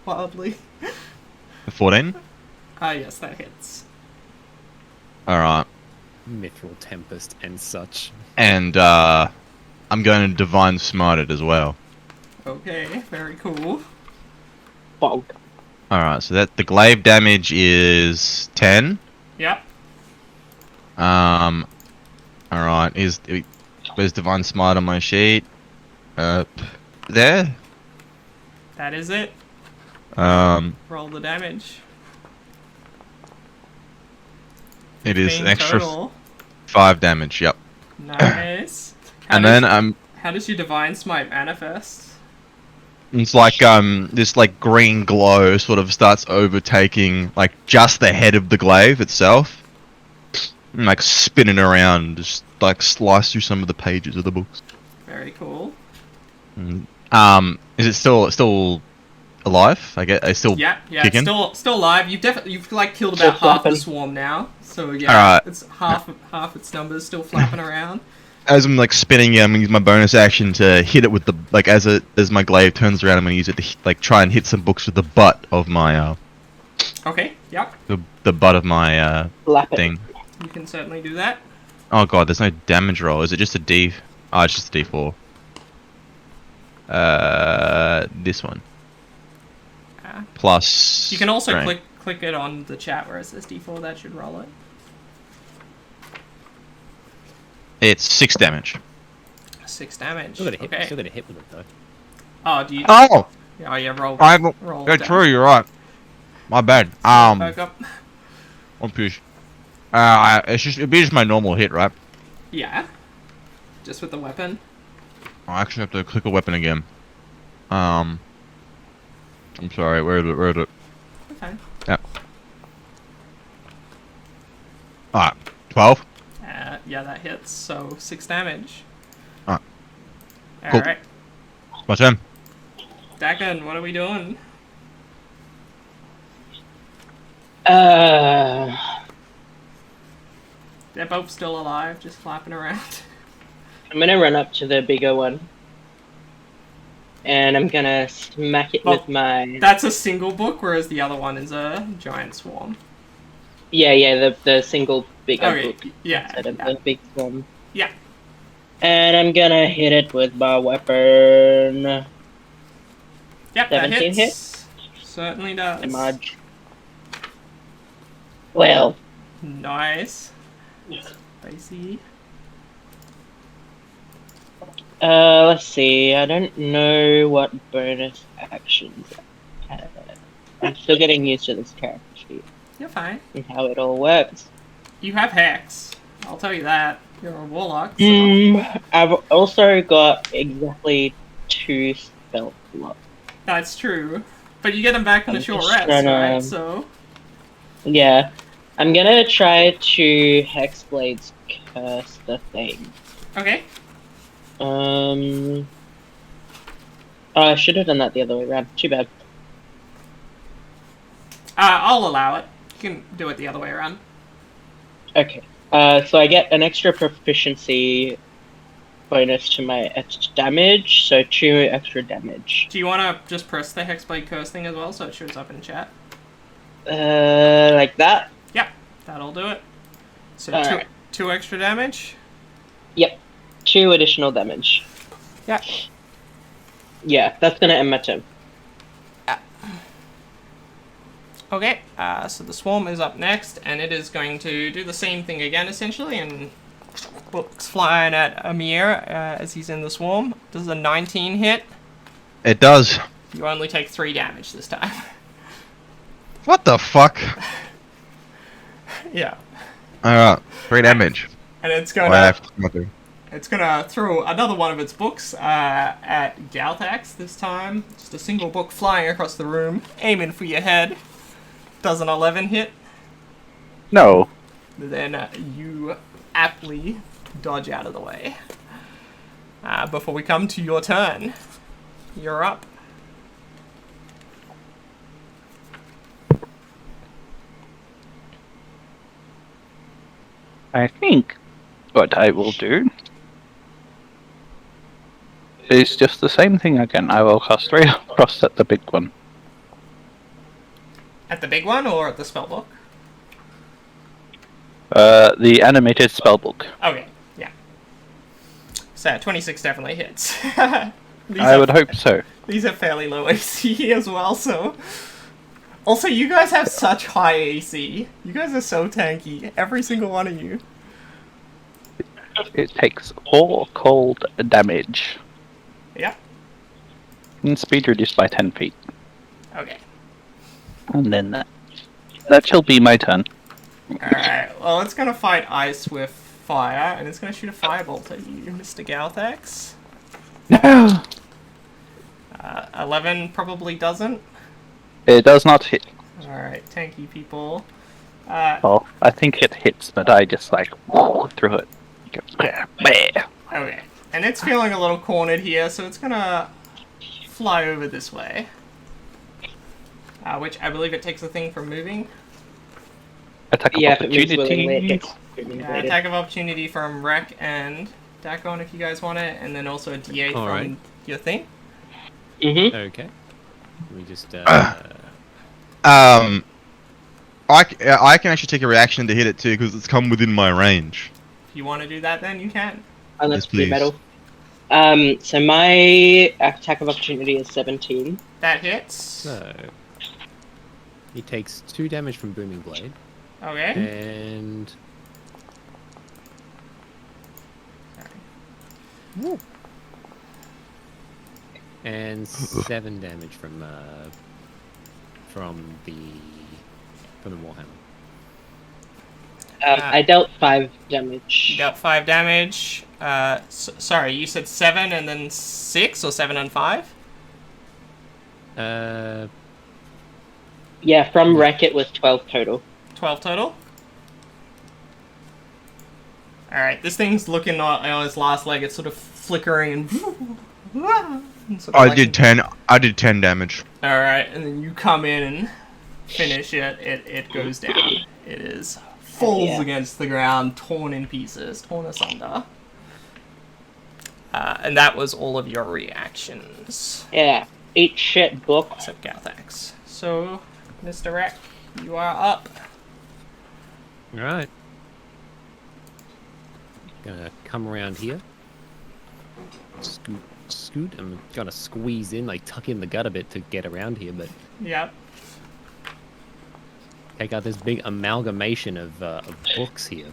wildly. 14? Yes, that hits. Alright. Mithril Tempest and such. And I'm going to Divine Smite it as well. Okay, very cool. Bonk. Alright, so that the glaive damage is 10. Yep. Alright, where's Divine Smite on my sheet? There? That is it. Roll the damage. It is 15 extra total. 5 damage, yep. Nice. And then how does your Divine Smite manifest? it's like this like green glow sort of starts overtaking like just the head of the glaive itself. And, like spinning around, just like slice through some of the pages of the books. Very cool. Is it still alive? I get it's still Yeah, kicking? it's still alive. You've like killed about Still half the flapping. swarm now. So yeah, Alright. it's half its numbers still flapping around. As I'm like spinning it, I'm gonna use my bonus action to hit it with the like as my glaive turns around. I'm gonna use it to like try and hit some books with the butt of my Okay, yep, the butt of my Slap it. thing. you can certainly do that. Oh god, there's no damage roll. Is it just a D? Oh, it's just a D4. This one plus. You can also strength. click it on the chat where it says D4. That should roll it. It's 6 damage. 6 damage. Still got Okay. to hit with it though. Oh, do you? Oh, Oh yeah, roll. Roll. yeah, down. true. You're right. My bad. Back up. One push. It'd be just my normal hit, right? Yeah. Just with the weapon. I actually have to click a weapon again. I'm sorry. Where is it? Okay. Yep. Alright. 12. Yeah, that hits. So 6 damage. Alright. Cool. Alright. My turn. Dakin, what are we doing? Uh, They're both still alive, just flapping around. I'm gonna run up to the bigger one. And I'm gonna smack it with my... That's a single book, whereas the other one is a giant swarm. Yeah, the single bigger Okay, book yeah. instead of the big swarm. Yeah. And I'm gonna hit it with my weapon. Yep, that 17 hits. Certainly does. Damage. Well, Nice. Spicy. let's see. I don't know what bonus actions I have. I'm still getting used to this character sheet You're fine. and how it all works. You have Hex. I'll tell you that. You're a warlock. So. I've also got exactly 2 spell slots. That's true. But you get them back in a short rest, right? So. Yeah. I'm gonna try to Hexblade's curse the thing. Okay. Oh, I should have done that the other way around. Too bad. I'll allow it. You can do it the other way around. Okay. So I get an extra proficiency bonus to my damage, so 2 extra damage. Do you want to just press the Hexblade Curse thing as well so it shows up in chat? Like that? Yep, that'll do it. So Alright. 2 extra damage? Yep. 2 additional damage. Yeah. Yeah, that's gonna end my turn. Okay, so the Swarm is up next, and it is going to do the same thing again, essentially, and books flying at Amir as he's in the Swarm. Does a 19 hit? It does. You only take 3 damage this time. What the fuck? Yeah. Alright, 3 damage. And it's gonna to throw another one of its books at Galthax this time. Just a single book flying across the room, aiming for your head. Does an 11 hit? No. Then you aptly dodge out of the way. Before we come to your turn, you're up. I think what I will do is just the same thing again. I will cast Ray of Frost at the big one. At the big one or at the spellbook? The animated spellbook. Okay, yeah. So 26 definitely hits. I would hope so. These are fairly low AC as well, so... Also, you guys have such high AC. You guys are so tanky. Every single one of you. It takes 4 cold damage. Yeah. And speed reduced by 10 feet. Okay. And then that shall be my turn. Alright, well, it's gonna fight ice with fire, and it's gonna shoot a firebolt at you, Mr. Galthax. No! 11 probably doesn't. It does not hit. Alright, tanky people. Well, I think it hits, but I just like through it. Okay, and it's feeling a little cornered here, so it's gonna fly over this way. Which I believe it takes a thing from moving. Attack of opportunity. Attack of opportunity from Rek and Dakon if you guys want it, and then also a D8 from your thing. Mm-hmm. Okay. We just. I can actually take a reaction to hit it too because it's come within my range. If you want to do that, then you can. Unless Yes, blue metal. So my attack of opportunity is 17. That hits. So he takes 2 damage from Booming Blade. Okay. And Sorry. and 7 damage from the Warhammer. I dealt 5 damage. You dealt 5 damage. Sorry, you said 7 and then 6, or 7 and 5? Yeah, from Wreck it was 12 total. 12 total? Alright, this thing's looking on its last leg. It's sort of flickering and sort of I did 10 damage. Alright, and then you come in and finish it. It goes down. It falls against the ground, torn in pieces, torn asunder. And that was all of your reactions. Yeah, eat shit, book. Except Galthax. So, Mr. Rek, you are up. Alright. Gonna come around here. Scoot. I'm gonna squeeze in, like tuck in the gut a bit to get around here, but Yep. take out this big amalgamation of books here.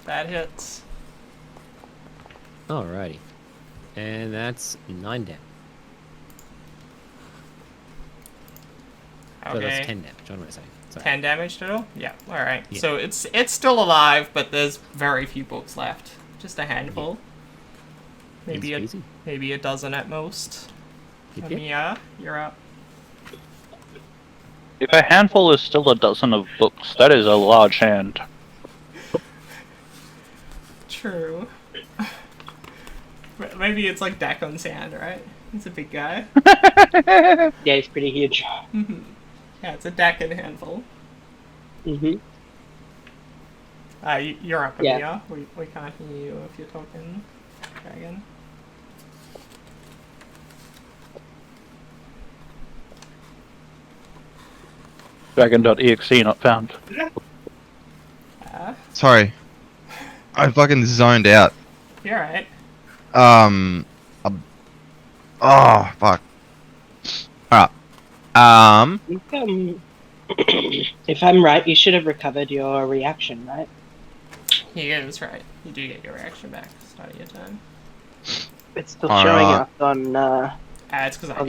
That hits. Alrighty. And that's 9 damage. Okay. So that's 10 damage, what am I saying? Sorry. 10 damage total? Yeah, alright. Yeah. So it's still alive, but there's very few books left. Just a handful. Easy. Maybe a dozen at most. Yep. Yeah, you're up. If a handful is still a dozen of books, that is a large hand. True. Maybe it's like Dakon's hand, right? He's a big guy. Yeah, he's pretty huge. Yeah, it's a Dakon handful. You're up, yeah. Amir. We can't hear you if you're talking, Dragon. Dragon.exe not found. Sorry. I fucking zoned out. You're right. Oh, fuck. Alright. If I'm right, you should have recovered your reaction, right? Yeah, that's right. You do get your reaction back at the start of your turn. It's still showing up on, it's because I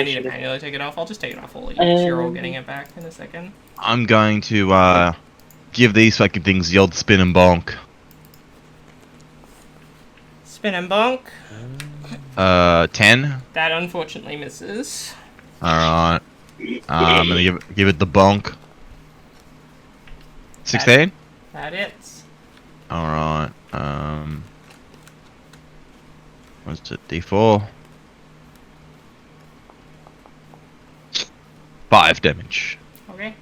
need to manually take it off. I'll just take it off all of you. You're all getting it back in a second. I'm going to, give these fucking things the old spin and bonk. Spin and bonk. 10. That unfortunately misses. Alright. I'm gonna give it the bonk. 16? That hits. Alright. What's it? D4. 5 damage. Okay.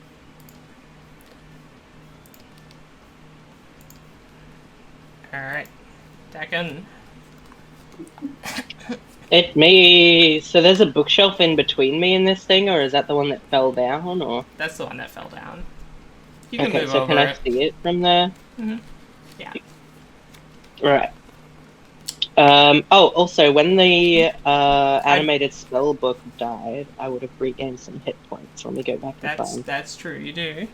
Alright. Dakin. So there's a bookshelf in between me and this thing, or is that the one that fell down, or? That's the one that fell down. You can Okay, move so over can I see it from there? Yeah. Right. Also, when the animated spell book died, I would have regained some hit points. Let me go back and find. That's true, you do.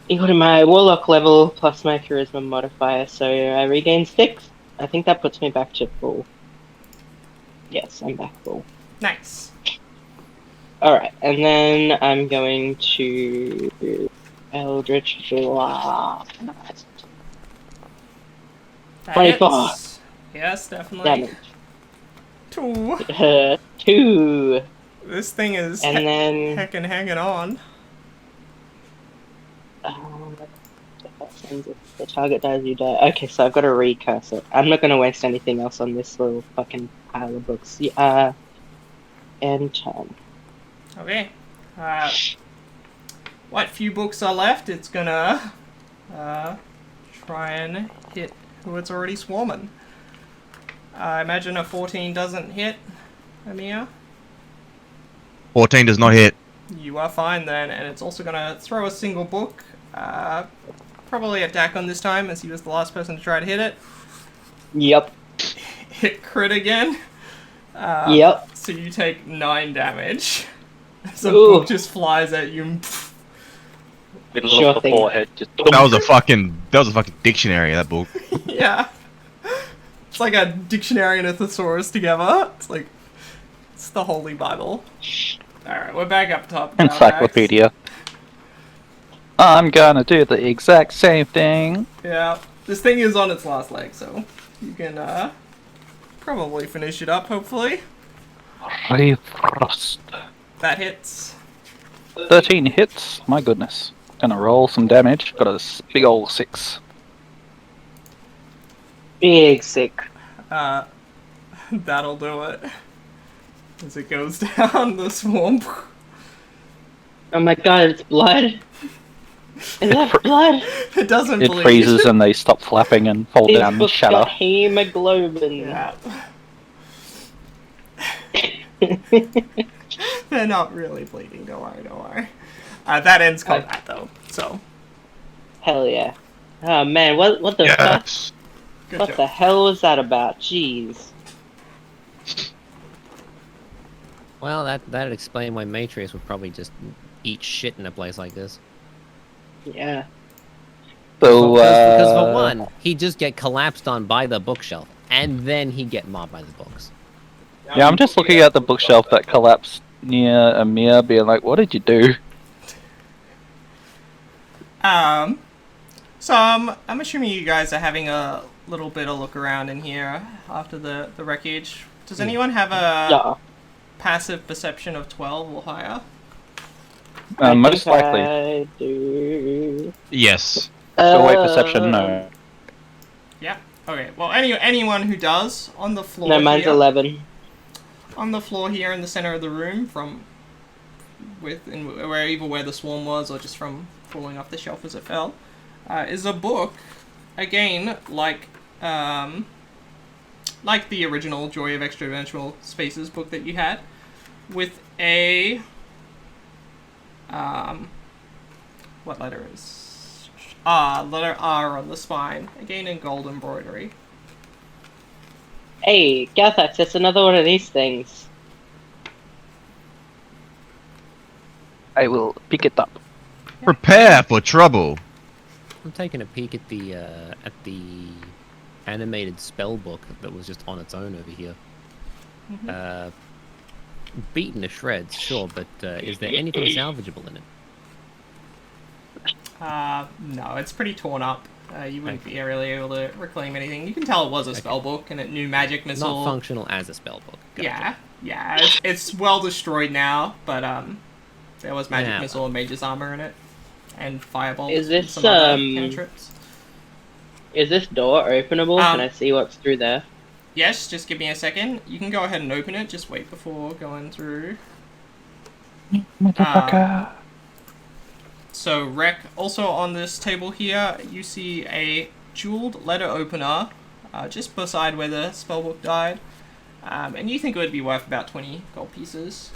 Equal to my warlock level plus my charisma modifier, so I regained 6. I think that puts me back to full. Yes, I'm back full. Nice. Alright, and then I'm going to Eldritch Blast. 24. Yes, definitely. Damage. 2. 2. This thing is and then heckin' hanging on. The target dies, you die. Okay, so I've got to recurse it. I'm not going to waste anything else on this little fucking pile of books. End turn. Okay. What few books are left, it's gonna try and hit who it's already swarming. I imagine a 14 doesn't hit, Amir. 14 does not hit. You are fine then, and it's also gonna throw a single book. Probably at Dakon this time, as he was the last person to try to hit it. Yep. Hit crit again. Yep. So you take 9 damage. So the book just flies at you. Middle of the forehead, just that was a fucking dictionary, that book. Yeah. It's like a dictionary and a thesaurus together. It's the Holy Bible. Alright, we're back up top. Encyclopedia. I'm gonna do the exact same thing. Yeah. This thing is on its last leg, so you can probably finish it up, hopefully. Refrost. That hits. 13 hits, my goodness. Gonna roll some damage. Got a big ol' 6. Big sick. That'll do it. As it goes down the swamp. Oh my god, it's blood. Is that blood? It doesn't It bleed. freezes and they stop flapping and fall down and shatter. Got hemoglobin. Yeah. They're not really bleeding, don't worry. That ends combat though, so. Hell yeah. Oh man, what the fuck? Good What job. the hell was that about? Jeez. Well, that'd explain why Matrius would probably just eat shit in a place like this. Yeah. So, because for one, he'd just get collapsed on by the bookshelf, and then he'd get mobbed by the books. yeah, I'm just looking at the bookshelf that collapsed near Amir, being like, what did you do? So I'm assuming you guys are having a little bit of look around in here after the wreckage. Does anyone have a passive perception of 12 or higher? Most likely. I do. Yes. Wait, perception, no. Yeah. Okay. Well, anyone who does on the floor. No, mine's here, 11. On the floor here in the center of the room, where the swarm was, or just from falling off the shelf as it fell, is a book. Again, like the original Joy of Extra-Dimensional Spaces book that you had, with a what letter is letter R on the spine, again in gold embroidery. Hey, Garthax, it's another one of these things. I will pick it up. Prepare for trouble. I'm taking a peek at the animated spell book that was just on its own over here. Beaten to shreds, sure, but is there anything salvageable in it? No, it's pretty torn up. You wouldn't be really able to reclaim anything. You can tell it was a spell book, and it knew magic missile. Not functional as a spell book. Gotcha. Yeah. It's well destroyed now, but there was magic missile and mage's armor in it, and fireball. Is this some other cantrips. Is this door openable? Can I see what's through there? Yes, just give me a second. You can go ahead and open it. Just wait before going through. Motherfucker. So, Rec, also on this table here, you see a jeweled letter opener just beside where the spellbook died. And you think it would be worth about 20 gold pieces.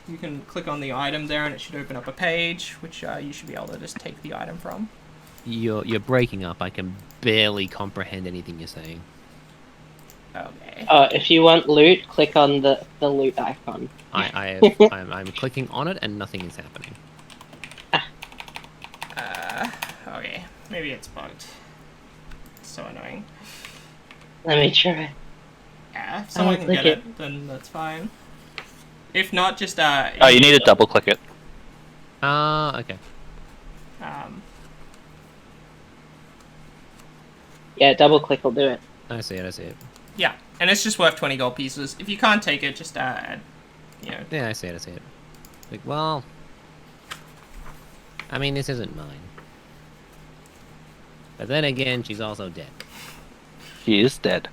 You can click on the item there and it should open up a page, which you should be able to just take the item from. You're breaking up. I can barely comprehend anything you're saying. Okay. If you want loot, click on the loot icon. I'm clicking on it and nothing is happening. Okay. Maybe it's bugged. It's so annoying. Let me try. Yeah, if someone can get it, then that's fine. If not, just you need to double click it. Okay. Yeah, double click will do it. I see it. Yeah, and it's just worth 20 gold pieces. If you can't take it, just Yeah, I see it. Like, well, I mean, this isn't mine. But then again, she's also dead. She is dead.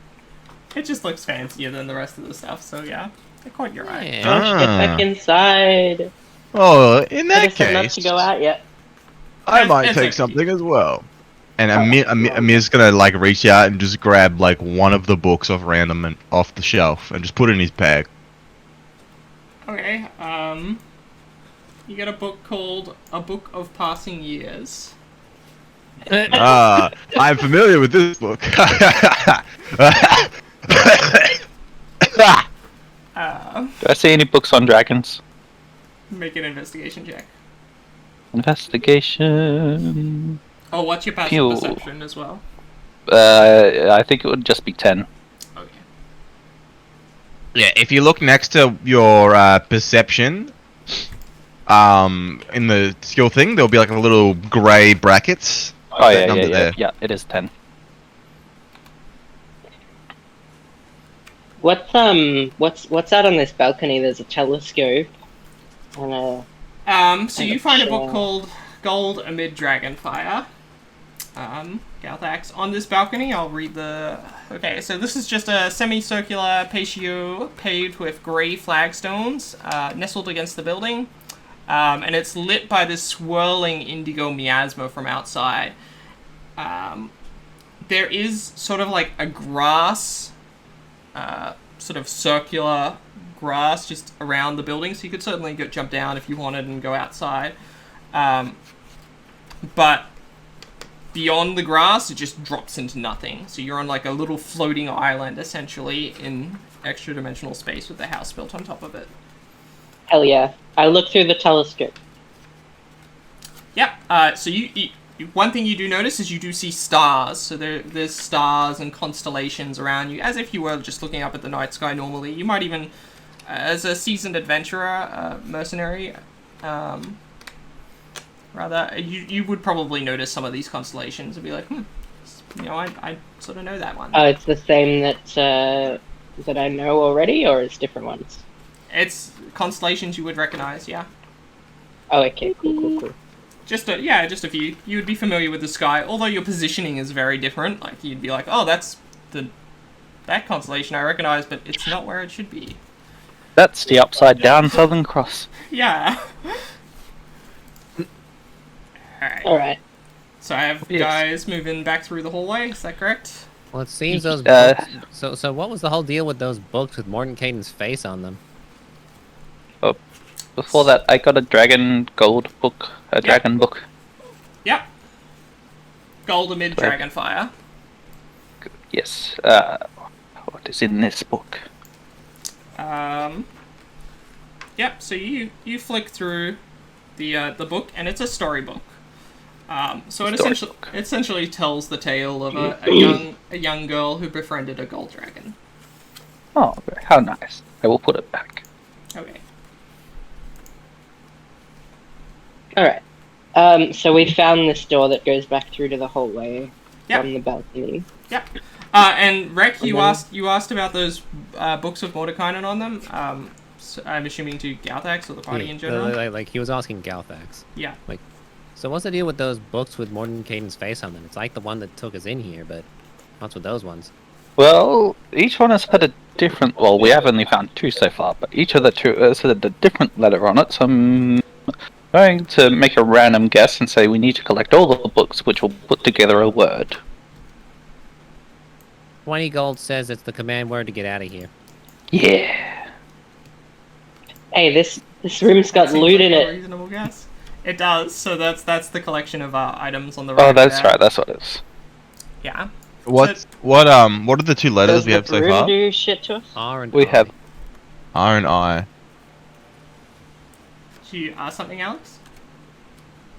It just looks fancier than the rest of the stuff, so yeah. I caught your eye. Yeah. Josh, get back inside. Oh, in that case, not case, to go out yet. I might It's take okay. something as well. And Amir's gonna like reach out and just grab like one of the books off random and off the shelf and just put it in his bag. Okay, you get a book called A Book of Passing Years. I'm familiar with this book. Do I see any books on dragons? Make an investigation check. Investigation. Oh, what's your passive Pew. perception as well? I think it would just be 10. Okay. Yeah, if you look next to your perception, in the skill thing, there'll be like a little grey brackets. Oh yeah, number there. yeah, it is 10. What's out on this balcony? There's a telescope. And So you find a book called Gold Amid Dragonfire. Galthax. On this balcony, I'll read the... Okay, so this is just a semicircular patio paved with grey flagstones, nestled against the building. And it's lit by this swirling indigo miasma from outside. There is sort of like a grass, sort of circular grass just around the building, so you could certainly jump down if you wanted and go outside. But beyond the grass, it just drops into nothing. So you're on like a little floating island, essentially, in extra-dimensional space with a house built on top of it. hell yeah! I look through the telescope. Yep. So you one thing you do notice is you do see stars. So there's stars and constellations around you, as if you were just looking up at the night sky normally. You might even, as a seasoned adventurer, mercenary, rather, you would probably notice some of these constellations and be like, I sort of know that one. It's the same that I know already, or it's different ones? It's constellations you would recognize, yeah. Oh, okay, cool. Just a few. You would be familiar with the sky, although your positioning is very different. Like, you'd be like, oh, that's that constellation I recognize, but it's not where it should be. That's the upside down Southern Cross. Yeah. Alright. So I have guys moving back through the hallway, is that correct? Well, it seems those books... So what was the whole deal with those books with Morton Caden's face on them? Oh, before that, I got a dragon gold book. Dragon book. Yep. Gold amid Dragonfire. Yes. What is in this book? Yep, so you flick through the book, and it's a storybook. So it essentially tells the tale of a young girl who befriended a gold dragon. Oh, how nice. I will put it back. Okay. Alright. So we found this door that goes back through to the hallway from the balcony. Yep. And Rek, you asked about those books with Mordekainen on them. So I'm assuming to Galthax or the party in general. Like he was asking Galthax. Yeah. Like, so what's the deal with those books with Morton Caden's face on them? It's like the one that took us in here, but what's with those ones? Well, each one has had a different... Well, we have only found 2 so far, but each of the 2 has had a different letter on it, so I'm going to make a random guess and say we need to collect all the books, which will put together a word. 20 gold says it's the command word to get out of here. Yeah. Hey, this room's got loot in it. Reasonable guess. It does. So that's the collection of items on the right. Oh, that's right. That's what it is. Yeah. What are the 2 letters we have so far? Do shit to us? R and we I. have R and I. Do you ask something, Alex?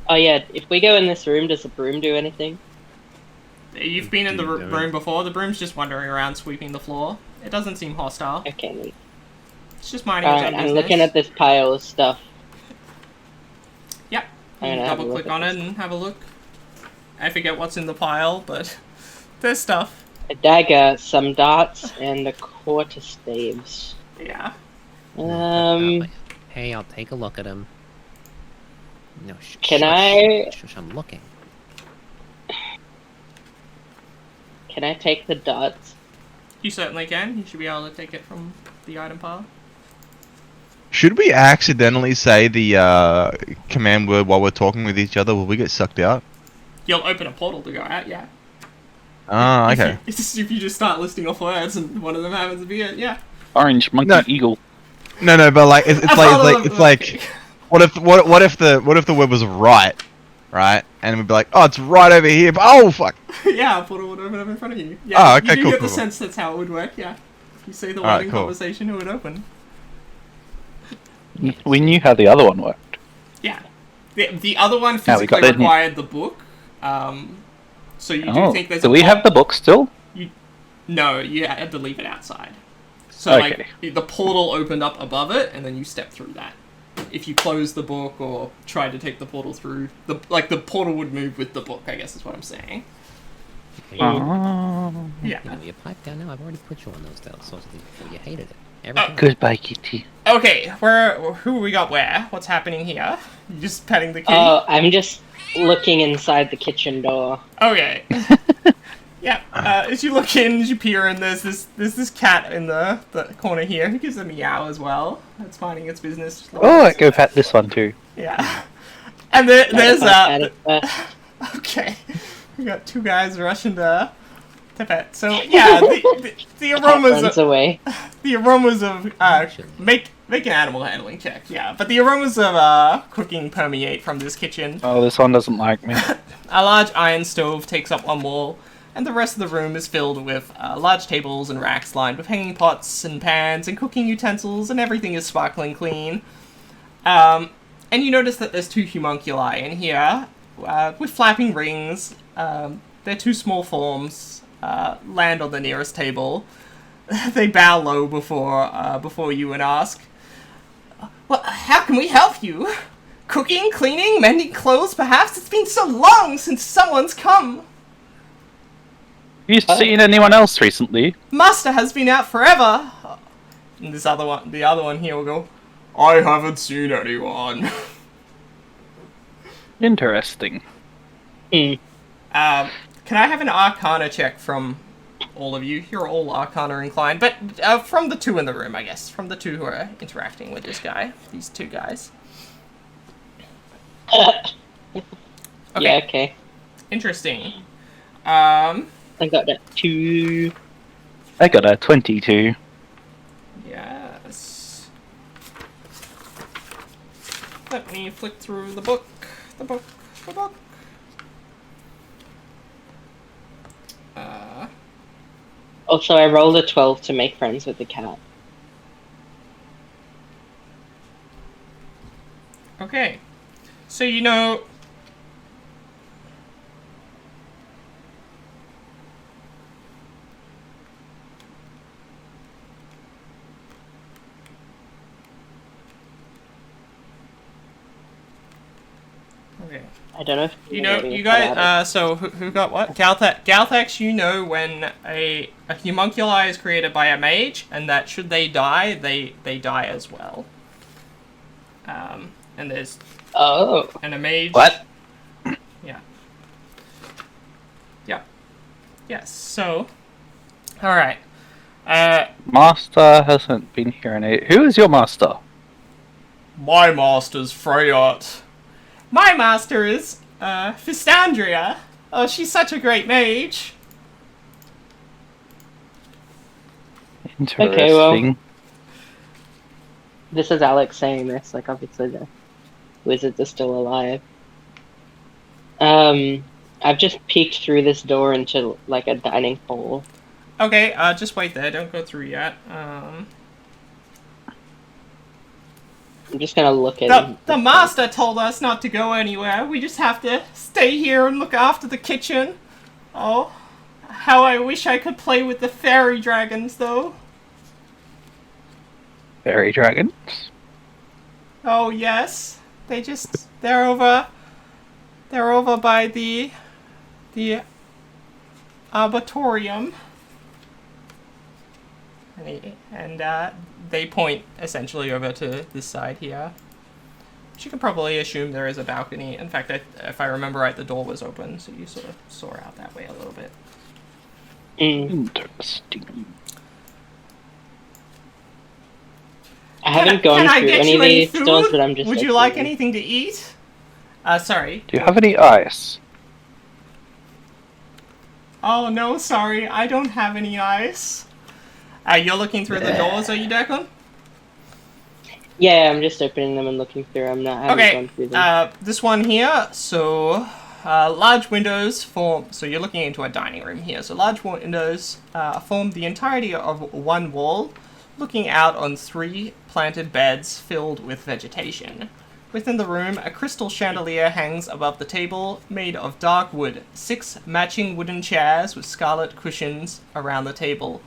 Oh yeah, if we go in this room, does the broom do anything? You've been in the room before. The broom's just wandering around, sweeping the floor. It doesn't seem hostile. Okay. It's just minding its own business. I'm looking at this pile of stuff. Yep. You can double click on it and have a look. I forget what's in the pile, but there's stuff. A dagger, some darts, and a quarter staves. Yeah. Hey, I'll take a look at him. No, Shush, I'm looking. Can I take the darts? You certainly can. You should be able to take it from the item pile. Should we accidentally say the command word while we're talking with each other? Will we get sucked out? You'll open a portal to go out, yeah. Ah, okay. If you just start listing off words and one of them happens to be it, yeah. orange monkey eagle. No, but like it's like what if the word was right, and we'd be like, oh, it's right over here. But, oh fuck. Yeah, a portal would open up in front of you. Yeah, oh, okay, you cool. Get the sense that's how it would work. Yeah, if you say the word in conversation, it would open. We knew how the other one worked. Yeah, the other one physically required the book. So you do think there's. Do we have the book still? No, you had to leave it outside. So like the portal opened up above it, and then you step through that. If you close the book or tried to take the portal through, the portal would move with the book. I guess is what I'm saying. Yeah. You pipe down now. I've already put you on those sorts of things before. You hated it. Goodbye, Kitty. Okay, who we got where? What's happening here? You just petting the key? Oh, I'm just looking inside the kitchen door. Okay. Yeah. As you look in, as you peer in, there's this cat in the corner here who gives a meow as well. It's minding its business. Oh, I go pet this one too. Yeah. And there's okay. We got 2 guys rushing to pet. So yeah, the aromas runs away. The aromas of make an animal handling check. Yeah, but the aromas of cooking permeate from this kitchen. Oh, this one doesn't like me. A large iron stove takes up one wall, and the rest of the room is filled with large tables and racks lined with hanging pots and pans and cooking utensils, and everything is sparkling clean. And you notice that there's 2 homunculi in here with flapping rings. They're 2 small forms. Land on the nearest table. They bow low before you and ask, "Well, how can we help you? Cooking, cleaning, mending clothes, perhaps? It's been so long since someone's come." Have you seen anyone else recently? Master has been out forever. And the other one here will go, "I haven't seen anyone." Interesting. Hmm. Can I have an Arcana check from all of you? You're all Arcana inclined, but from the two in the room, I guess. From the two who are interacting with this guy. These two guys. Okay. Yeah, okay. Interesting. I got that 2. I got a 22. Yes. Let me flick through the book. The book. Also, I rolled a 12 to make friends with the cat. Okay. So you know... Okay. I don't know if you know, you guys, so who got what? Galthex, you know when a homunculi is created by a mage, and that should they die, they die as well. And there's... Oh. And a mage... What? Yeah. Yeah. Yes, so... Alright. Master hasn't been here in a... Who is your master? My master's Freyot. My master is, Fistandria. Oh, she's such a great mage. Interesting. Okay, well, this is Alex saying this, like, obviously the wizards are still alive. I've just peeked through this door into, like, a dining hall. Okay, just wait there, don't go through yet. I'm just gonna look at the master told us not to go anywhere. We just have to stay here and look after the kitchen. Oh, how I wish I could play with the fairy dragons, though. Fairy dragons? Oh, yes. They're over by the arboretum. And they point essentially over to this side here. Which you can probably assume there is a balcony. In fact, if I remember right, the door was open, so you sort of saw out that way a little bit. Interesting. I haven't gone through any of these stores, but I'm just... Would you like anything to eat? Sorry. Do you have any ice? Oh, no, sorry. I don't have any ice. You're looking through the doors, are you, Declan? Yeah, I'm just opening them and looking through them. I haven't gone through them. This one here, so large windows form... So you're looking into a dining room here. So large windows form the entirety of one wall, looking out on 3 planted beds filled with vegetation. Within the room, a crystal chandelier hangs above the table, made of dark wood. 6 matching wooden chairs with scarlet cushions around the table.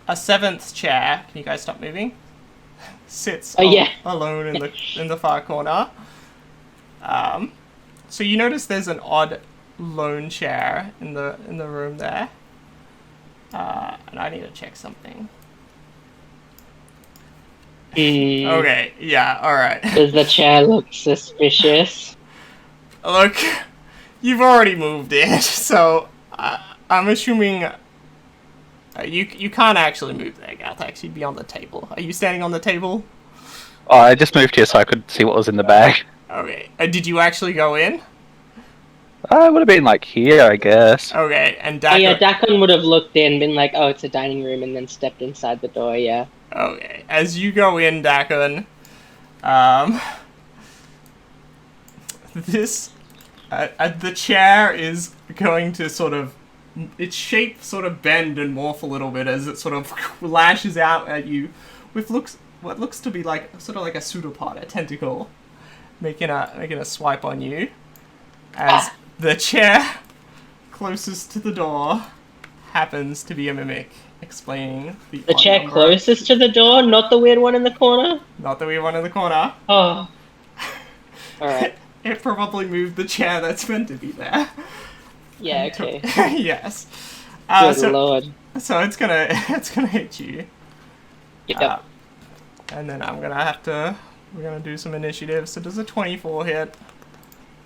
A 7th chair, can you guys stop moving? Sits alone in the far corner. So you notice there's an odd lone chair in the room there. And I need to check something. Okay, yeah, alright. Does the chair look suspicious? Look, you've already moved it, so I'm assuming you can't actually move there, Galtax. You'd be on the table. Are you standing on the table? Oh, I just moved here so I could see what was in the bag. Okay. Did you actually go in? I would have been like here, I guess. Okay, and Dakon... Oh yeah, Dakon would have looked in, been like, oh, it's a dining room, and then stepped inside the door, yeah. Okay, as you go in, Dakon, the chair is going to sort of, its shape sort of bend and morph a little bit as it sort of lashes out at you with what looks to be like, sort of like a pseudopod, a tentacle, making a swipe on you, as the chair closest to the door happens to be a mimic. Explaining the chair number. Closest to the door, not the weird one in the corner? Not the weird one in the corner. Oh. Alright. It probably moved the chair that's meant to be there. Yeah, okay. Yes. Good lord. So it's gonna hit you. Yep. And then we're gonna do some initiative. So does a 24 hit?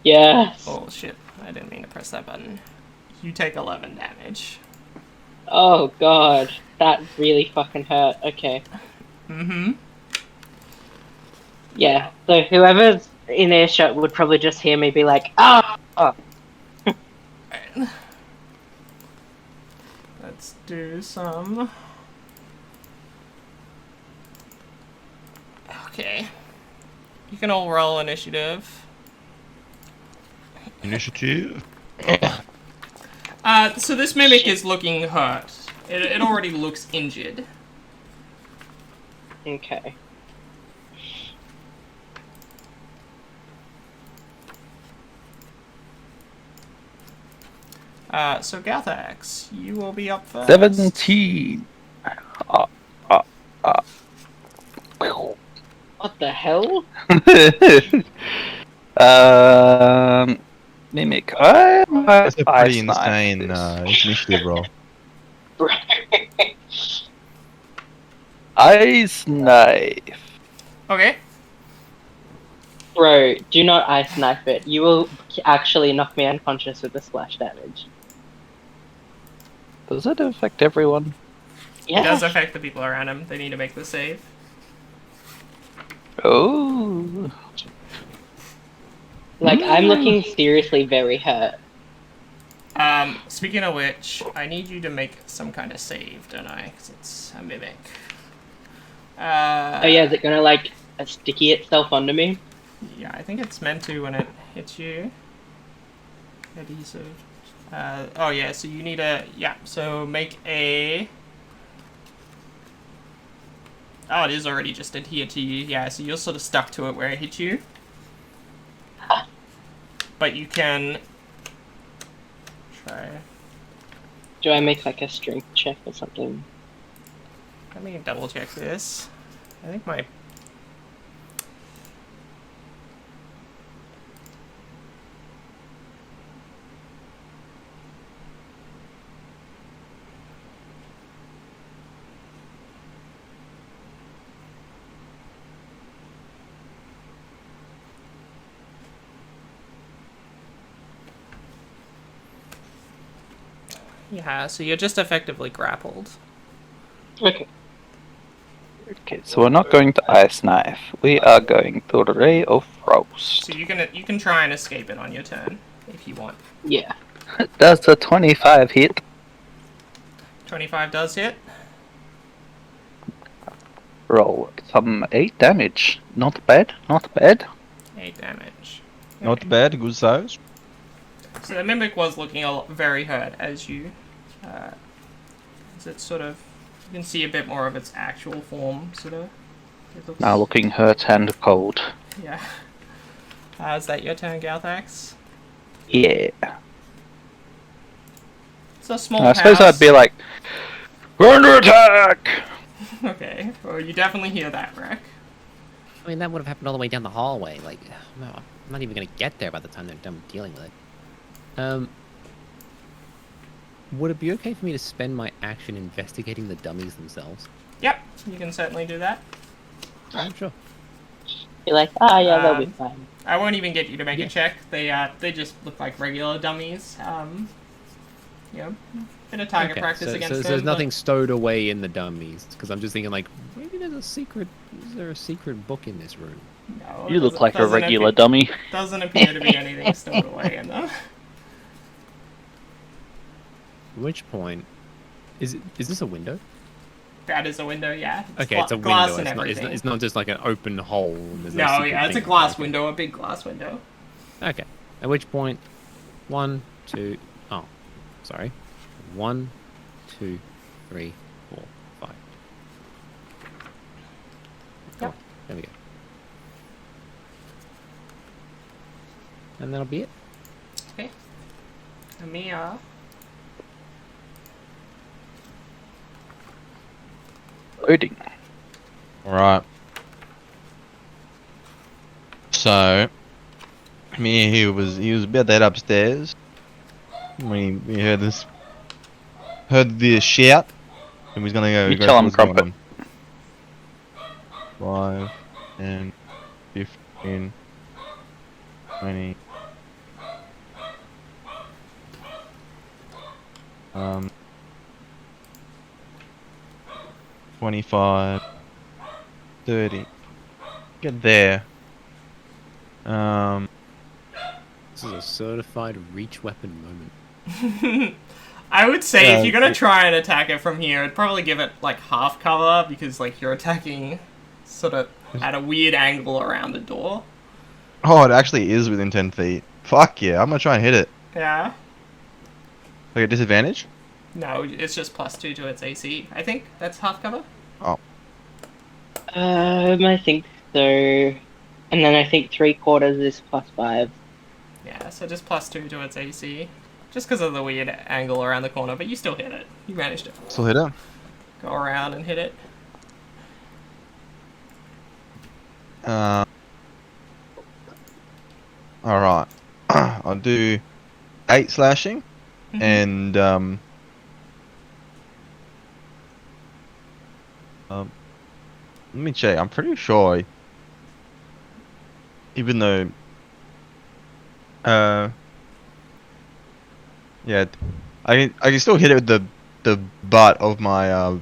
Yes. Oh shit, I didn't mean to press that button. You take 11 damage. Oh god, that really fucking hurt. Okay. Mm-hmm. Yeah, so whoever's in earshot would probably just hear me be like, ah! Right. Let's do some... Okay. You can all roll initiative. Initiative. So this mimic is looking hurt. It already looks injured. Okay. So Gathax, you will be up first. 17. What the hell? Mimic. I That's a pretty snipe insane this. initiative roll. Ice knife. Okay. Bro, do not ice knife it. You will actually knock me unconscious with the splash damage. Does it affect everyone? Yeah. It does affect the people around him. They need to make the save. Oh. Like, I'm looking seriously very hurt. Speaking of which, I need you to make some kind of save, don't I? Because it's a mimic. Oh yeah, is it gonna, like, sticky itself onto me? Yeah, I think it's meant to when it hits you. Adhesive. Oh yeah, so you need a... Yeah, so make a... Oh, it is already just adhered to you. Yeah, so you're sort of stuck to it where it hit you. But you can... Try... Do I make, like, a strength check or something? Let me double check this. I think my... Yeah, so you're just effectively grappled. Okay. Okay, so we're not going to ice knife. We are going to the ray of frost. So you can try and escape it on your turn if you want. Yeah. Does the 25 hit? 25 does hit. Roll some 8 damage. Not bad, not bad. 8 damage. Not bad, good size. So the mimic was looking very hurt as you, as it sort of, you can see a bit more of its actual form, sort of. It looks, Now looking hurt and cold. yeah. Is that your turn, Galthax? Yeah. It's a small I suppose house. I'd be like, we're under attack! Okay, well you definitely hear that, Breck. I mean, that would have happened all the way down the hallway. Like, no, I'm not even gonna get there by the time they're done dealing with it. Would it be okay for me to spend my action investigating the dummies themselves? Yep, you can certainly do that. I'm sure. You're like, ah, yeah, they'll be fine. I won't even get you to make a check. They just look like regular dummies. Yeah, bit of target practice against them. So there's nothing stowed away in the dummies, because I'm just thinking like, maybe there's a secret. Is there a secret book in this room? No, You look like a regular dummy. Doesn't appear to be anything stowed away in them. At which point, is this a window? That is a window, yeah. Okay, it's a glass window. and It's everything. not just like an open hole. And there's No, secret yeah, it's a thing. glass Okay. window, a big glass window. Okay. At which point, 1, 2, oh, sorry. 1, 2, 3, 4, 5. Yep. There we go. And that'll be it. Okay. Amia. Loading. Alright. So, he was about that upstairs when he heard the shout, and was gonna go. You go tell him, what's going Crumpet. on. 5, 10, 15, 20, 25, 30. Get there. This is a certified reach weapon moment. I would say if you're gonna try and attack it from here, I'd probably give it like half cover because like you're attacking sort of at a weird angle around the door. Oh, it actually is within 10 feet. Fuck yeah, I'm gonna try and hit it. Yeah. Like a disadvantage? No, it's just +2 to its AC. I think that's half cover. Oh. I think so. And then I think 3/4 is +5. Yeah, so just +2 to its AC. Just because of the weird angle around the corner, but you still hit it. You managed it. Still hit it? Go around and hit it. Alright. I'll do 8 slashing and let me check. I'm pretty sure even though yeah, I can still hit it with the butt of my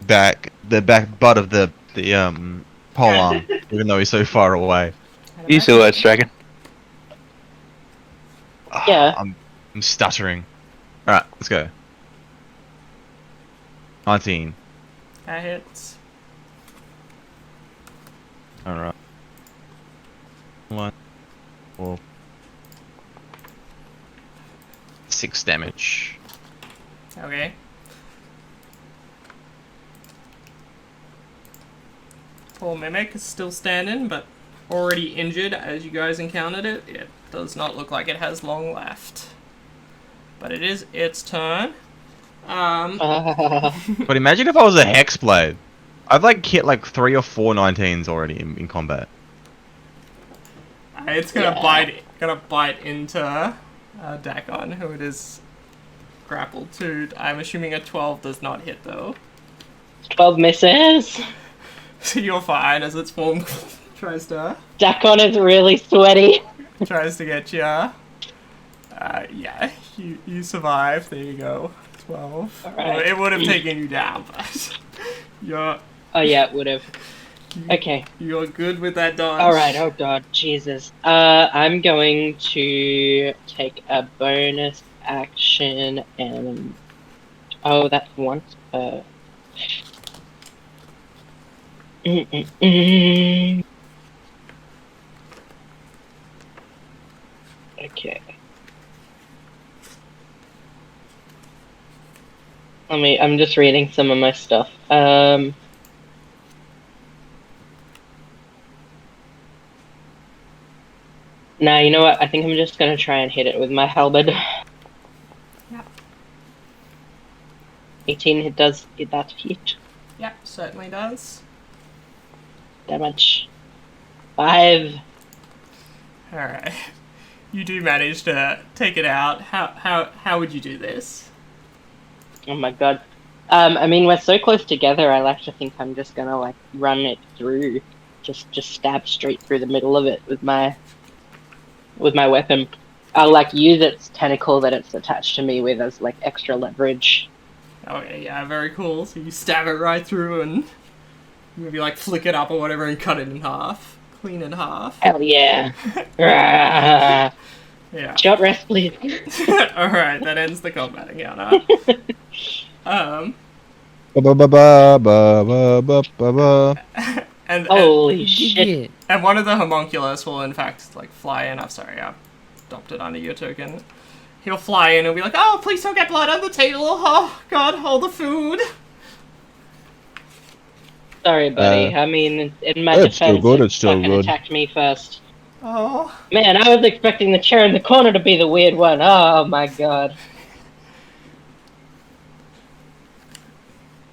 back butt of the polearm, even though he's so far away. Use the words, dragon. Yeah. I'm stuttering. Alright, let's go. 19. That hits. Alright. 1, 4, 6 damage. Okay. Poor Mimic is still standing, but already injured as you guys encountered it. It does not look like it has long left. But it is its turn. But imagine if I was a Hexblade. I've like hit like 3 or 4 19s already in combat. It's gonna bite into Dakon, who it is grappled to. I'm assuming a 12 does not hit though. 12 misses. So you're fine as its form tries to Dakon is really sweaty. tries to get you. Yeah, you survive. There you go. 12. All right. Well, it would have taken you down, but you're. Oh yeah, it would have. Okay. You're good with that dodge. All right. Oh god, Jesus. I'm going to take a bonus action and. Oh, that's once. Okay. I'm just reading some of my stuff. Nah, you know what? I think I'm just gonna try and hit it with my halberd. Yep. 18, it does that hit. Yep, certainly does. Damage. 5. Alright. You do manage to take it out. How would you do this? Oh my god. I mean, we're so close together, I like to think I'm just gonna, like, run it through. Just stab straight through the middle of it with my weapon. I'll, like, use its tentacle that it's attached to me with as, like, extra leverage. Okay, yeah, very cool. So you stab it right through and maybe, like, flick it up or whatever and cut it in half. Clean in half. Hell yeah. Yeah. Short rest, please. Alright, that ends the combat encounter. And Holy shit. and one of the homunculus will in fact like fly in. I'm sorry, I adopted under your token. He'll fly in and be like, "Oh, please don't get blood on the table. Oh God, all the food." Sorry, buddy. I mean, in my it's defense, still good, it it's still fucking good. attacked me first. Oh. Man, I was expecting the chair in the corner to be the weird one. Oh my god.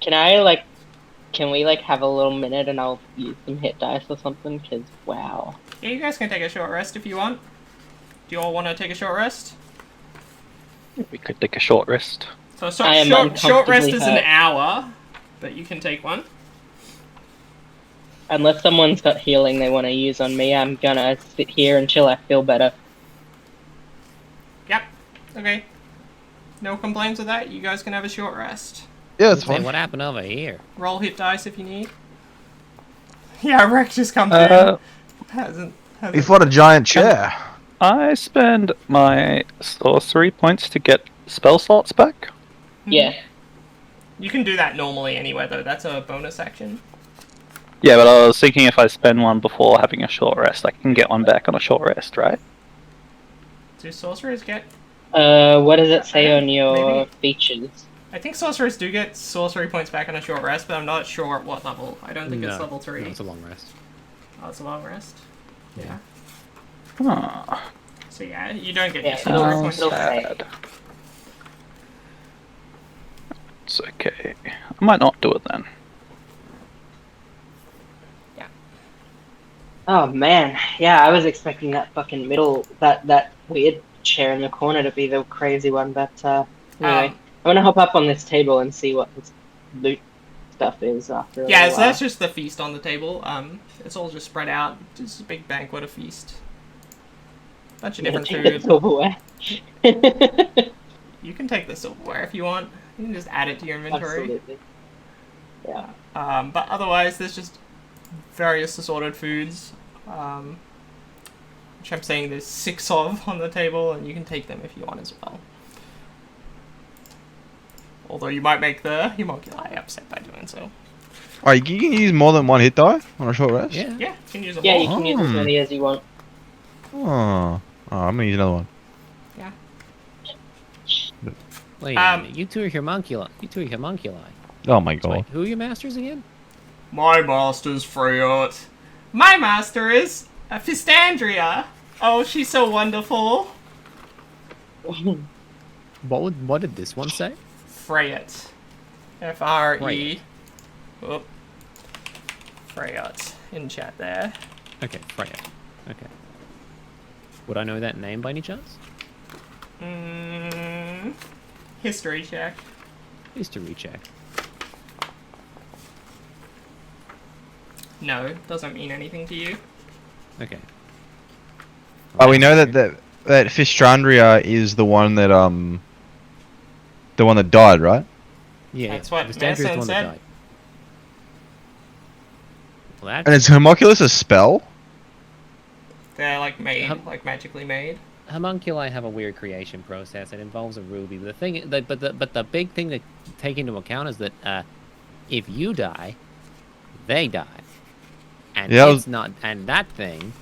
Can we have a little minute and I'll use some hit dice or something? Cause wow. Yeah, you guys can take a short rest if you want. Do you all want to take a short rest? We could take a short rest. So I am short rest uncomfortably is an hurt. hour, but you can take one. Unless someone's got healing they want to use on me, I'm gonna sit here until I feel better. Yep. Okay. No complaints with that? You guys can have a short rest. Yeah, that's Hey, fine. what happened over here? Roll hit dice if you need. Yeah, Rex just comes in. Hasn't We fought a giant chair. I spend my sorcery points to get spell slots back. Yeah. You can do that normally anyway, though. That's a bonus action. Yeah, but I was thinking if I spend one before having a short rest, I can get one back on a short rest, right? Do sorcerers get... What does it say on your Maybe. features? I think sorcerers do get sorcery points back on a short rest, but I'm not sure at what level. I don't think it's level 3. No, it's a long rest. Oh, it's a long rest? Yeah. Oh, So yeah, you don't get your Yeah, sorcery it'll- points it'll back. say. sad. It's okay. I might not do it then. Oh man, yeah, I was expecting that fucking that weird chair in the corner to be the crazy one, but anyway, I want to hop up on this table and see what this loot stuff is after. Yeah, a so while. that's just the feast on the table. It's all just spread out. Just a big banquet, a feast. Bunch of different Take the food. silverware. You can take the silverware if you want. You can just add it to your inventory. Absolutely. Yeah. But otherwise, there's just various assorted foods, which I'm saying there's 6 of on the table, and you can take them if you want as well. Although you might make the homunculi upset by doing so. Oh, you can use more than one hit die on a short rest? Yeah. Yeah, you can use them Yeah, all. you can use as many as you want. Oh, I'm gonna use another one. Yeah. Wait a minute. You two are homunculi. Oh my god. Wait, who are your masters again? My master's Freyot. My master is Fistandria. Oh, she's so wonderful. What did this one say? Freyot. F-R-E. Oh. Freyot. In chat there. Okay, Freya. Okay. Would I know that name by any chance? History check. History check. No, doesn't mean anything to you. Okay. Oh, we know that Fistrandria is the one that died, right? Yeah, That's what Vistandria is the Mason one that said. died. Well, And is Homunculus a spell? They're like made, like magically made. homunculi have a weird creation process. It involves a ruby. But the big thing to take into account is that if you die, they die, and Yeah, it's not, and that thing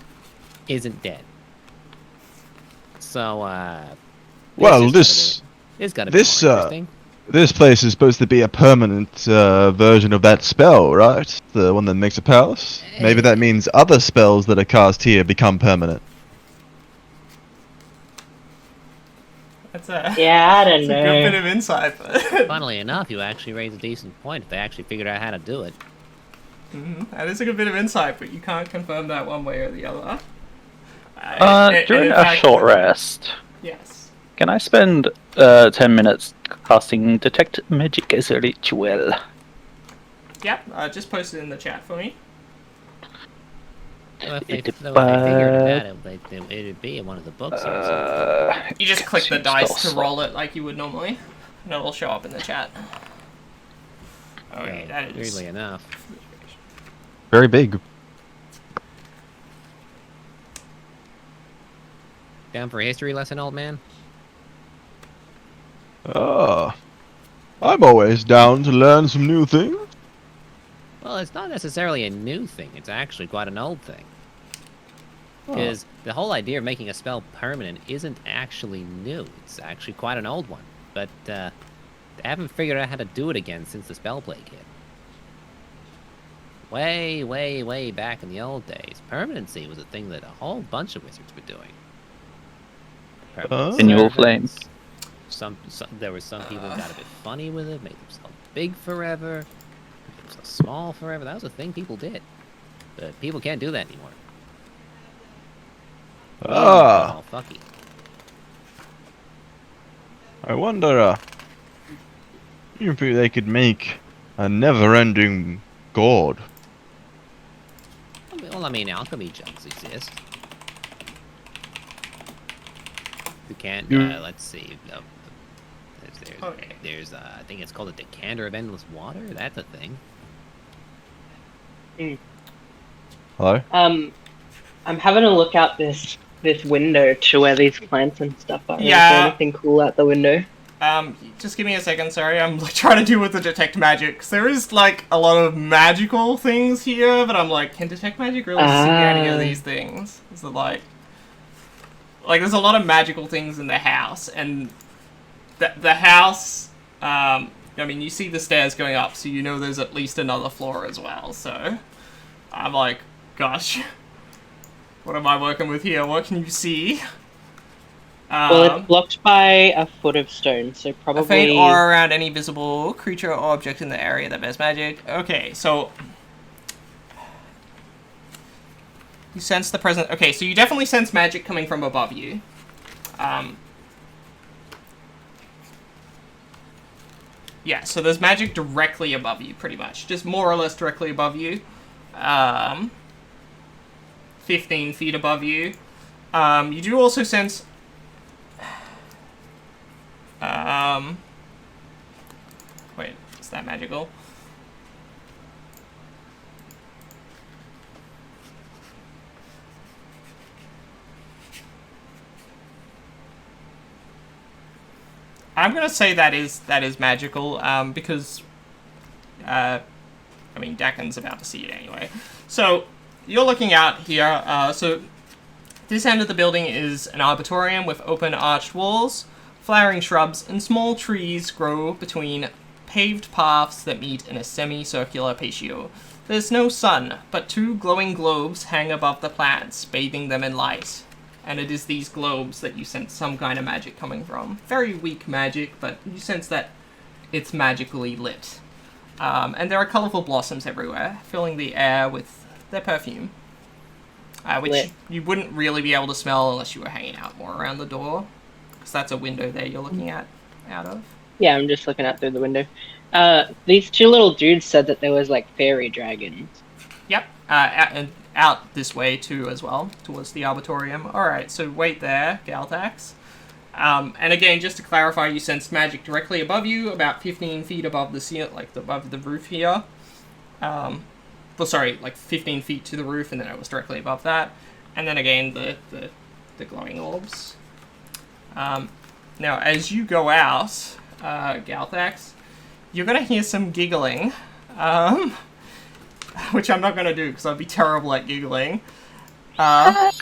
isn't dead. So Well, it's gotta be more interesting. This place is supposed to be a permanent version of that spell, right? The one that makes it powerless? Maybe that means other spells that are cast here become permanent. That's a, Yeah, I don't that's a good bit know. of insight. Funnily enough, you actually raise a decent point if they actually figured out how to do it. That is a good bit of insight, but you can't confirm that one way or the other. During in a fact- short rest, Yes. can I spend 10 minutes casting Detect Magic as a ritual? Yep, just post it in the chat for me. So if they figured it out, it'd be in one of the books. Here, so. You just click the dice to spell roll it like you would normally, and it'll show up in the chat. Okay, that is... Weirdly enough. Very big. Down for a history lesson, old man? I'm always down to learn some new things. Well, it's not necessarily a new thing. It's actually quite an old thing. Because the whole idea of making a spell permanent isn't actually new. It's actually quite an old one. But they haven't figured out how to do it again since the spell plague hit. Way, way, way back in the old days, permanency was a thing that a whole bunch of wizards were doing. Annual flame. There were some people who got a bit funny with it, made themselves big forever, made themselves small forever. That was a thing people did. But people can't do that anymore. Oh, fucky. I wonder, if they could make a never-ending god. Well, I mean, alchemy gems exist. You can't, let's see. There's I think it's called a decanter of endless water. That's a thing. Hello? I'm having a look out this window to where these plants and stuff are. Yeah. Is there anything cool out the window? Just give me a second, sorry. I'm like trying to do with the detect magic. 'Cause there is like a lot of magical things here, but I'm like, can detect magic really see any of these things? Is it like there's a lot of magical things in the house, and the house, I mean, you see the stairs going up, so you know there's at least another floor as well, so I'm like, gosh, what am I working with here? What can you see? Well, it's blocked by a foot of stone, so probably... A faint aura around any visible creature or object in the area that bears magic. Okay, so... You sense the presence... Okay, so you definitely sense magic coming from above you. Yeah, so there's magic directly above you, pretty much. Just more or less directly above you. 15 feet above you. You do also sense... Wait, is that magical? I'm gonna say that is magical, because, I mean, Dakin's about to see it anyway. So, you're looking out here, so this end of the building is an arboretum with open arched walls. Flowering shrubs and small trees grow between paved paths that meet in a semicircular patio. There's no sun, but 2 glowing globes hang above the plants, bathing them in light. And it is these globes that you sense some kind of magic coming from. Very weak magic, but you sense that it's magically lit. And there are colourful blossoms everywhere, filling the air with their perfume. Which you wouldn't really be able to smell unless you were hanging out more around the door. Because that's a window there you're looking at out of. Yeah, I'm just looking out through the window. These 2 little dudes said that there was, like, fairy dragons. Yep, and out this way too as well, towards the arboretum. Alright, so wait there, Galtax. And again, just to clarify, you sense magic directly above you, about 15 feet above the ceiling, like above the roof here. Well, sorry, like 15 feet to the roof, and then it was directly above that. And then again, the glowing orbs. Now, as you go out, Galthax, you're going to hear some giggling, which I'm not going to do because I'd be terrible at giggling. And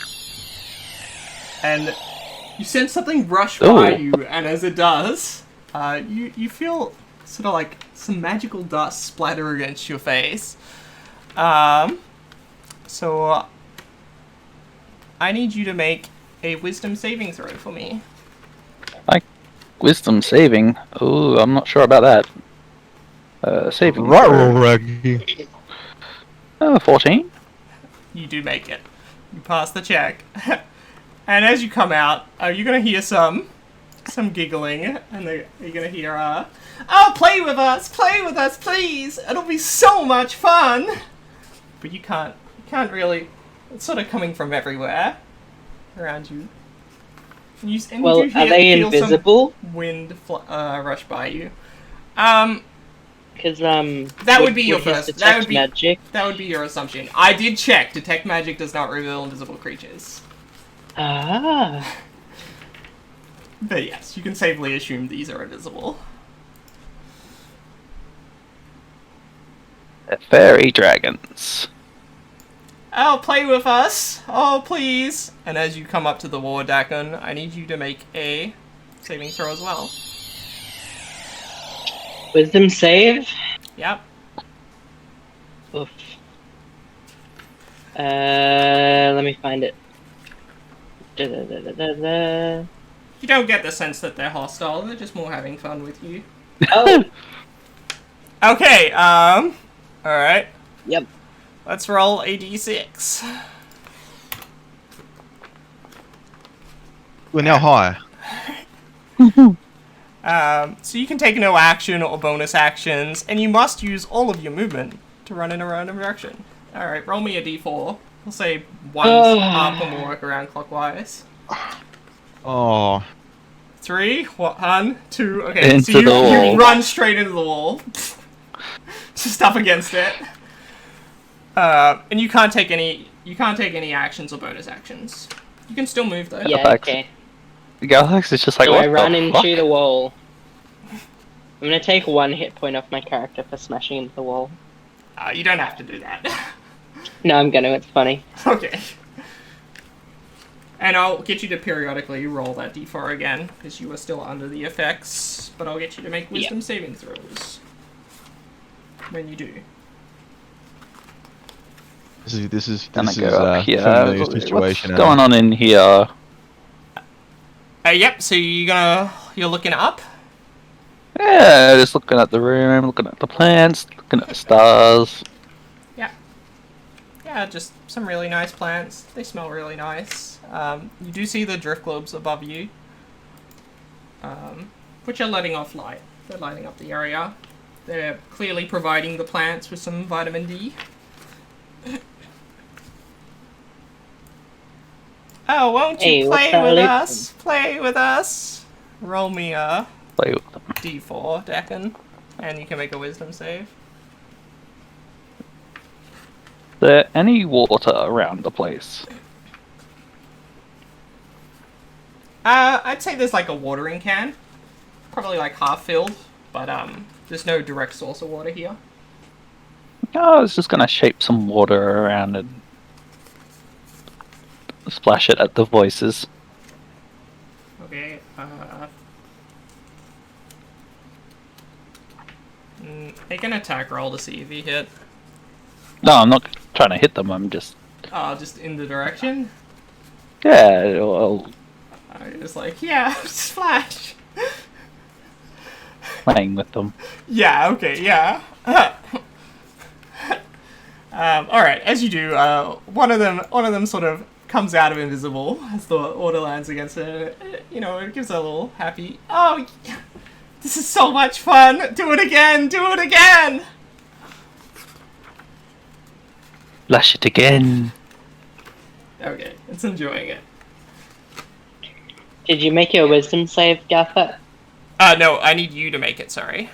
you sense something rush by you, and as it does, you feel sort of like some magical dust splatter against your face. So I need you to make a wisdom saving throw for me. Wisdom saving? Oh, I'm not sure about that. Saving. Right, 14. You do make it. You pass the check. And as you come out, you're going to hear some giggling, and you're going to hear, oh, play with us, please! It'll be so much fun! But you can't really, it's sort of coming from everywhere around you. And you Well, do are they invisible? Wind rush by you. Because that would be your first. That would be magic. That would be your assumption. I did check. Detect magic does not reveal invisible creatures. Ah. But yes, you can safely assume these are invisible. Fairy dragons. Oh, play with us! Oh, please! And as you come up to the war, Dakon, I need you to make a saving throw as well. Wisdom save? Yep. Oof. Let me find it. You don't get the sense that they're hostile, they're just more having fun with you. Oh! Okay, alright. Yep. Let's roll a d6. We're now high. So you can take no action or bonus actions, and you must use all of your movement to run in a random direction. Alright, roll me a d4. We'll say one's up and we'll work around clockwise. Oh. 3, 1, 2. Okay, Into so you the wall. run straight into the wall, just up against it, and you can't take any actions or bonus actions. You can still move though. Yeah, okay. Galax is just like, So what I run the into fuck? the wall. I'm gonna take 1 hit point off my character for smashing into the wall. You don't have to do that. No, I'm gonna. It's funny. Okay. And I'll get you to periodically roll that d4 again, because you are still under the effects, but I'll get you to make wisdom saving throws when you do. This is Here. familiar What's situation. going on in here? Yep, so you're looking up? Yeah, just looking at the room, looking at the plants, looking at the stars. Yeah, just some really nice plants. They smell really nice. You do see the drift globes above you, which are letting off light. They're lighting up the area. They're clearly providing the plants with some vitamin D. Oh, won't you play with us? Play with us. Roll me a Play with them. d4, Deccan, and you can make a wisdom save. Is there any water around the place? I'd say there's like a watering can. Probably like half filled, but there's no direct source of water here. I was just gonna shape some water around and splash it at the voices. Okay, make an attack roll to see if you hit. No, I'm not trying to hit them, I'm just... Just in the direction? Yeah, well, I was like, yeah, splash! playing with them. Yeah, okay, yeah. Alright, as you do, one of them sort of comes out of invisible as the water lands against it. It gives a little happy, oh, this is so much fun! Do it again! Do it again! Flash it again. Okay, it's enjoying it. Did you make your wisdom save, Gaffer? No, I need you to make it, sorry.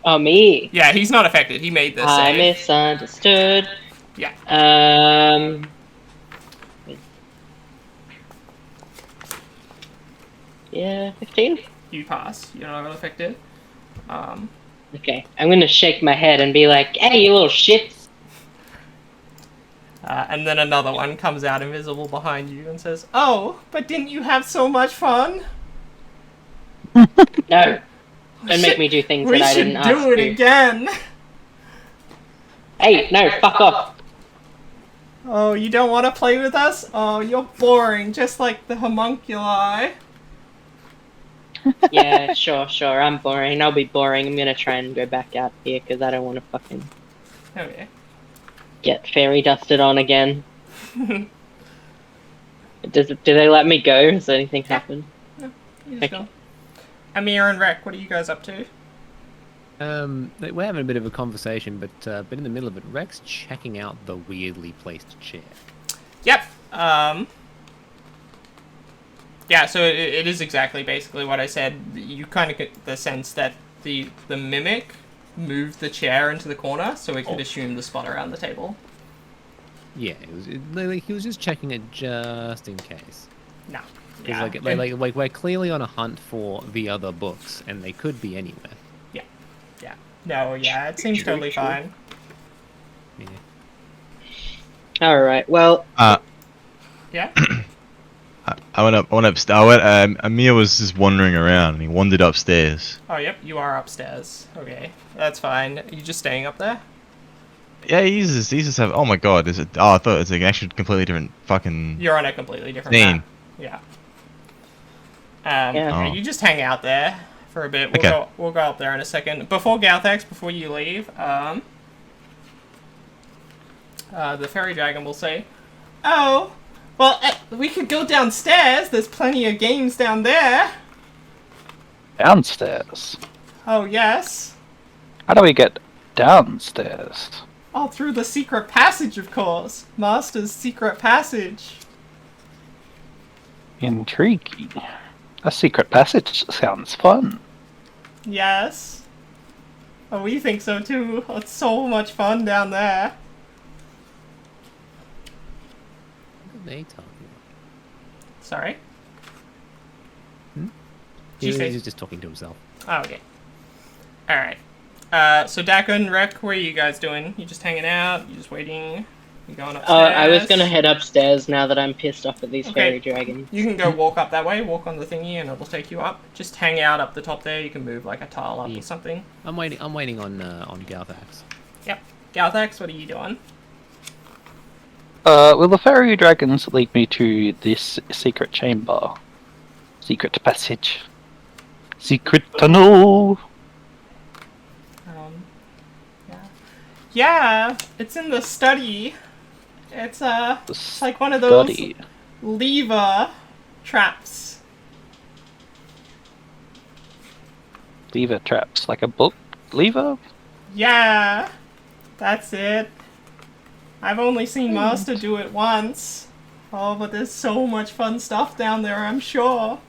Oh, me? Yeah, he's not affected. He made this I save. misunderstood. Yeah. Yeah, 15? You pass. You're not affected. Okay, I'm gonna shake my head and be like, hey, you little shits! And then another one comes out invisible behind you and says, oh, but didn't you have so much fun? No. Don't make me do things that I didn't ask We should do it again! Hey, no, fuck off! Oh, you don't want to play with us? Oh, you're boring, just like the homunculi. Yeah, sure, I'm boring. I'll be boring. I'm gonna try and go back out here, because I don't want to fucking Okay. get fairy dusted on again. Do they let me go? Has anything happened? No, you just go. Amir and Rek, what are you guys up to? We're having a bit of a conversation, but in the middle of it, Rex checking out the weirdly placed chair. Yep. Yeah, so it is exactly basically what I said. You kind of get the sense that the mimic moved the chair into the corner so it could assume the spot around the table. Yeah, he was just checking it just in case. No. Yeah. Like we're clearly on a hunt for the other books, and they could be anywhere. Yeah. No, yeah, it seems totally fine. Yeah. Alright, well... Yeah? I went upstairs. Amir was just wandering around, and he wandered upstairs. Oh, yep, you are upstairs. Okay, that's fine. Are you just staying up there? Yeah, he's just have... Oh my god, is it... Oh, I thought it was like actually completely different fucking... You're on a completely different scene. map. Yeah. Okay, you just hang out there for a bit. We'll go up there in a second. Before Galthax, before you leave, the fairy dragon will say, oh, well, we could go downstairs. There's plenty of games down there. Downstairs? Oh, yes. How do we get downstairs? Oh, through the secret passage, of course. Master's secret passage. Intriguing. A secret passage sounds fun. Yes. Oh, we think so too. It's so much fun down there. What are they talking about? Sorry? He's just talking to himself. Oh, okay. Alright. So Daka and Rek, what are you guys doing? You just hanging out? You just waiting? You going upstairs? I was gonna head upstairs now that I'm pissed off at these fairy dragons. You can go walk up that way, walk on the thingy, and it'll take you up. Just hang out up the top there. You can move like a tile up or something. I'm waiting on Garthax. Yep. Galthax, what are you doing? Will the fairy dragons lead me to this secret chamber? Secret passage? Secret tunnel? Yeah, it's in the study. It's like one of those lever traps. Lever traps, like a book lever? Yeah, that's it. I've only seen Master do it once. Oh, but there's so much fun stuff down there, I'm sure.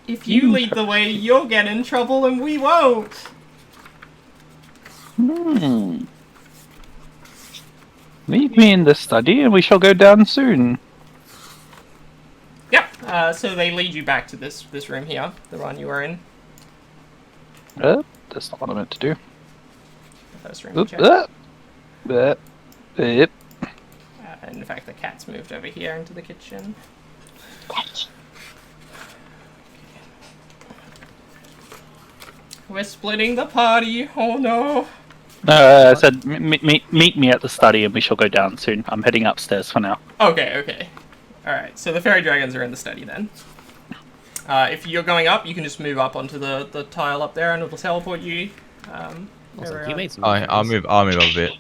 If you lead the way, you'll get in trouble and we won't. Meet me in the study and we shall go down soon. Yep, so they lead you back to this room here, the one you were in. That's not what I meant to do. The first room you checked. Yep. In fact, the cat's moved over here into the kitchen. We're splitting the party, oh no. No, I said meet me at the study and we shall go down soon. I'm heading upstairs for now. Okay. Alright, so the fairy dragons are in the study then. If you're going up, you can just move up onto the tile up there and it'll teleport you. Also, you made some I'll move up a bit.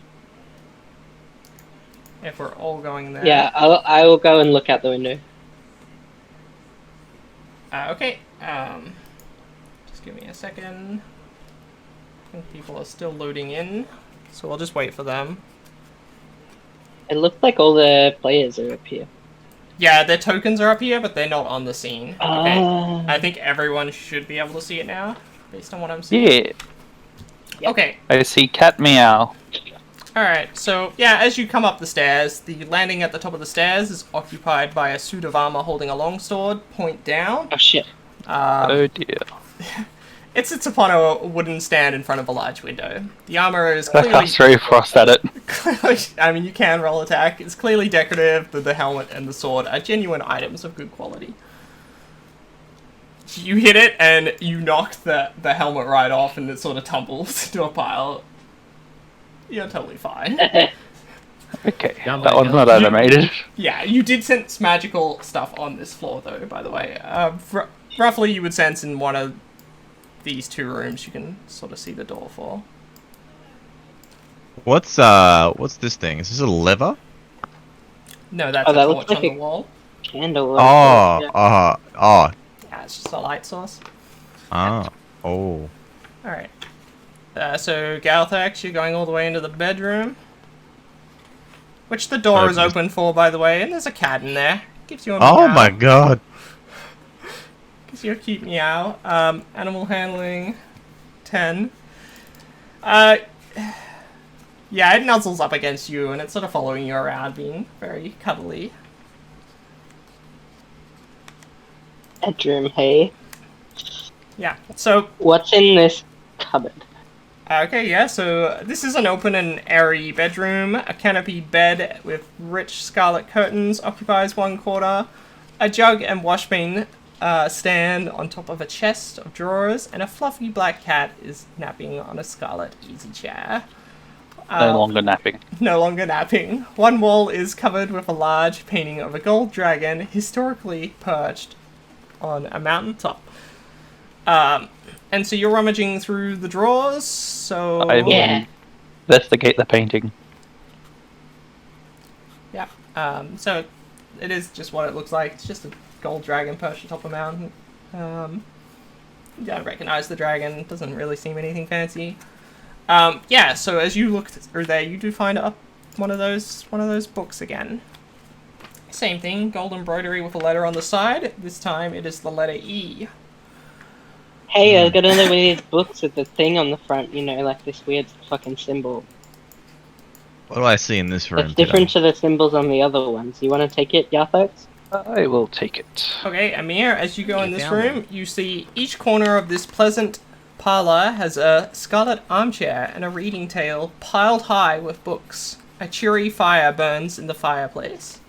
If we're all going there. Yeah, I will go and look out the window. Okay, just give me a second. I think people are still loading in, so I'll just wait for them. It looks like all the players are up here. Yeah, their tokens are up here, but they're not on the scene. Okay, I think everyone should be able to see it now, based on what I'm seeing. Yeah. Okay. I see cat meow. Alright, so yeah, as you come up the stairs, the landing at the top of the stairs is occupied by a suit of armor holding a longsword, point down. Oh shit. Oh dear. It sits upon a wooden stand in front of a large window. The armor is clearly... That's very frost at it. Clearly, I mean, you can roll attack. It's clearly decorative. The helmet and the sword are genuine items of good quality. You hit it, and you knock the helmet right off, and it sort of tumbles into a pile. You're totally fine. Okay, that one's not animated. Yeah, you did sense magical stuff on this floor, though, by the way. Roughly, you would sense in one of these two rooms you can sort of see the door for. What's this thing? Is this a lever? No, that's a torch on the wall. Candle. Oh. Yeah, it's just a light source. Oh. Alright. So, Galthax, you're going all the way into the bedroom. Which the door is open for, by the way, and there's a cat in there. Gives you a meow. Oh my god. Gives you a cute meow. Animal handling, 10. Yeah, it nuzzles up against you, and it's sort of following you around, being very cuddly. Bedroom, hey? Yeah, so... What's in this cupboard? Okay, yeah, so this is an open and airy bedroom. A canopied bed with rich scarlet curtains occupies one corner. A jug and washbean stand on top of a chest of drawers, and a fluffy black cat is napping on a scarlet easy chair. No longer napping. No longer napping. One wall is covered with a large painting of a gold dragon historically perched on a mountaintop. And so you're rummaging through the drawers, so... I will investigate the painting. Yeah, so it is just what it looks like. It's just a gold dragon perched atop a mountain. You don't recognize the dragon, doesn't really seem anything fancy. Yeah, so as you look through there, you do find one of those books again. Same thing, gold embroidery with a letter on the side. This time it is the letter E. Hey, I got another one of these books with the thing on the front, you know, like this weird fucking symbol. What do I see in this room? It's different to the symbols on the other ones. You want to take it, Yarthox? I will take it. Okay, Amir, as you go in this room, you see each corner of this pleasant parlour has a scarlet armchair and a reading table piled high with books. A cheery fire burns in the fireplace.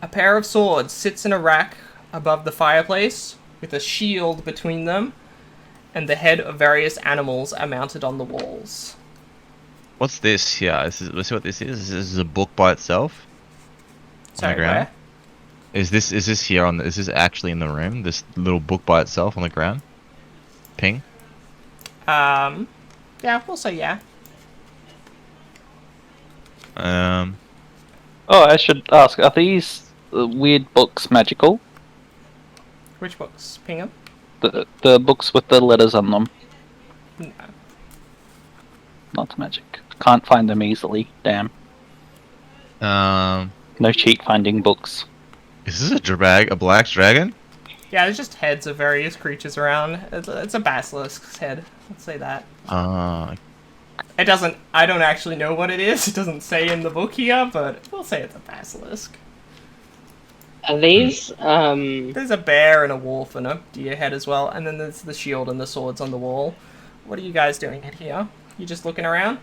A pair of swords sits in a rack above the fireplace with a shield between them, and the head of various animals are mounted on the walls. What's this here? Let's see what this is. This is a book by itself. Sorry, where? Is this here on? Is this actually in the room? This little book by itself on the ground. Ping. Yeah, we'll say yeah. Oh, I should ask: are these weird books magical? Which books? Pingham? The books with the letters on them. No. Not magic. Can't find them easily. Damn. No cheat finding books. Is this a black dragon? Yeah, there's just heads of various creatures around. It's a basilisk's head. Let's say that. It doesn't. I don't actually know what it is. It doesn't say in the book here, but we'll say it's a basilisk. Are these, There's a bear and a wolf and a deer head as well, and then there's the shield and the swords on the wall. What are you guys doing in here? You just looking around?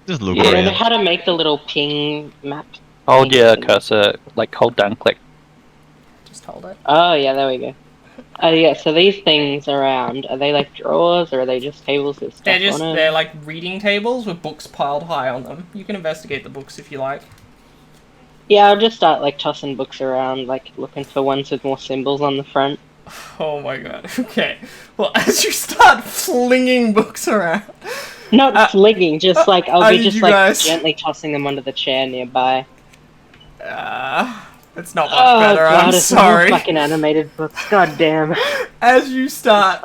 Just look I don't know around. how to make the little ping map. Hold your cursor, like hold down, click. Just hold it. Oh, yeah, there we go. Yeah, so these things around, are they like drawers, or are they just tables with stuff on it? They're like reading tables with books piled high on them. You can investigate the books if you like. Yeah, I'll just start, like, tossing books around, like, looking for ones with more symbols on the front. Oh my god, okay. Well, as you start flinging books around... Not flinging, just, like, I'll be just, like, guys... gently tossing them under the chair nearby. It's not much better, God, I'm sorry. Fucking animated books, god damn. As you start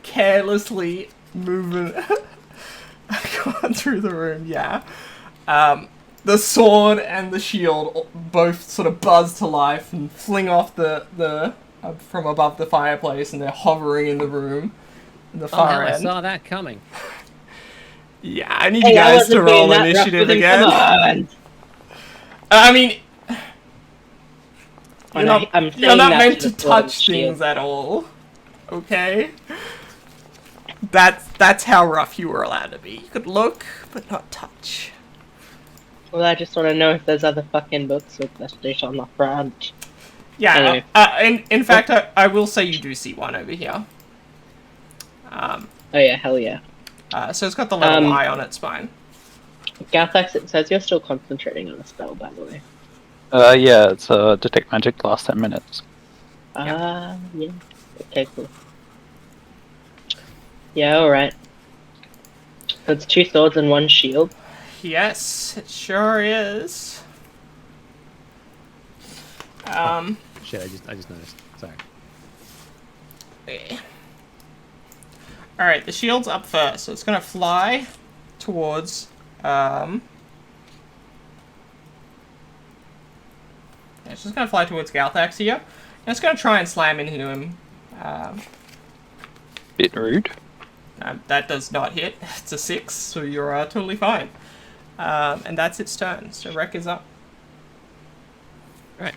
carelessly moving... going through the room, yeah. The sword and the shield both sort of buzz to life and fling off the from above the fireplace, and they're hovering in the room in the far end. I saw that coming. Yeah, I need you guys to roll initiative again. I mean, you're not meant to touch things at all. Okay? That's how rough you were allowed to be. You could look, but not touch. Well, I just want to know if there's other fucking books with the dish on the front. Yeah, anyway. In fact, I will say you do see one over here. Oh yeah, hell yeah. So it's got the letter Y on its spine. Garthax, it says you're still concentrating on a spell, by the way. Yeah, it's detect magic last 10 minutes. Yeah. Okay, cool. Yeah, alright. So it's 2 swords and 1 shield. Yes, it sure is. Shit, I just noticed. Sorry. Alright, the shield's up first, so it's gonna fly towards, it's just gonna fly towards Galthax here, and it's gonna try and slam into him. Bit rude. That does not hit. It's a 6, so you're totally fine. And that's its turn, so Wreck is up. Right.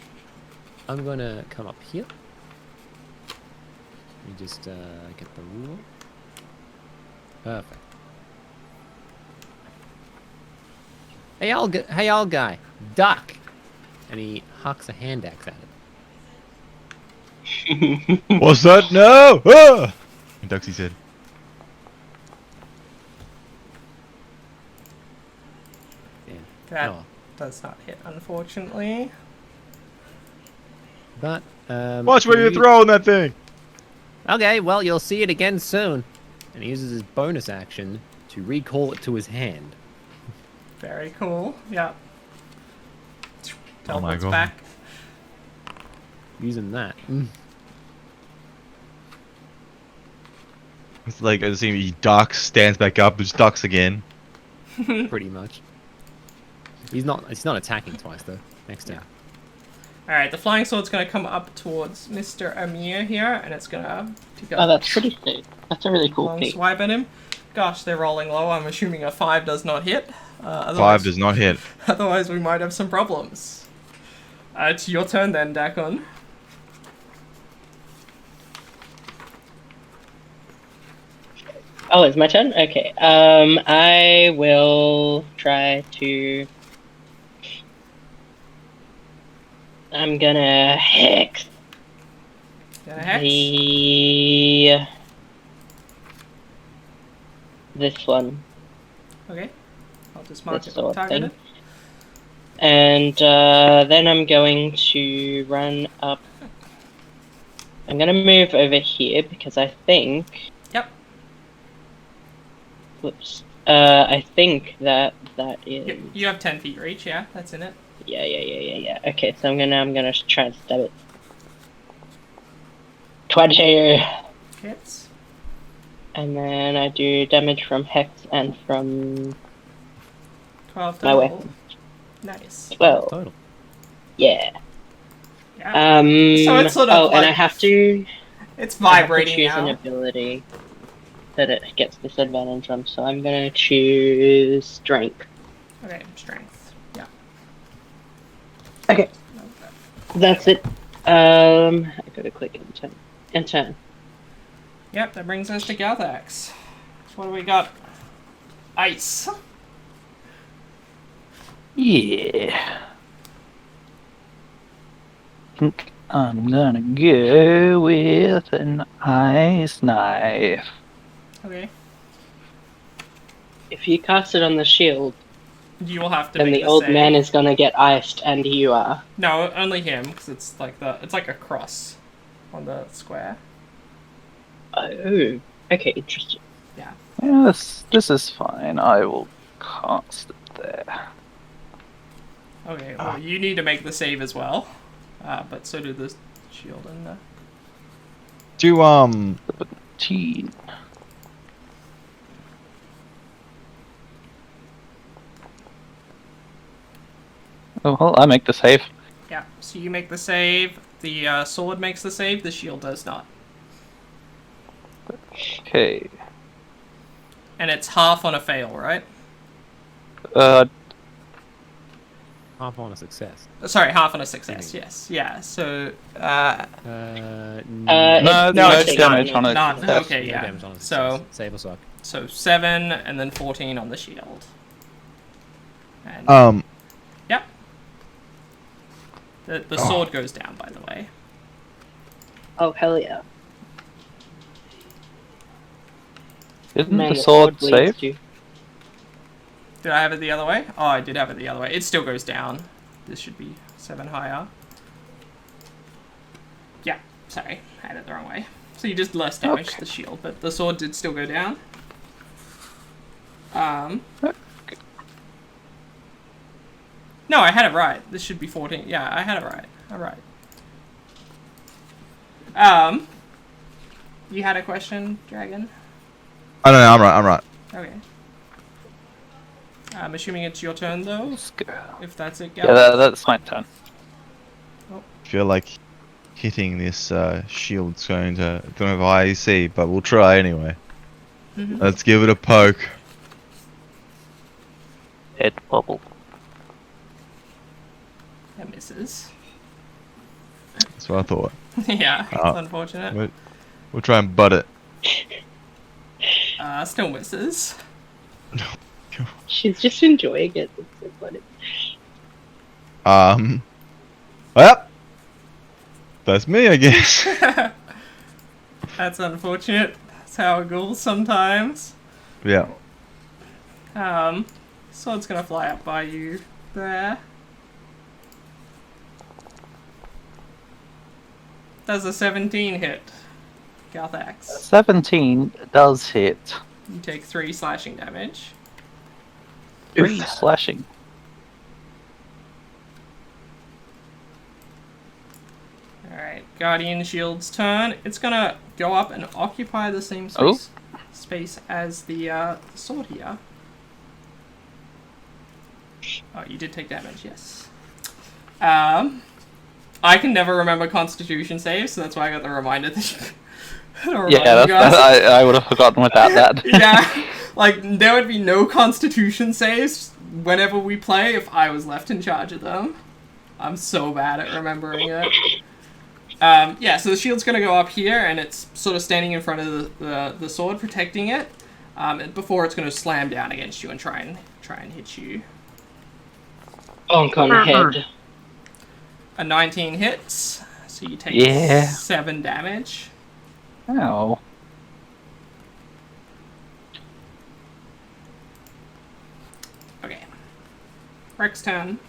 I'm gonna come up here. Let me just get the ruler. Perfect. Hey, old guy, duck! And he hucks a hand axe at it. What's that? No! Ah! Ducks, he said. That does not hit, unfortunately. But, watch where you're throwing that thing! Okay, well, you'll see it again soon. And he uses his bonus action to recall it to his hand. Very cool, yeah. Oh my god. Back. Using that. It's like, I see he ducks, stands back up, just ducks again. Pretty much. He's not attacking twice, though. Next turn. Alright, the flying sword's going to come up towards Mr. Amir here, and it's going to pick up. Oh, that's pretty sick. That's a really cool long pick. swipe at him. Gosh, they're rolling low. I'm assuming a 5 does not hit. 5 does not hit. Otherwise, we might have some problems. It's your turn then, Dakon. Oh, it's my turn? Okay. I will try to... I'm gonna hex this one. Okay. I'll just mark This it sort of targeted. thing. And then I'm going to run up. I'm gonna move over here because I think. Yep. Whoops. I think that is. You have 10 feet reach, yeah? That's in it. Yeah. Okay, so I'm gonna try and stab it. 20. Hits. And then I do damage from hex and from 12 my total. weapon. Nice. 12. Total. Yeah. Yeah. So it's sort of and like- I have to. It's I have to vibrating choose now. an ability that it gets disadvantage on, so I'm gonna choose strength. Okay, strength. Yeah. Okay. That's it. I gotta click enter. Yep, that brings us to Galthax. What do we got? Ice. Yeah. Think I'm gonna go with an ice knife. Okay. If you cast it on the shield, You will have to then make the old save. man is gonna get iced, and you are. No, only him, because it's like a cross on the square. Oh, okay, interesting. Yeah. Yeah, this is fine. I will cast it there. Okay, well, you need to make the save as well. But so do the shield and the... Do 17. Oh, well, I make the save. Yeah, so you make the save, the sword makes the save, the shield does not. Okay. And it's half on a fail, right? Half on a success. Sorry, half on a success, yes. Yeah, so... no, it's damage on it. None, Success. okay, No yeah. damage on a So, success. Save or suck. so 7 and then 14 on the shield. And, yep. The sword goes down, by the way. Oh, hell yeah. Didn't Man, the your sword bleeds save? too. Did I have it the other way? Oh, I did have it the other way. It still goes down. This should be 7 higher. Yeah, sorry. I had it the wrong way. So you just less damage to the shield, but the sword did still go down. No, I had it right. This should be 14. Yeah, I had it right. Alright. You had a question, Dragon? I don't know. I'm right. Okay. I'm assuming it's your turn, though? Let's go. If that's it, Yeah, Gal. that's my turn. I feel like hitting this shield's going to have high AC, but we'll try anyway. Let's give it a poke. Head bubble. That misses. That's what I thought. Yeah, it's unfortunate. We'll try and butt it. Still misses. She's just enjoying it. It's so funny. Well, that's me, I guess. That's unfortunate. That's how it goes sometimes. Yeah. Sword's gonna fly up by you there. Does a 17 hit? Galthax. 17 does hit. You take 3 slashing damage. 3 slashing. Alright, Guardian Shield's turn. It's gonna go up and occupy the same space as the sword here. Oh, you did take damage, yes. I can never remember Constitution saves, so that's why I got the reminder that I would have forgotten without that. Yeah, like, there would be no Constitution saves whenever we play if I was left in charge of them. I'm so bad at remembering it. Yeah, so the shield's gonna go up here, and it's sort of standing in front of the sword, protecting it, before it's gonna slam down against you and try and hit you. Bonk on head. A 19 hits, so you take 7 damage. Ow. Okay. Rex's turn.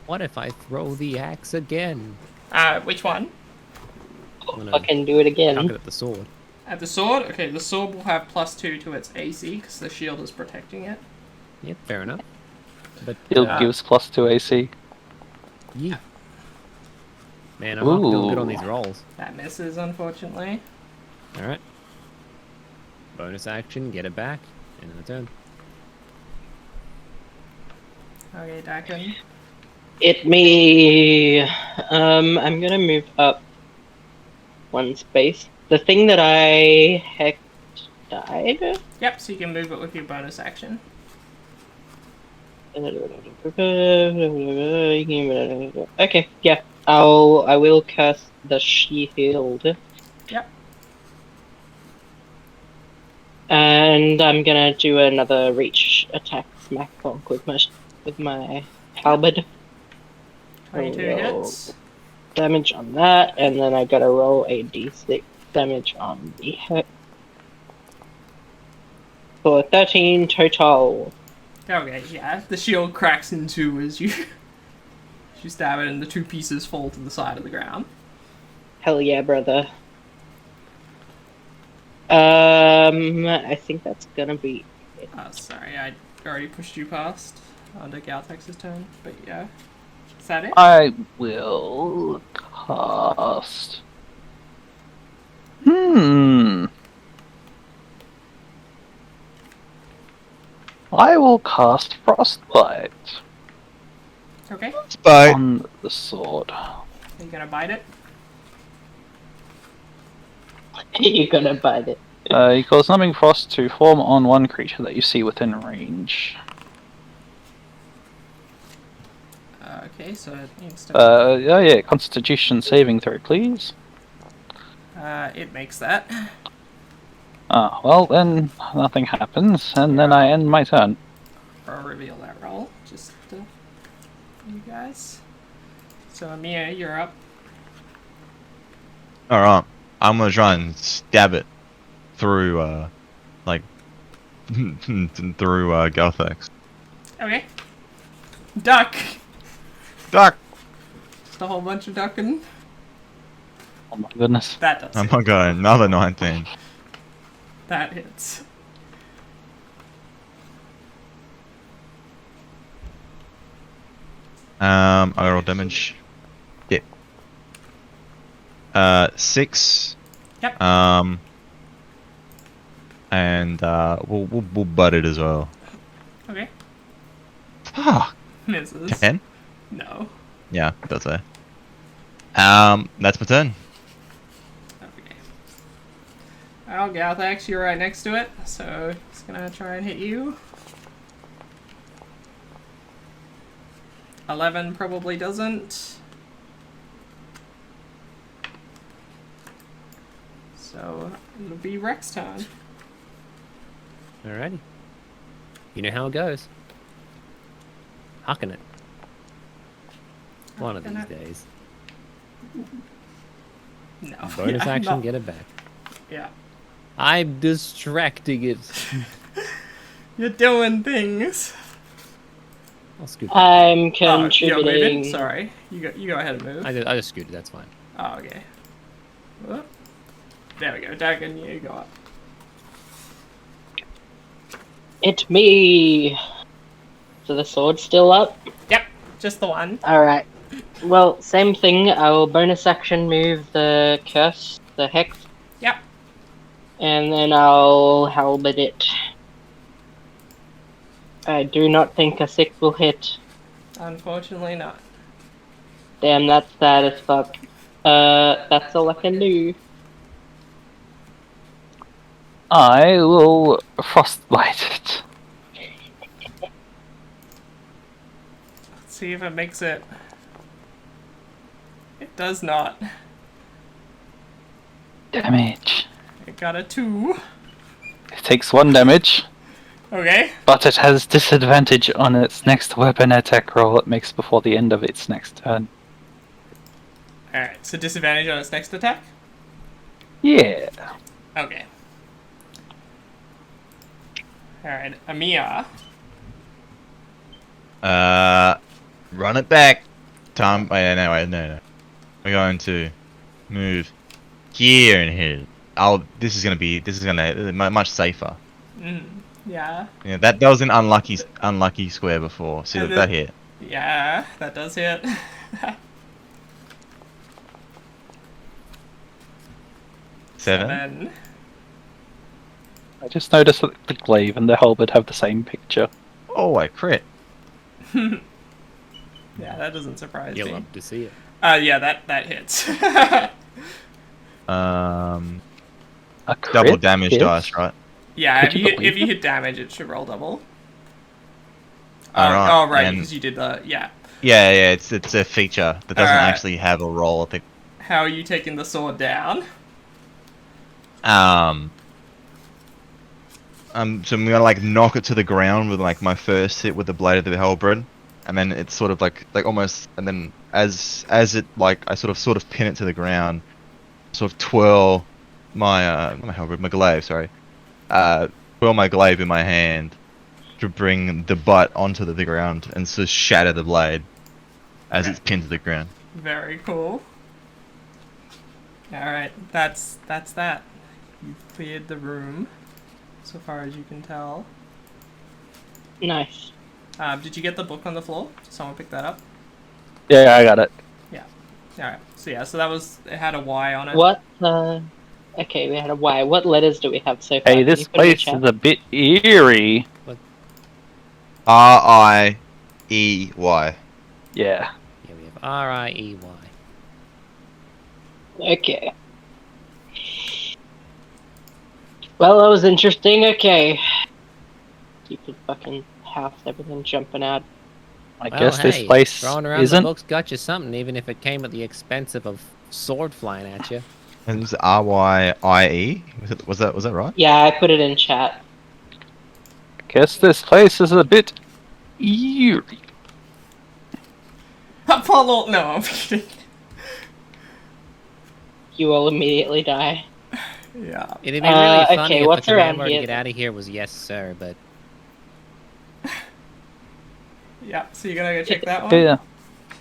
What if I throw the axe again? Which one? Fucking do it again. Chuck it at the sword. At the sword? Okay, the sword will have +2 to its AC, because the shield is protecting it. Yep, fair enough. But Shield gives +2 AC. yeah. Man, I'm not feeling good on these rolls. That misses, unfortunately. Alright. Bonus action, get it back, end of the turn. Okay, Dakin. Me. I'm gonna move up 1 space. The thing that I hecked died? Yep, so you can move it with your bonus action. Okay, yeah. I will cast the shield. Yep. And I'm gonna do another reach attack smack bonk with my halberd. 22 hits. Damage on that, and then I gotta roll a d6 damage on the heck. For 13 total. Okay, yeah, the shield cracks in two as you stab it, and the 2 pieces fall to the side of the ground. Hell yeah, brother. I think that's gonna be it. Oh, sorry, I already pushed you past under Galtex's turn, but yeah. Is that it? I will cast. I will cast Frostbite Okay. Bite. on the sword. Are you gonna bite it? You're gonna bite it. You cause numbing frost to form on one creature that you see within range. Okay, so it needs to... Yeah, Constitution saving throw, please. It makes that. Ah, well then nothing happens, and then I end my turn. I'll reveal that roll, just for you guys. So, Amir, you're up. Alright. I'm gonna try and stab it through, through, Galthax. Okay. Duck! Duck! Just a whole bunch of ducking. Oh my goodness. That does Oh it. my god, another 19. That hits. I roll damage. Yeah. 6. Yep. And we'll butt it as well. Okay. Fuck. Misses. 10? No. Yeah, that's it. That's my turn. Okay. Well, Galthax, you're right next to it, so it's gonna try and hit you. 11 probably doesn't. So it'll be Rex's turn. Alrighty. You know how it goes. Hucking it. One of these days. No. Bonus yeah, action, not- get it back. Yeah. I'm distracting it. You're doing things. I'll scoot. I'm Oh, you're moving? contributing. Sorry. You go ahead and move. I just scooted, that's fine. Oh, okay. Whoop. There we go. Dagon, you go up. It's me. So the sword's still up? Yep. Just the one. Alright. Well, same thing. I will bonus action move the curse, the hex. Yep. And then I'll halberd it. I do not think a 6 will hit. Unfortunately not. Damn, that's sad as fuck. That's all I can do. I will frostbite it. Let's see if it makes it. It does not. Damage. It got a 2. It takes 1 damage, Okay. but it has disadvantage on its next weapon attack roll it makes before the end of its next turn. Alright, so disadvantage on its next attack? Yeah. Okay. Alright, Amiya. Run it back. Time. Wait, no. We're going to move here and here. This is gonna be much safer. Yeah. Yeah, that was an unlucky square before. See that hit. Yeah, that does hit. 7. I just noticed that the glaive and the halberd have the same picture. Oh, I crit. Yeah, that doesn't surprise me. You'll love to see it. Yeah, that hits. A crit Double damage hit? dice, right? Yeah, Could you believe if you hit damage, it should roll double. Alright, Oh, right, and- because you did the... Yeah. Yeah, it's a feature that doesn't Alright. actually have a roll. I think. How are you taking the sword down? So I'm gonna like knock it to the ground with like my first hit with the blade of the halberd, and then it's sort of like almost, and then as it like I sort of pin it to the ground, sort of twirl my not my halberd, my glaive, sorry, twirl my glaive in my hand to bring the butt onto the ground and sort of shatter the blade as it's pinned to the ground. Very cool. Alright, that's that. You've cleared the room, so far as you can tell. Nice. Did you get the book on the floor? Did someone pick that up? Yeah, I got it. Yeah. Alright, so yeah, so it had a Y on it. What? Okay, we had a Y. What letters do we have so far? Hey, Can this you put in the place chat? is a bit eerie. Riey. Yeah. Yeah, we have R-I-E-Y. Okay. Well, that was interesting. Okay. Stupid fucking house, everything jumping out. I Well, guess this hey, place throwing around isn't. the books got you something, even if it came at the expense of a sword flying at you. And it was Rye. Was that right? Yeah, I put it in chat. Guess this place is a bit eerie. Apollo! No, I'm kidding. You will immediately die. Yeah. It'd be really funny okay, if what's the around command word to here get out of here was yes, sir, but Yeah, so you're gonna go check that one? Yeah.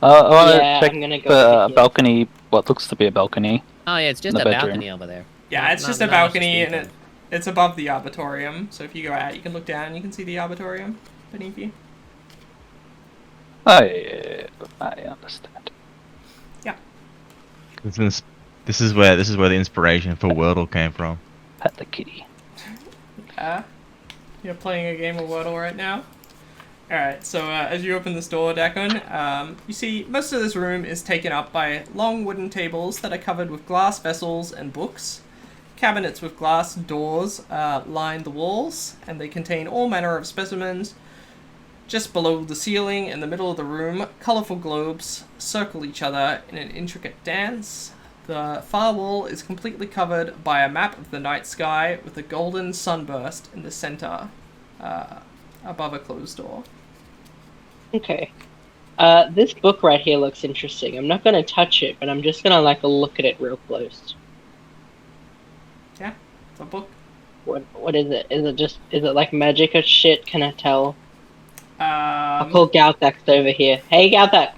I want to Yeah, check I'm gonna go the over here. balcony. What looks to be a balcony. oh yeah, it's just The a bedroom. balcony over there. Yeah, it's just a balcony and it's above the arbitorium. So if you go out, you can look down and you can see the arbitorium beneath you. I understand. This is where the inspiration for Wordle came from. Pet the kitty. You're playing a game of Wordle right now. Alright, so as you open this door, Dakon, you see most of this room is taken up by long wooden tables that are covered with glass vessels and books. Cabinets with glass doors line the walls, and they contain all manner of specimens. Just below the ceiling, in the middle of the room, colourful globes circle each other in an intricate dance. The far wall is completely covered by a map of the night sky with a golden sunburst in the centre, above a closed door. Okay. This book right here looks interesting. I'm not gonna touch it, but I'm just gonna like look at it real close. Yeah, it's a book. What is it? Is it like magic or shit? Can I tell? I'll Um, call Galthax over here. Hey Galthax!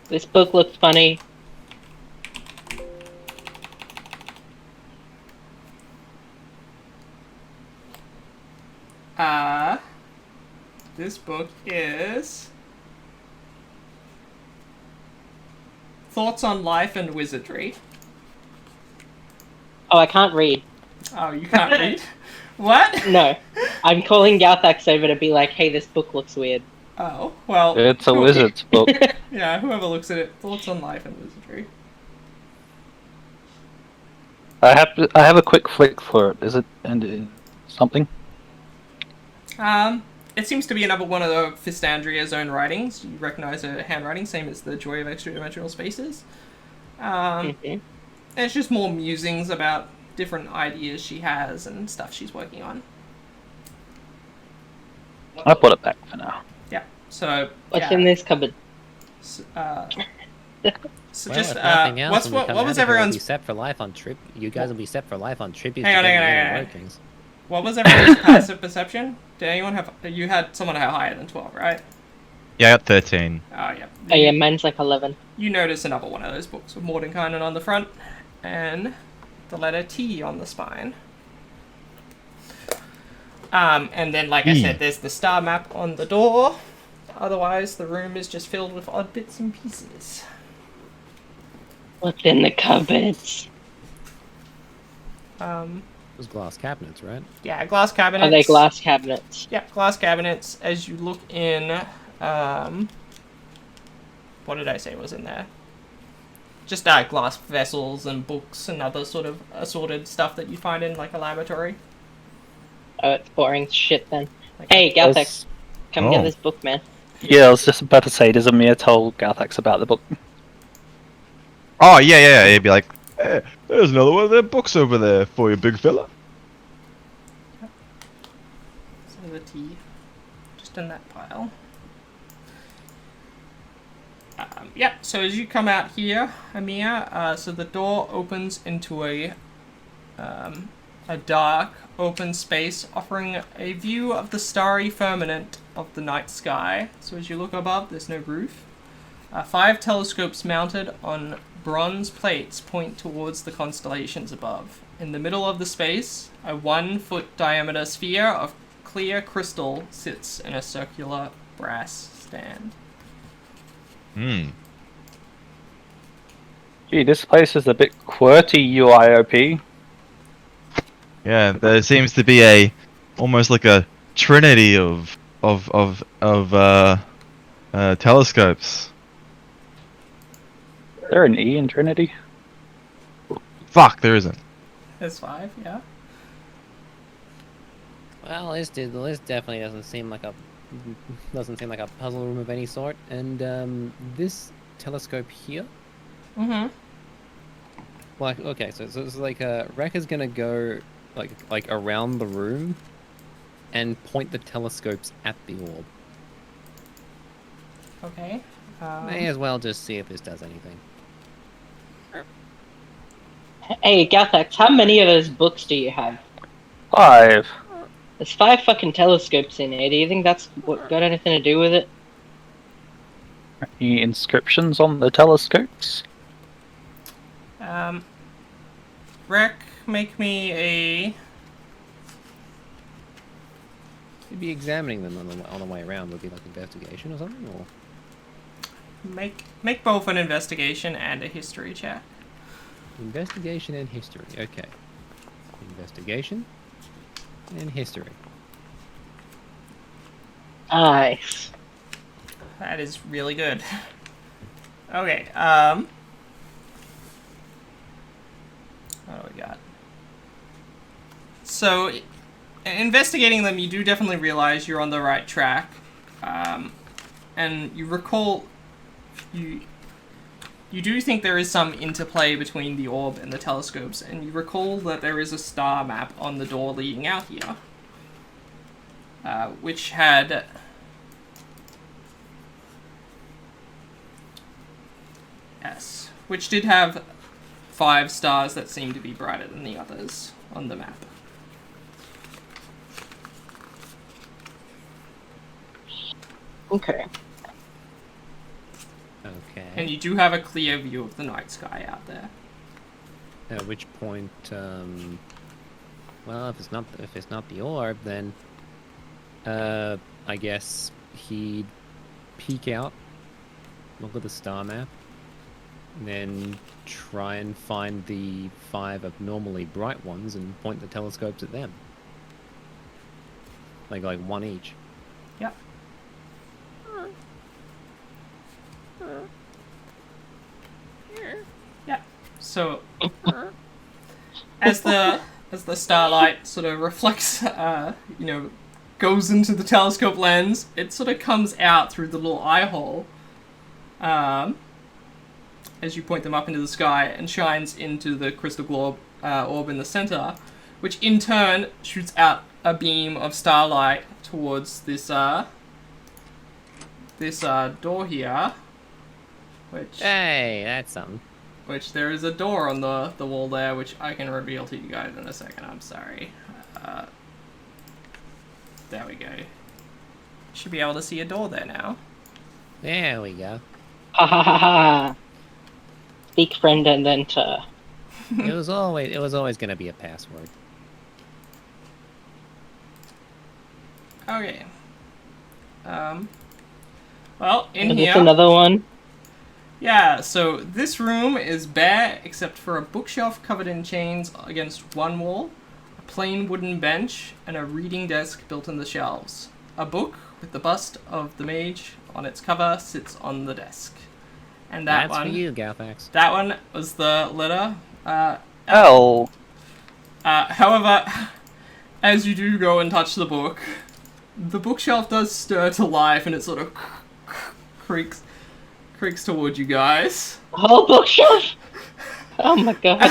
This book looks funny. this book is Thoughts on Life and Wizardry. Oh, I can't read. Oh, you can't read? What? No. I'm calling Galthax over to be like, hey, this book looks weird. Oh, well... It's a wizard's book. Yeah, whoever looks at it, thoughts on life and wizardry. I have a quick flick for it. Is it something? It seems to be another one of the Fistandria's own writings. You recognise her handwriting, same as the Joy of Extra-Dimensional Spaces. And it's just more musings about different ideas she has and stuff she's working on. I put it back for now. Yeah, so... What's in this cupboard? So Well, just, if nothing else, what was Will be everyone's... set for life on trip. You guys will be set for life on tributes. Hang on. What was everyone's passive perception? Did anyone have... You had someone have higher than 12, right? Yeah, I got 13. Oh, yeah. Oh yeah, mine's like 11. You notice another one of those books with Mordenkainen on the front and the letter T on the spine. And then, like I said, there's the star map on the door. Otherwise, the room is just filled with odd bits and pieces. What's in the cupboards? Those glass cabinets, right? Yeah, glass cabinets. Are they glass cabinets? Yeah, glass cabinets. As you look in, what did I say was in there? Just glass vessels and books and other sort of assorted stuff that you find in like a laboratory. Oh, it's boring shit then. Like, Hey, Galthex, come get this book, man. Yeah, I was just about to say, does Amir tell Garthax about the book? Oh, yeah. He'd be like, hey, there's another one of their books over there for you, big fella. So the T, just in that pile. Yeah, so as you come out here, Amir, so the door opens into a dark, open space, offering a view of the starry firmament of the night sky. So as you look above, there's no roof. 5 telescopes mounted on bronze plates point towards the constellations above. In the middle of the space, a 1-foot diameter sphere of clear crystal sits in a circular brass stand. Gee, this place is a bit QWERTY UIOP. Yeah, there seems to be almost like a trinity of telescopes. Is there an E in Trinity? Fuck, there isn't. There's 5, yeah. Well, this definitely doesn't seem like a puzzle room of any sort. And this telescope here. Mm-hmm. Like, okay, so it's like Rekka's gonna go like around the room and point the telescopes at the orb. Okay. May as well just see if this does anything. Hey, Galthex, how many of those books do you have? 5. There's 5 fucking telescopes in here. Do you think that's got anything to do with it? Any inscriptions on the telescopes? Rek, make me a... Maybe examining them on the way around would be like investigation or something, or... Make both an investigation and a history check. Investigation and history, okay. Investigation and history. Nice. That is really good. Okay, what do we got? So, investigating them, you do definitely realize you're on the right track. And you recall... You do think there is some interplay between the orb and the telescopes, and you recall that there is a star map on the door leading out here. Which had... Yes. Which did have 5 stars that seemed to be brighter than the others on the map. Okay. Okay. And you do have a clear view of the night sky out there. At which point, well, if it's not the orb, then I guess he'd peek out, look at the star map, and then try and find the 5 abnormally bright ones and point the telescopes at them. Like 1 each. Yep. Yeah. So as the starlight sort of reflects, goes into the telescope lens, it sort of comes out through the little eye hole. As you point them up into the sky and shines into the crystal globe orb in the center, which in turn shoots out a beam of starlight towards this door here. Which that's something. Which there is a door on the wall there, which I can reveal to you guys in a second. I'm sorry. There we go. Should be able to see a door there now. There we go. Ha ha ha ha. Speak, friend, and enter. It was always going to be a password. Okay. Well, in Is here. this another one? Yeah, so this room is bare except for a bookshelf covered in chains against one wall, a plain wooden bench, and a reading desk built in the shelves. A book with the bust of the mage on its cover sits on the desk. And That's one, for you, Galfax. that one was the letter. However, as you do go and touch the bookshelf does stir to life and it sort of creaks towards you guys. The whole bookshelf? Oh my god.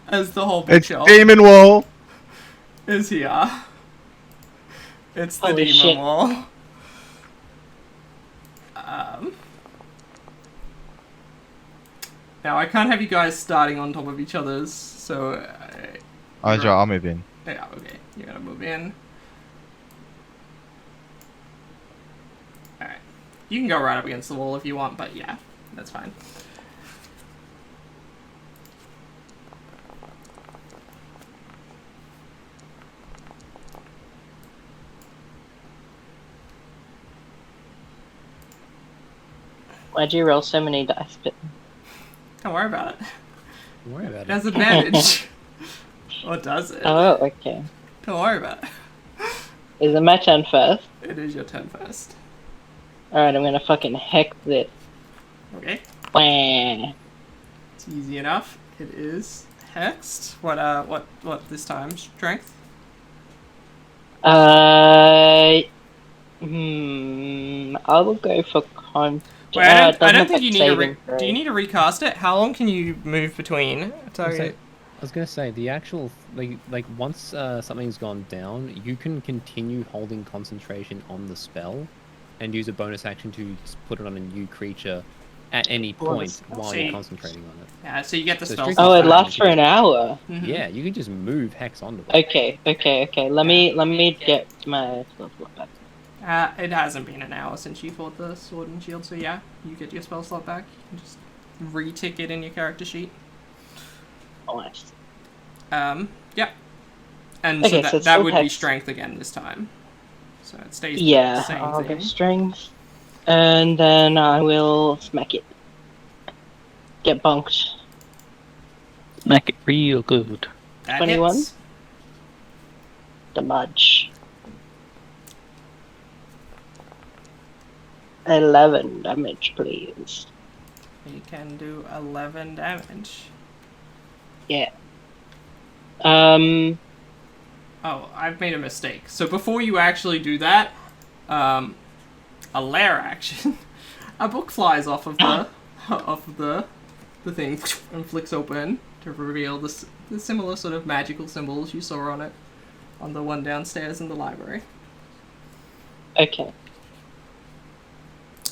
As the whole It's bookshelf Demon Wall. is here. It's the Holy demon shit. wall. Now I can't have you guys starting on top of each other's, so I'll move in. yeah, okay, you're gonna move in. Alright. You can go right up against the wall if you want, but yeah, that's fine. Why'd you roll so many dice? But Don't worry about it. Don't worry about It has advantage. Or does it? oh, okay. Don't worry about it. Is it my turn first? It is your turn first. Alright, I'm gonna fucking hex it. Okay. Wah. It's easy enough. It is hexed. What this time? Strength? I will go for con. Wait, I don't think have you need saving to. throw. Do you need to recast it? How long can you move between target? I was gonna say the actual like once something's gone down, you can continue holding concentration on the spell, and use a bonus action to put it on a new creature at any point while See. you're concentrating on it. Yeah, so you get the So spell. strength Oh, is it fine, lasts you for can- an hour. Mhm. Yeah, you can just move hex onto it. Okay. Let me get my spell slot back. It hasn't been an hour since you fought the sword and shield, so yeah, you get your spell slot back. You can just re-tick it in your character sheet. Oh, nice. Yeah. And Okay, so so that it's would be hex. strength again this time. So it stays Yeah, the same I'll thing. go strength, and then I will smack it. Get bonked. Make it real good. That 21? hits. Damage. 11 damage, please. You can do 11 damage. Yeah. Oh, I've made a mistake. So before you actually do that, a lair action, a book flies off of the thing and flicks open to reveal the similar sort of magical symbols you saw on it, on the one downstairs in the library. Okay.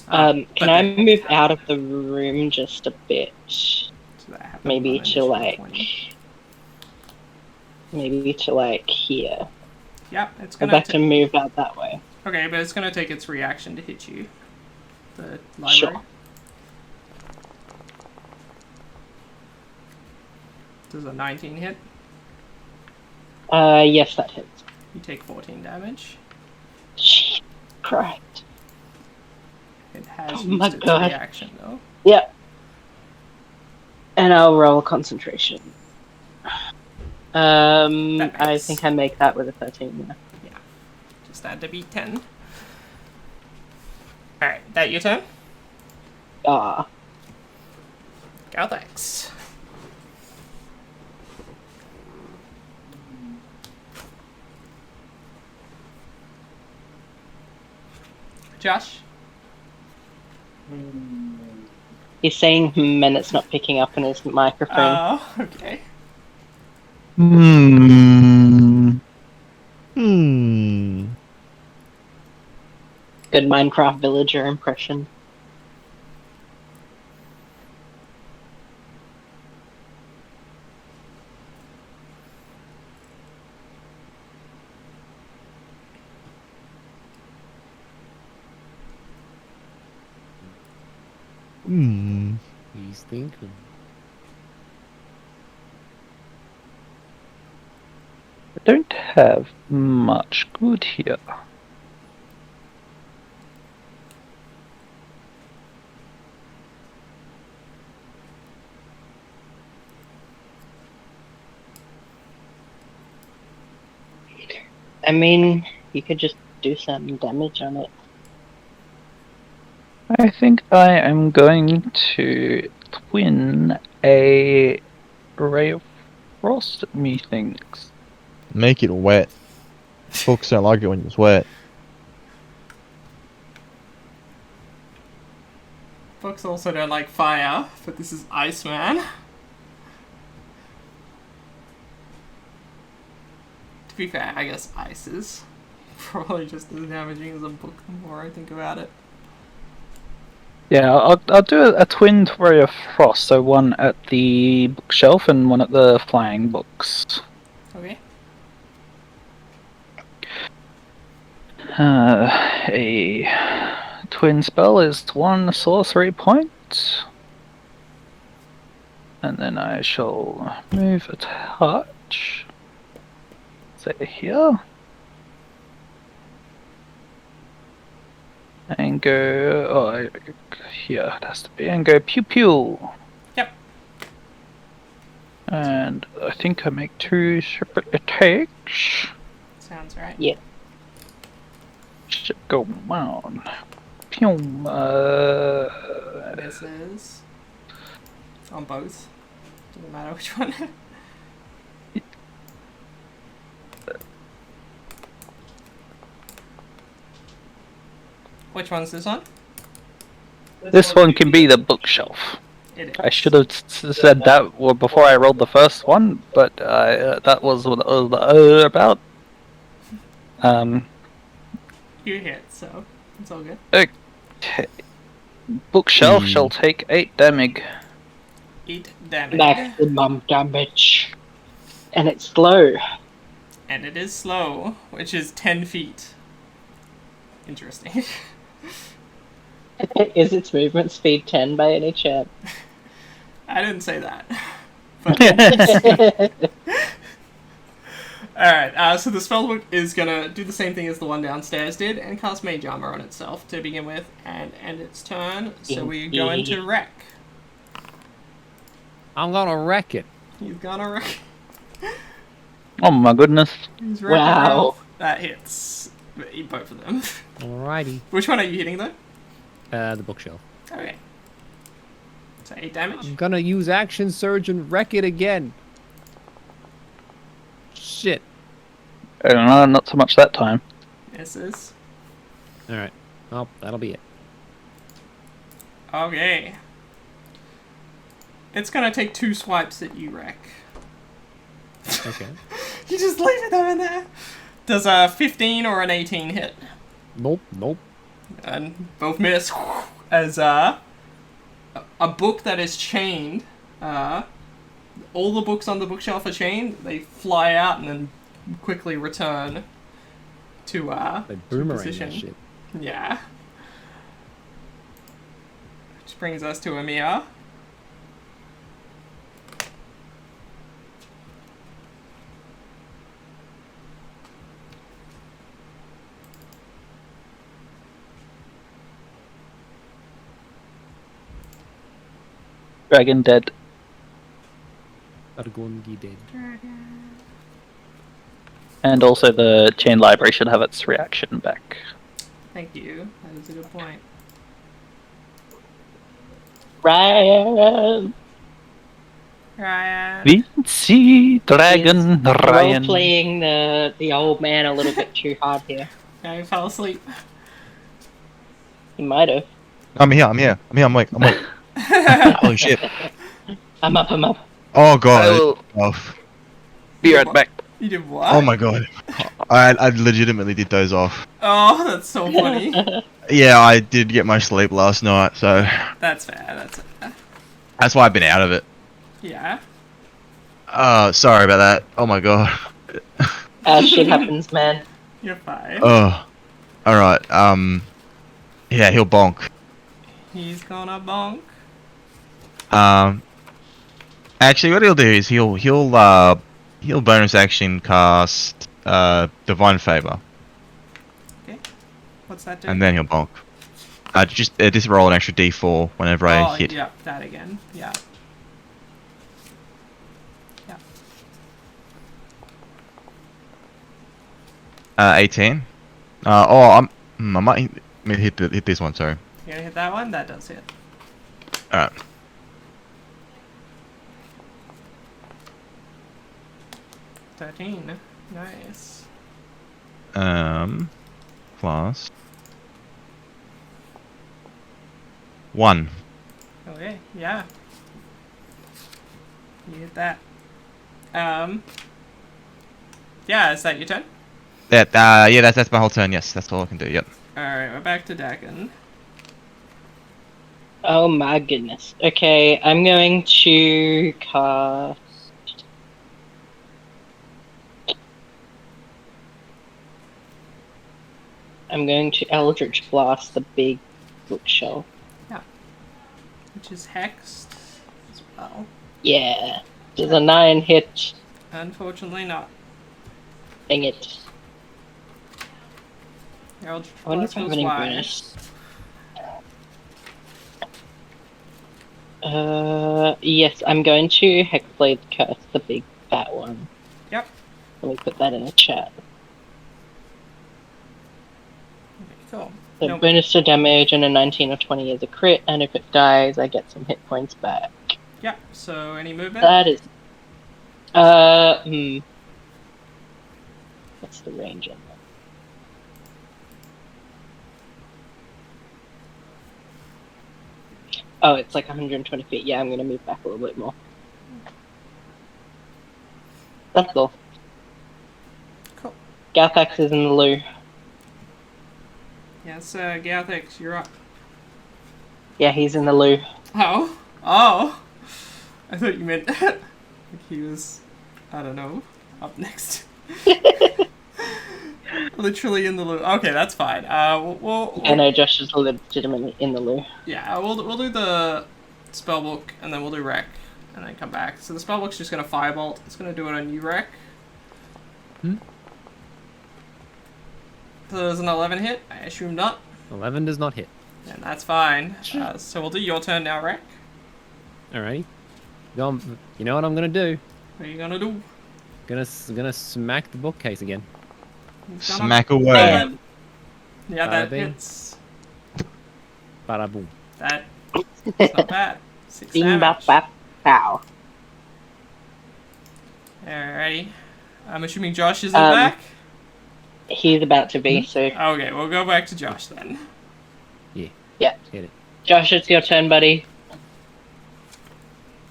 But Can I move out of the room just a bit? so that happens Maybe on to initiative like... 20. Maybe to like here. Yep, it's I'd gonna like to move out that way. okay, but it's gonna take its reaction to hit you. The library. Sure. Does a 19 hit? Yes, that hits. You take 14 damage. Jeez Christ. It has Oh used my its God. reaction though. Yep. And I'll roll concentration. I makes- think I make that with a 13. Yeah. Just add to beat 10. Alright, that your turn? Ah. Galdex. Josh? He's saying and it's not picking up in his microphone. Oh, okay. Good Minecraft villager impression. He's thinking. I don't have much good here. I mean, you could just do some damage on it. I think I am going to twin a ray of frost at me thinks. Make it wet. Books don't like it when it's wet. Books also don't like fire, but this is Iceman. To be fair, I guess ice is probably just as damaging as a book the more I think about it. Yeah, I'll do a twin ray of frost, so one at the bookshelf and one at the flying books. Okay. A twin spell is 1 sorcery point. And then I shall move a touch. Say here. And go. Here it has to be. And go pew pew. Yep. And I think I make 2 separate attacks. Sounds right. Yeah. Should go on. Pew. Misses. On both. Doesn't matter which one. Which one's this on? This one can be the bookshelf. It is. I should have said that before I rolled the first one, but that was what it was about. You hit, so it's all good. Okay. Bookshelf shall take 8 damage. 8 damage. Maximum damage. And it's slow. And it is slow, which is 10 feet. Interesting. Is its movement speed 10 by any chance? I didn't say that. But Alright, so the spellbook is gonna do the same thing as the one downstairs did and cast Mage Armor on itself to begin with and end its turn. So we go into Wreck. I'm gonna wreck it. He's gonna wreck. Oh my goodness. He's wrecking Wow. it. That hits both of them. Alrighty. Which one are you hitting though? The bookshelf. Okay. So 8 damage. I'm gonna use Action Surge and wreck it again. Shit. I don't know, not so much that time. Misses. Alright. Well, that'll be it. Okay. It's gonna take 2 swipes at you, Wreck. Okay. You just leave them in there. Does a 15 or an 18 hit? Nope, nope. And both miss. As a book that is chained, all the books on the bookshelf are chained, they fly out and then quickly return to They boomerang position. that shit. Yeah. Which brings us to Amir. Dragon dead. Argongi dead. And also the chain library should have its reaction back. Thank you. That is a good point. Ryan. Vinci Dragon Role Ryan. playing the old man a little bit too hard here. Yeah, he fell asleep. He might have. I'm here. I'm awake. Holy shit. I'm up. Oh god. I will be right back. You did what? Oh my god. I legitimately did doze off. Oh, that's so funny. Yeah, I did get my sleep last night, so That's fair, that's fair. that's why I've been out of it. Yeah. Sorry about that. Oh my god. Shit happens, man. You're fine. Oh. Alright, yeah, he'll bonk. He's gonna bonk. Actually, what he'll do is he'll bonus action cast Divine Favor, Okay. What's that do? and then he'll bonk. Just roll an extra D4 whenever I hit. Yeah, that again. Yeah. 18. I might hit this one. Sorry. You gonna hit that one? That does hit. All right. $13. Nice. Plus 1. Okay, yeah. You hit that. Yeah, is that your turn? Yeah, that's my whole turn. Yes, that's all I can do. Yep. Alright, we're back to Dakin. Oh my goodness. Okay, I'm going to cast. I'm going to Eldritch Blast the big bookshelf. Which is hexed as well. Yeah. Does a 9 hit? Unfortunately not. Dang it. Eldritch I wonder if Blast I have goes any wise. bonus. Yes, I'm going to Hexblade Curse the big fat one. Yep. Let me put that in the chat. Okay, cool. So Nope. bonus to damage and a 19 or 20 is a crit, and if it dies, I get some hit points back. Yep, so any movement? That is... What's the range on that? Oh, it's like 120 feet. Yeah, I'm gonna move back a little bit more. That's all. Cool. Galthax is in the loo. Yes, Galthix, you're up. Yeah, he's in the loo. Oh? Oh! I thought you meant like he was, I don't know, up next. Literally in the loo. Okay, that's fine. We'll I know Josh is legitimately in the loo. yeah, we'll do the spellbook and then we'll do rec and then come back. So the spellbook's just gonna firebolt. It's gonna do it on you, rec. So there's an 11 hit. I assume not. 11 does not hit. And that's fine. So we'll do your turn now, rec. Alrighty. You know what I'm gonna do? What are you gonna do? Gonna smack the bookcase again. He's gonna Smack away. bomb it. Yeah, that Bada bing. hits. Bada boom. That's not bad. 6 Bing damage. bap bap pow. Alrighty. I'm assuming Josh isn't Um, back? He's about to be, so... Okay, we'll go back to Josh then. Yeah. Hit it. Josh, it's your turn, buddy.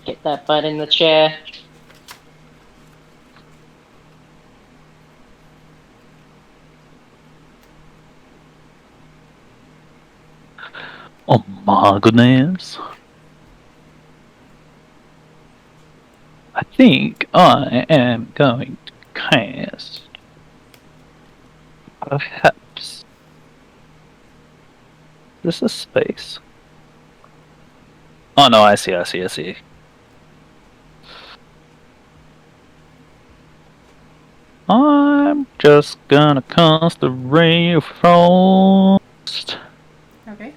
Get that butt in the chair. Oh my goodness. I think I am going to cast perhaps this is space. Oh no, I see. I'm just gonna cast the Ray of Frost. Okay.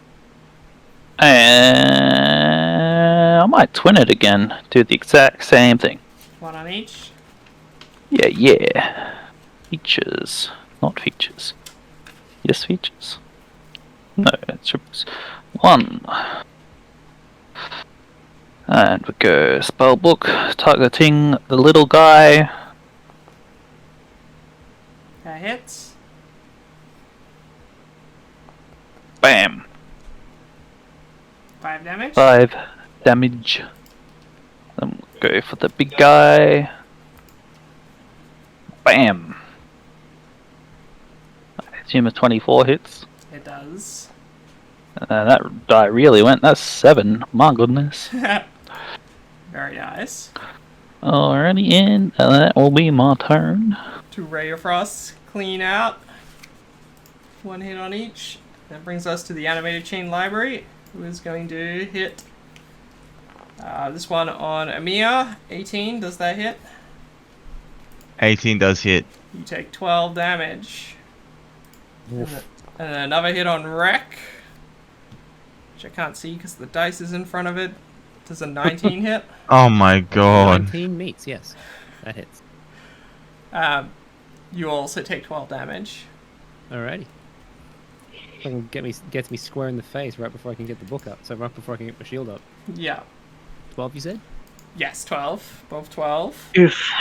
And I might twin it again, do the exact same thing. One on each. Yeah. Features, not features. Yes, features. No, it's triples. 1. And we go spellbook, targeting the little guy. That hits. Bam. 5 damage. 5 damage. Then we'll go for the big guy. Bam. I assume a 24 hits. It does. That die really went. That's 7. My goodness. Very nice. Alrighty, and that will be my turn. 2 Ray of Frost clean out. 1 hit on each. That brings us to the animated chain library, who is going to hit this one on Amia. 18, does that hit? 18 does hit. You take 12 damage. And another hit on Wreck, which I can't see because the dice is in front of it. Does a 19 hit? Oh my god. 19 meets, yes. That hits. You also take 12 damage. Alrighty. Fucking gets me square in the face right before I can get the book up. So right before I can get my shield up. Yeah. 12, you said? Yes, 12. Both 12. Oof.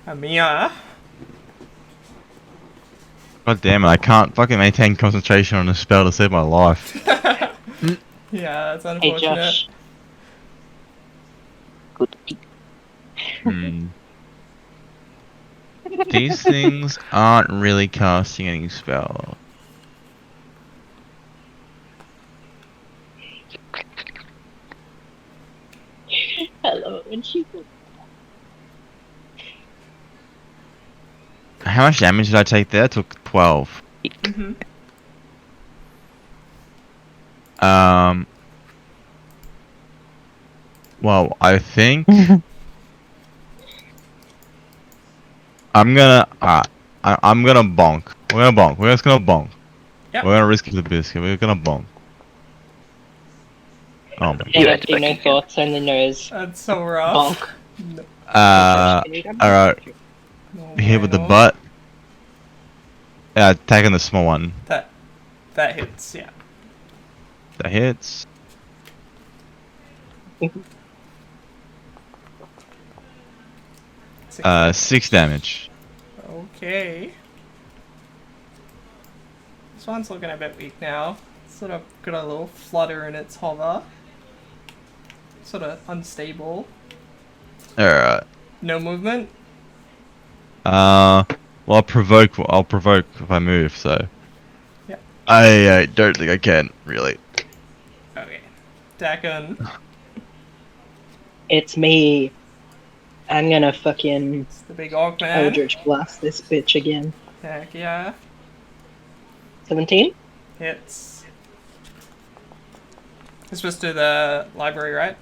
Amia. God damn it, I can't fucking maintain concentration on a spell to save my life. Yeah, that's Hey, unfortunate. Josh. Good. These things aren't really casting any spell. I love it when she goes. How much damage did I take there? I took 12. Mhm. Well, I think I'm gonna I'm gonna bonk. We're gonna bonk. We're just gonna bonk. Yep. We're gonna risk it for the biscuit. We're gonna bonk. Oh my You Yeah, had to do back no again. thoughts, only knows. That's so rough. Bonk. alright. No Hit with the bueno. butt. Yeah, attacking the small one. That hits, yeah. That hits. Six 6 damage. Okay. This one's looking a bit weak now. Sort of got a little flutter in its hover. Sort of unstable. Alright. No movement. Well, I'll provoke if I move, so. Yeah. I don't think I can, really. Okay. Dakin. It's me. I'm gonna fucking It's the big orc man. Eldritch Blast this bitch again. Heck yeah. 17? Hits. This was to the library, right?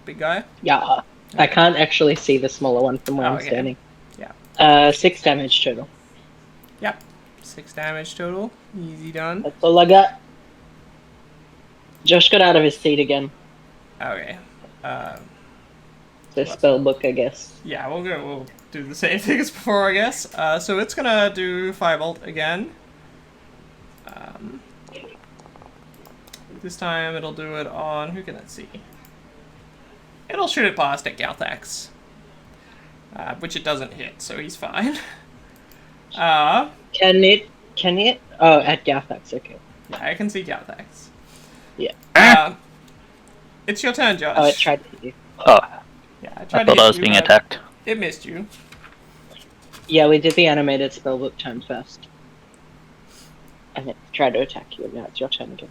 Big guy? Yeah. I can't actually see the smaller one from where I'm Okay. standing. Yeah. 6 damage total. Yep. 6 damage total. Easy done. That's all I got. Josh got out of his seat again. Okay. So spellbook, I guess. Yeah, we'll do the same thing as before, I guess. So it's gonna do Firebolt again. This time it'll do it on, who can it see? It'll shoot it past at Galthax. Which it doesn't hit, so he's fine. Can it? Oh, at Garthax, okay. Yeah, I can see Galthax. Yeah. It's your turn, Josh. Oh, it tried to hit you. Oh, Yeah, I I tried to thought hit I was you, being but attacked. It missed you. Yeah, we did the animated spellbook turn first. And it tried to attack you, and now it's your turn again.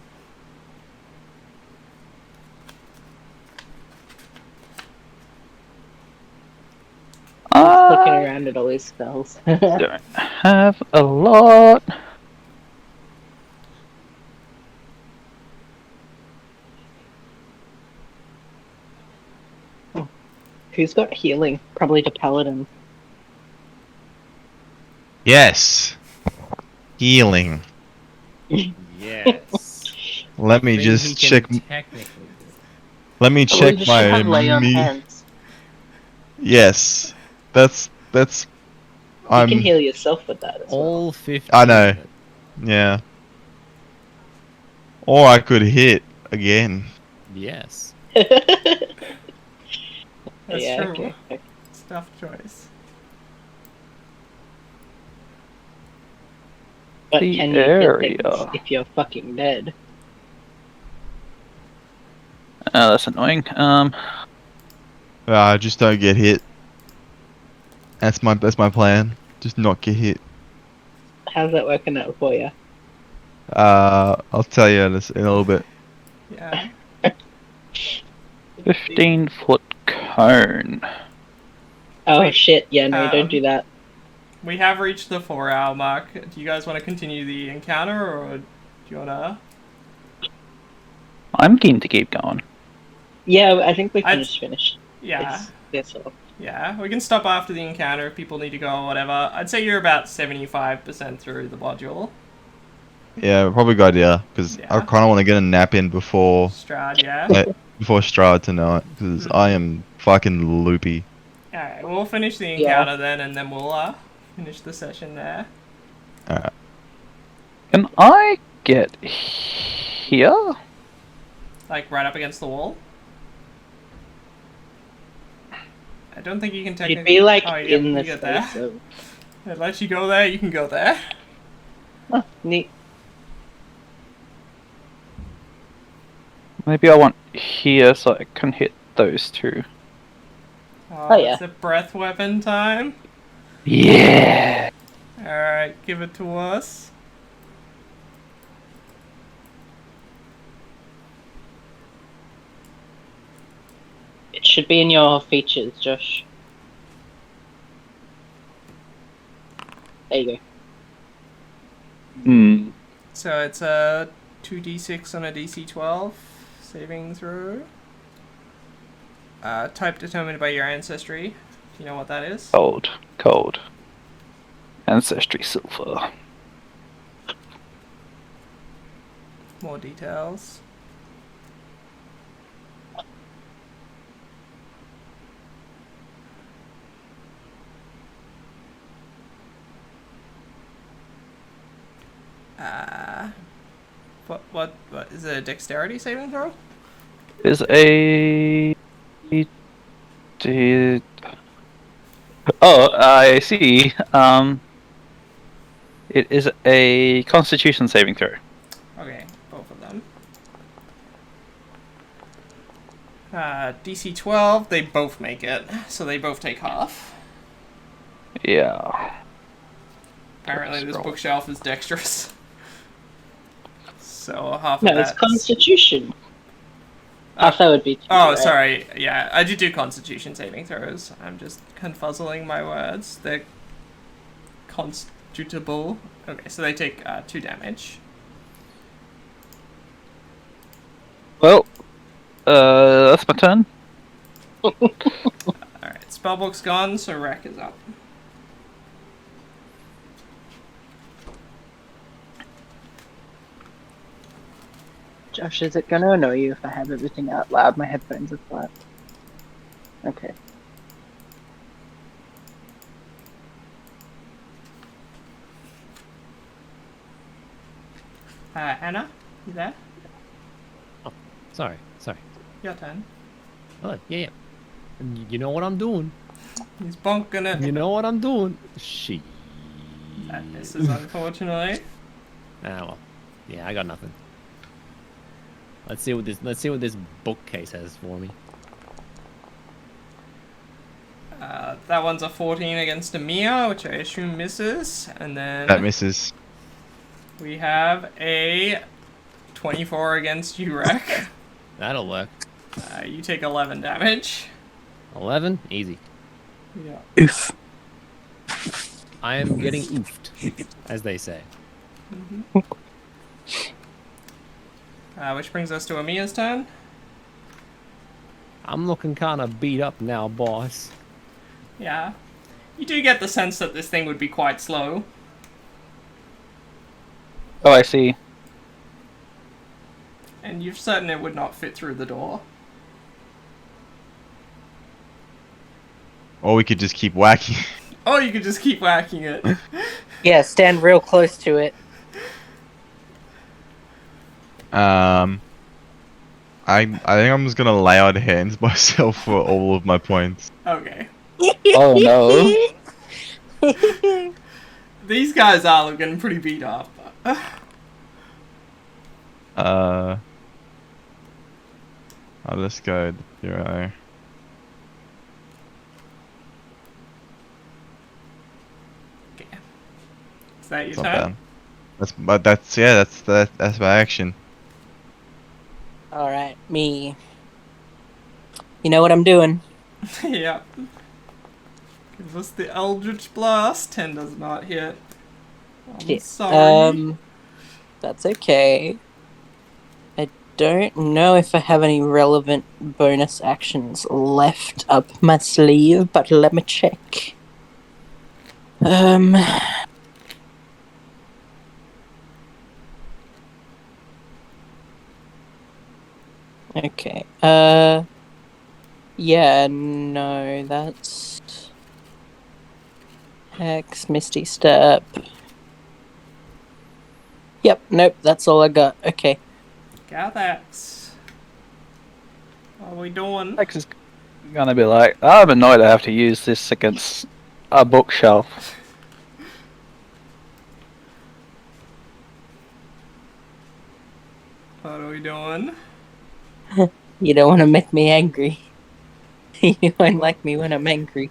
Looking around at all these spells. Don't have a lot. Who's got healing? Probably the paladin. Yes. Healing. Yes. Let me Thing just he check. can technically do. Let me Oh, check you should my have lay on hands. Yes. That's. You I'm. can heal yourself with that as well. All 50. I know. Yeah. Or I could hit again. Yes. That's Yeah, true. okay. It's a tough choice. But The can you area. hit things if you're fucking dead? That's annoying. Just don't get hit. That's my plan. Just not get hit. How's that working out for you? I'll tell you in a little bit. Yeah. 15-foot cone. Oh Wait, shit, yeah, no, don't do that. We have reached the 4-hour mark. Do you guys want to continue the encounter, or do you want to... I'm keen to keep going. Yeah, I think we can just finish. Yeah. That's all. Yeah, we can stop after the encounter if people need to go or whatever. I'd say you're about 75% through the module. Yeah, probably a good idea, because I kind of want to get a nap in before Strahd, yeah? before Strahd tonight, because I am fucking loopy. Alright, we'll finish the encounter then, and then we'll finish the session there. Alright. Can I get here? Like, right up against the wall? I don't think you can technically... You'd be like in the get there. space of... It lets you go there, you can go there. Oh, neat. Maybe I want here so I can hit those two. Oh yeah. Is it breath weapon time? Yeah! Alright, give it to us. It should be in your features, Josh. There you go. So it's a 2d6 on a DC 12 saving throw. Type determined by your ancestry. Do you know what that is? Cold. Ancestry silver. More details. What is it, a dexterity saving throw? Is a... Oh, I see. It is a Constitution saving throw. Okay, both of them. DC 12, they both make it, so they both take half. Yeah. Apparently this bookshelf is dexterous. So half of No, that. it's Constitution. Half that would be 2, Oh, right? sorry. Yeah, I did do Constitution saving throws. I'm just confuzzling my words. They're constitutable. Okay, so they take 2 damage. Well, that's my turn. Alright, spellbook's gone, so Rack is up. Josh, is it gonna annoy you if I have everything out loud? My headphones are flat. Okay. Anna, you there? Oh, sorry. Your turn. Oh, yeah. And you know what I'm doing. He's bonking it. You know what I'm doing. She. That misses, unfortunately. Well. Yeah, I got nothing. Let's see what this bookcase has for me. That one's a 14 against Amia, which I assume misses, and then That misses. we have a 24 against Urek. That'll work. You take 11 damage. 11? Easy. Yeah. Oof. I am getting oofed, as they say. Which brings us to Amia's turn. I'm looking kind of beat up now, boss. Yeah. You do get the sense that this thing would be quite slow. Oh, I see. And you're certain it would not fit through the door. Or we could just keep whacking. Oh, you could just keep whacking it. Yeah, stand real close to it. I I think I'm just gonna lay on hands myself for all of my points. Okay. Oh no. These guys are looking pretty beat up. I'll just go 0. Okay. Is that your It's not turn? bad. That's my action. Alright, me. You know what I'm doing? Yeah. Give us the Eldritch Blast. 10 does not hit. I'm Shit. sorry. That's okay. I don't know if I have any relevant bonus actions left up my sleeve, but let me check. Okay. Yeah, no, that's Hex, Misty Step. Yep, nope, that's all I got. Okay. Gathax. What are we doing? X is gonna be like, I'm annoyed I have to use this against a bookshelf. What are we doing? You don't want to make me angry. You won't like me when I'm angry.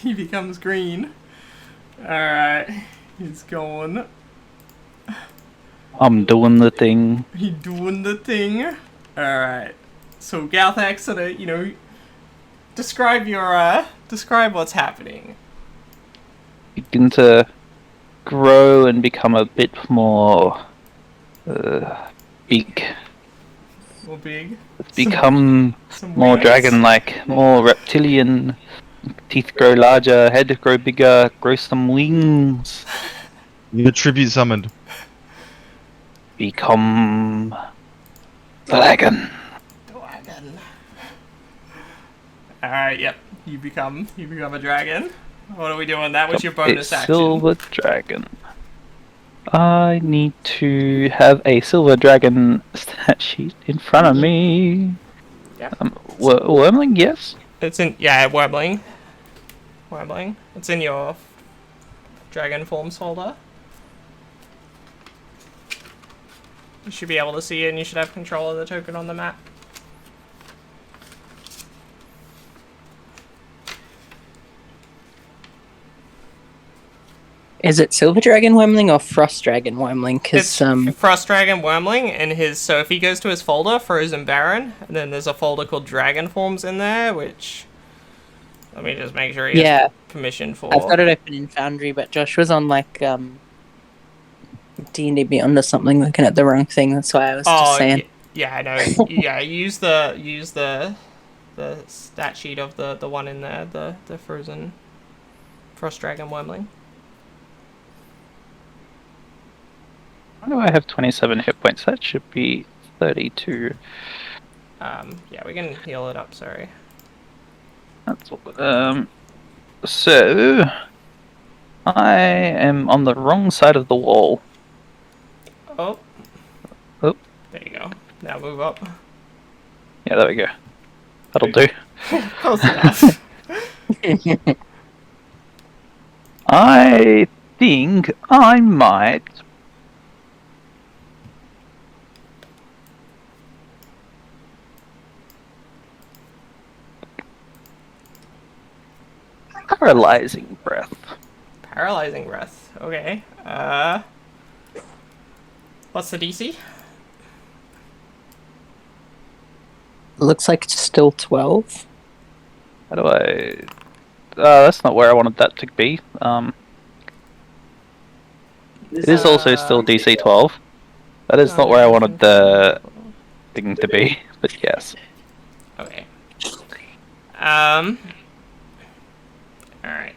He becomes green. Alright. He's going. I'm doing the thing. He doing the thing. Alright. So Galthax sort of, describe what's happening. Begin to grow and become a bit more big. More big. Become Some more wings. dragon-like, more reptilian. Teeth grow larger, head grow bigger, grow some wings. You tribute summoned. Become dragon. Dragon. Alright, yep. You become a dragon. What are we doing? That was your bonus a action. Silver dragon. I need to have a silver dragon stat sheet in front of me. Yep. Wormling, yes. It's in Warbling. It's in your dragon forms folder. You should be able to see it, and you should have control of the token on the map. Is it Silver Dragon Wormling or Frost Dragon Wormling? It's Frost Dragon Wormling, and so if he goes to his folder, Frozen Baron, and then there's a folder called Dragon Forms in there, which, let me just make sure he has permission for. I've got it open in Foundry, but Josh was on D&D Beyond or something, looking at the wrong thing. That's why I was just saying. Yeah, I know. Yeah, use the stat sheet of the one in there, the Frozen Frost Dragon Wormling. Why do I have 27 hit points? That should be 32. Yeah, we can heal it up, sorry. That's all. So I am on the wrong side of the wall. Oh. Oh. There you go. Now move up. Yeah, there we go. That'll do. Close enough. I think I might paralyzing breath. Paralyzing breath. Okay. What's the DC? Looks like it's still 12. How do I... that's not where I wanted that to be. It is also still DC 12. That is not where I wanted the thing to be, but yes. Okay. Alright.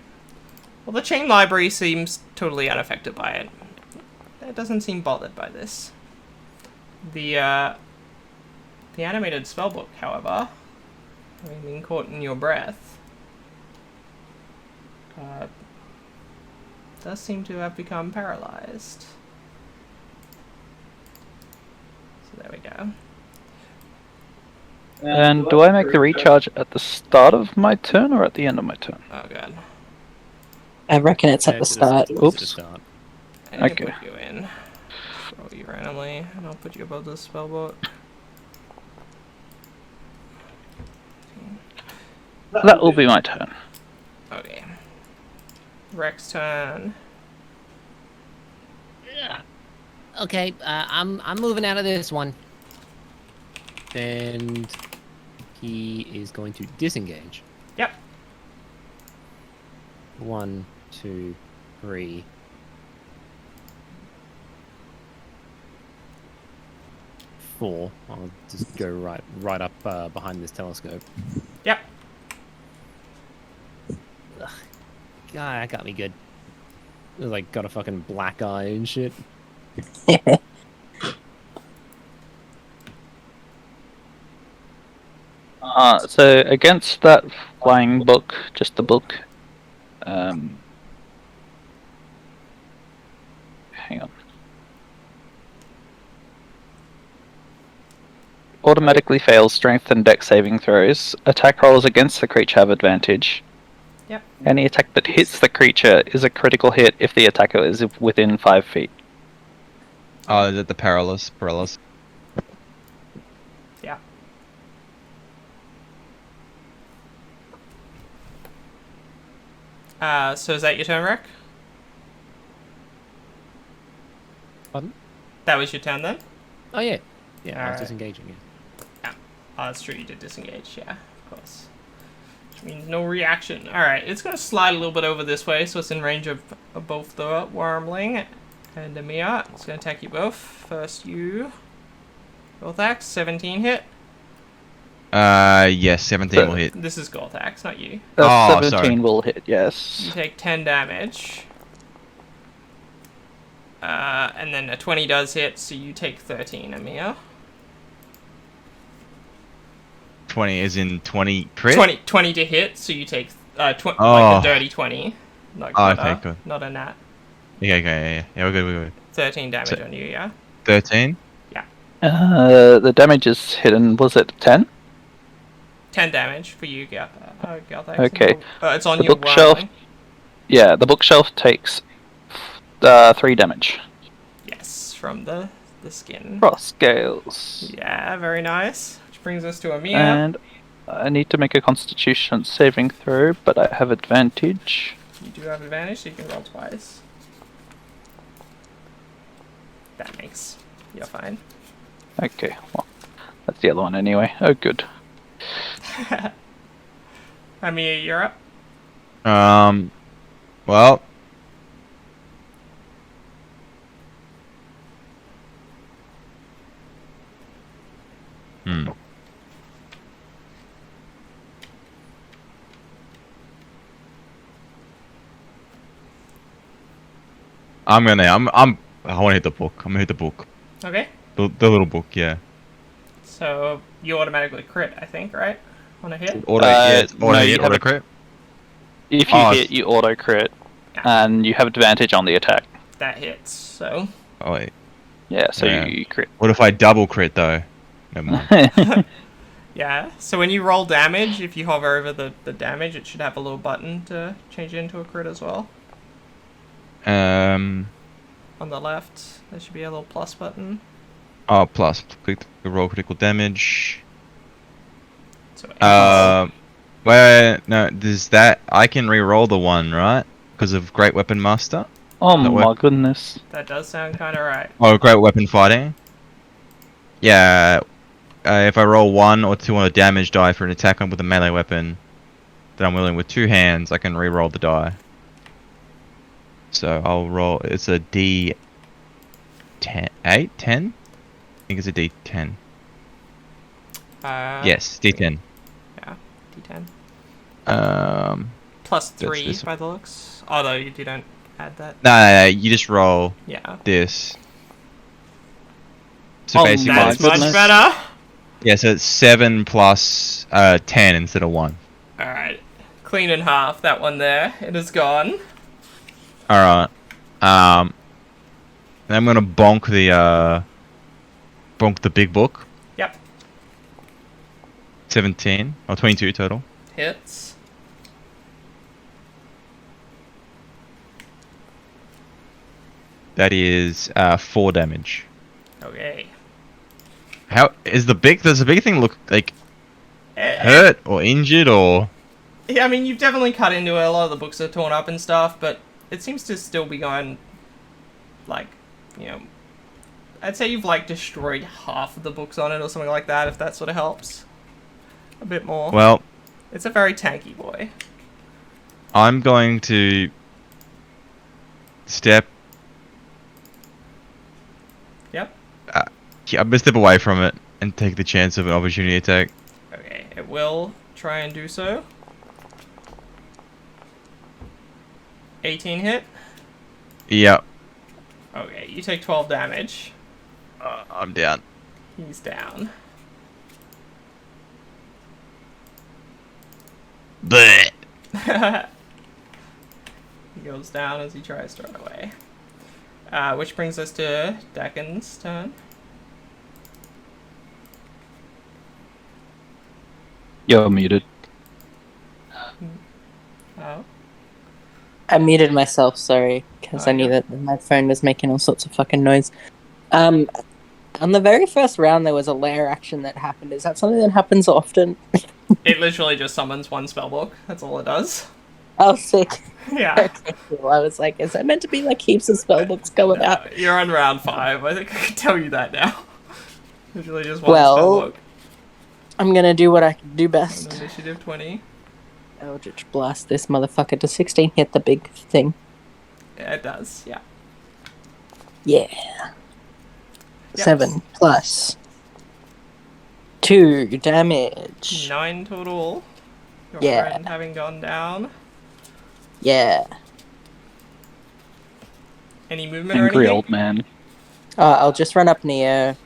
Well, the chain library seems totally unaffected by it. It doesn't seem bothered by this. The animated spellbook, however, having been caught in your breath, does seem to have become paralyzed. So there we go. And do I make the recharge at the start of my turn or at the end of my turn? Oh god. I reckon it's at the start. Oops. I need to Okay. put you in. Roll you randomly, and I'll put you above the spell book. That will be my turn. Okay. Rex turn. Okay, I'm moving out of this one. And he is going to disengage. Yep. 1, 2, 3. 4. I'll just go right up behind this telescope. Yep. Ugh. God, that got me good. It was like got a fucking black eye and shit. So against that flying book, just the book. Hang on. Automatically fails strength and dex saving throws. Attack rolls against the creature have advantage. Yep. Any attack that hits the creature is a critical hit if the attacker is within 5 feet. Oh, is it the paralysis? Yeah. So is that your turn, Rick? Pardon? That was your turn then? Oh yeah. Yeah, I was Alright. disengaging, yeah. Oh, that's true, you did disengage, yeah, of course. Which means no reaction. Alright, it's gonna slide a little bit over this way, so it's in range of both the Wormling and the Mia. It's gonna attack you both. First you. Golthax, 17 hit. Yes, 17 will hit. This is Golthax, not you. Oh, 17 sorry. will hit, You yes. take 10 damage. And then a 20 does hit, so you take 13, Amir. 20 is in 20 crit? 20 to hit, so you take like Oh. a dirty 20. Like Oh, not okay, a, good. Not a nat. Yeah, we're good. 13 damage So- on you, yeah? 13? The damage is hidden, was it 10? 10 damage for you, Galthax. Okay. It's on The your bookshelf- Wormling. Yeah, the bookshelf takes 3 damage. Yes, from the skin. Cross scales. Yeah, very nice. Which brings us to Amir. And I need to make a constitution saving throw, but I have advantage. You do have advantage, so you can roll twice. That makes... You're fine. Okay, well, that's the other one anyway. Oh, good. Amir, you're up. Well. I want to hit the book. I'm gonna hit the book. Okay. The little book, yeah. So, you automatically crit, I think, right? On a hit? Auto, no, auto you hit, have auto a- crit. If you Oh, hit, you auto crit, Yeah. and you have advantage on the attack. That hits, so... Oh wait. Yeah, so Yeah. you crit. What if I double crit though? Never mind. Yeah, so when you roll damage, if you hover over the damage, it should have a little button to change it into a crit as well. Um. On the left, there should be a little plus button. Oh, plus. Click the roll critical damage. So Where no, there's that. I can re-roll the one, right? Because of Great Weapon Master. Oh That my work? goodness. that does sound kind of right. Oh, Great Weapon Fighting. Yeah. If I roll 1 or 2 on a damage die for an attack with a melee weapon that I'm wielding with 2 hands, I can re-roll the die. So I'll roll. It's a D10. 8? 10? I think it's a D10. Yes, D10. Yeah, D10. Plus That's 3 this by the looks. Although you don't add that. No, you just roll Yeah. this. So Oh, basically, my That's much goodness. better! yeah, so it's 7 plus 10 instead of 1. Alright. Clean in half, that one there. It is gone. Alright. And I'm gonna bonk the big book. Yep. 17 or 22 total. Hits. That is 4 damage. Okay. How is does the big thing look like hurt or injured or? Yeah, I mean, you've definitely cut into it. A lot of the books are torn up and stuff, but it seems to still be going, like, you know, I'd say you've, like, destroyed half of the books on it or something like that, if that sort of helps. A bit more. Well, it's a very tanky boy. I'm going to step. Yep. I'm gonna step away from it and take the chance of an opportunity attack. Okay, it will try and do so. 18 hit? Yep. Okay, you take 12 damage. I'm down. He's down. Blech. He goes down as he tries to run away. Which brings us to Dakin's turn. You're muted. Oh. I muted myself, sorry, because I knew that my phone was making all sorts of fucking noise. On the very first round, there was a lair action that happened. Is that something that happens often? It literally just summons one spellbook. That's all it does. Oh, sick. Yeah. Okay, cool. I was like, is that meant to be like heaps of spellbooks going out? You're on round 5. I think I can tell you that now. Literally just one spellbook. I'm gonna do what I can do best. And initiative 20. Eldritch Blast this motherfucker to 16. Hit the big thing. Yeah, it does. Yeah. Yeah. Yep. 7 plus 2 damage. 9 total. Your Yeah. friend having gone down. Yeah. Any movement or Angry anything? old man. I'll just run up near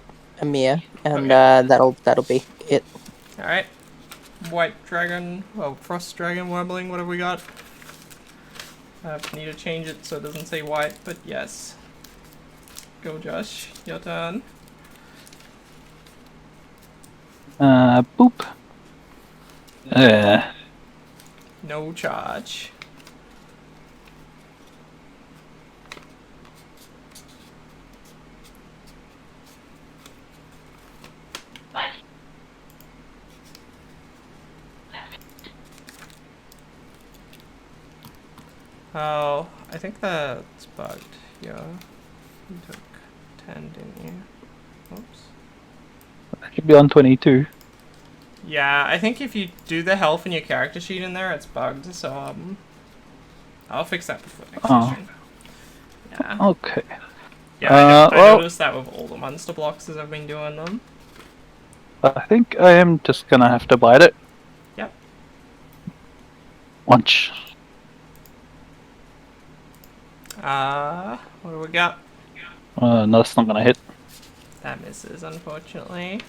Amir, and that'll be it. All right. White dragon, well, frost dragon warbling. What have we got? Need to change it so it doesn't say white, but yes. Go, Josh. Your turn. Boop. No charge. Oh, I think that's bugged. Yeah. You took 10, didn't you? Oops. That should be on 22. Yeah, I think if you do the health in your character sheet in there, it's bugged, so, I'll fix that before next session. Yeah. Okay. Yeah, I noticed that with all the monster blocks as I've been doing them. I think I am just gonna have to bite it. Yep. Lunch. What do we got? No, that's not gonna hit. That misses, unfortunately.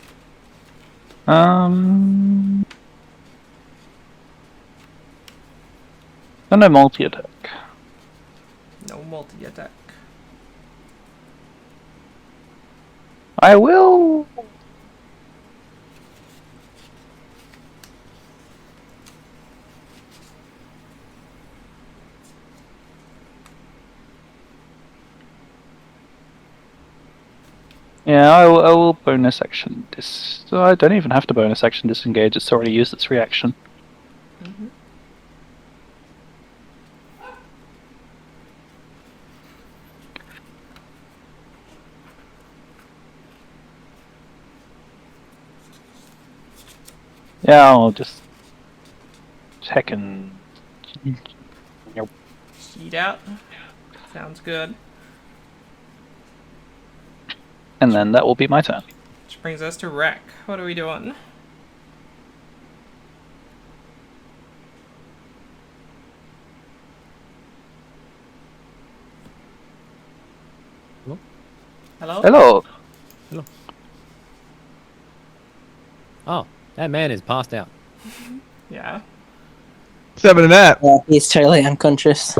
No multi-attack. No multi-attack. I will... Yeah, I will bonus action this. I don't even have to bonus action disengage, it's already used its reaction. Mm-hmm. Yeah, I'll just check and... Sheet out. Sounds good. And then that will be my turn. Which brings us to Wreck. What are we doing? Hello? Hello? Hello! Hello. Oh, that man is passed out. Yeah. What's happening to that? Yeah, he's totally unconscious.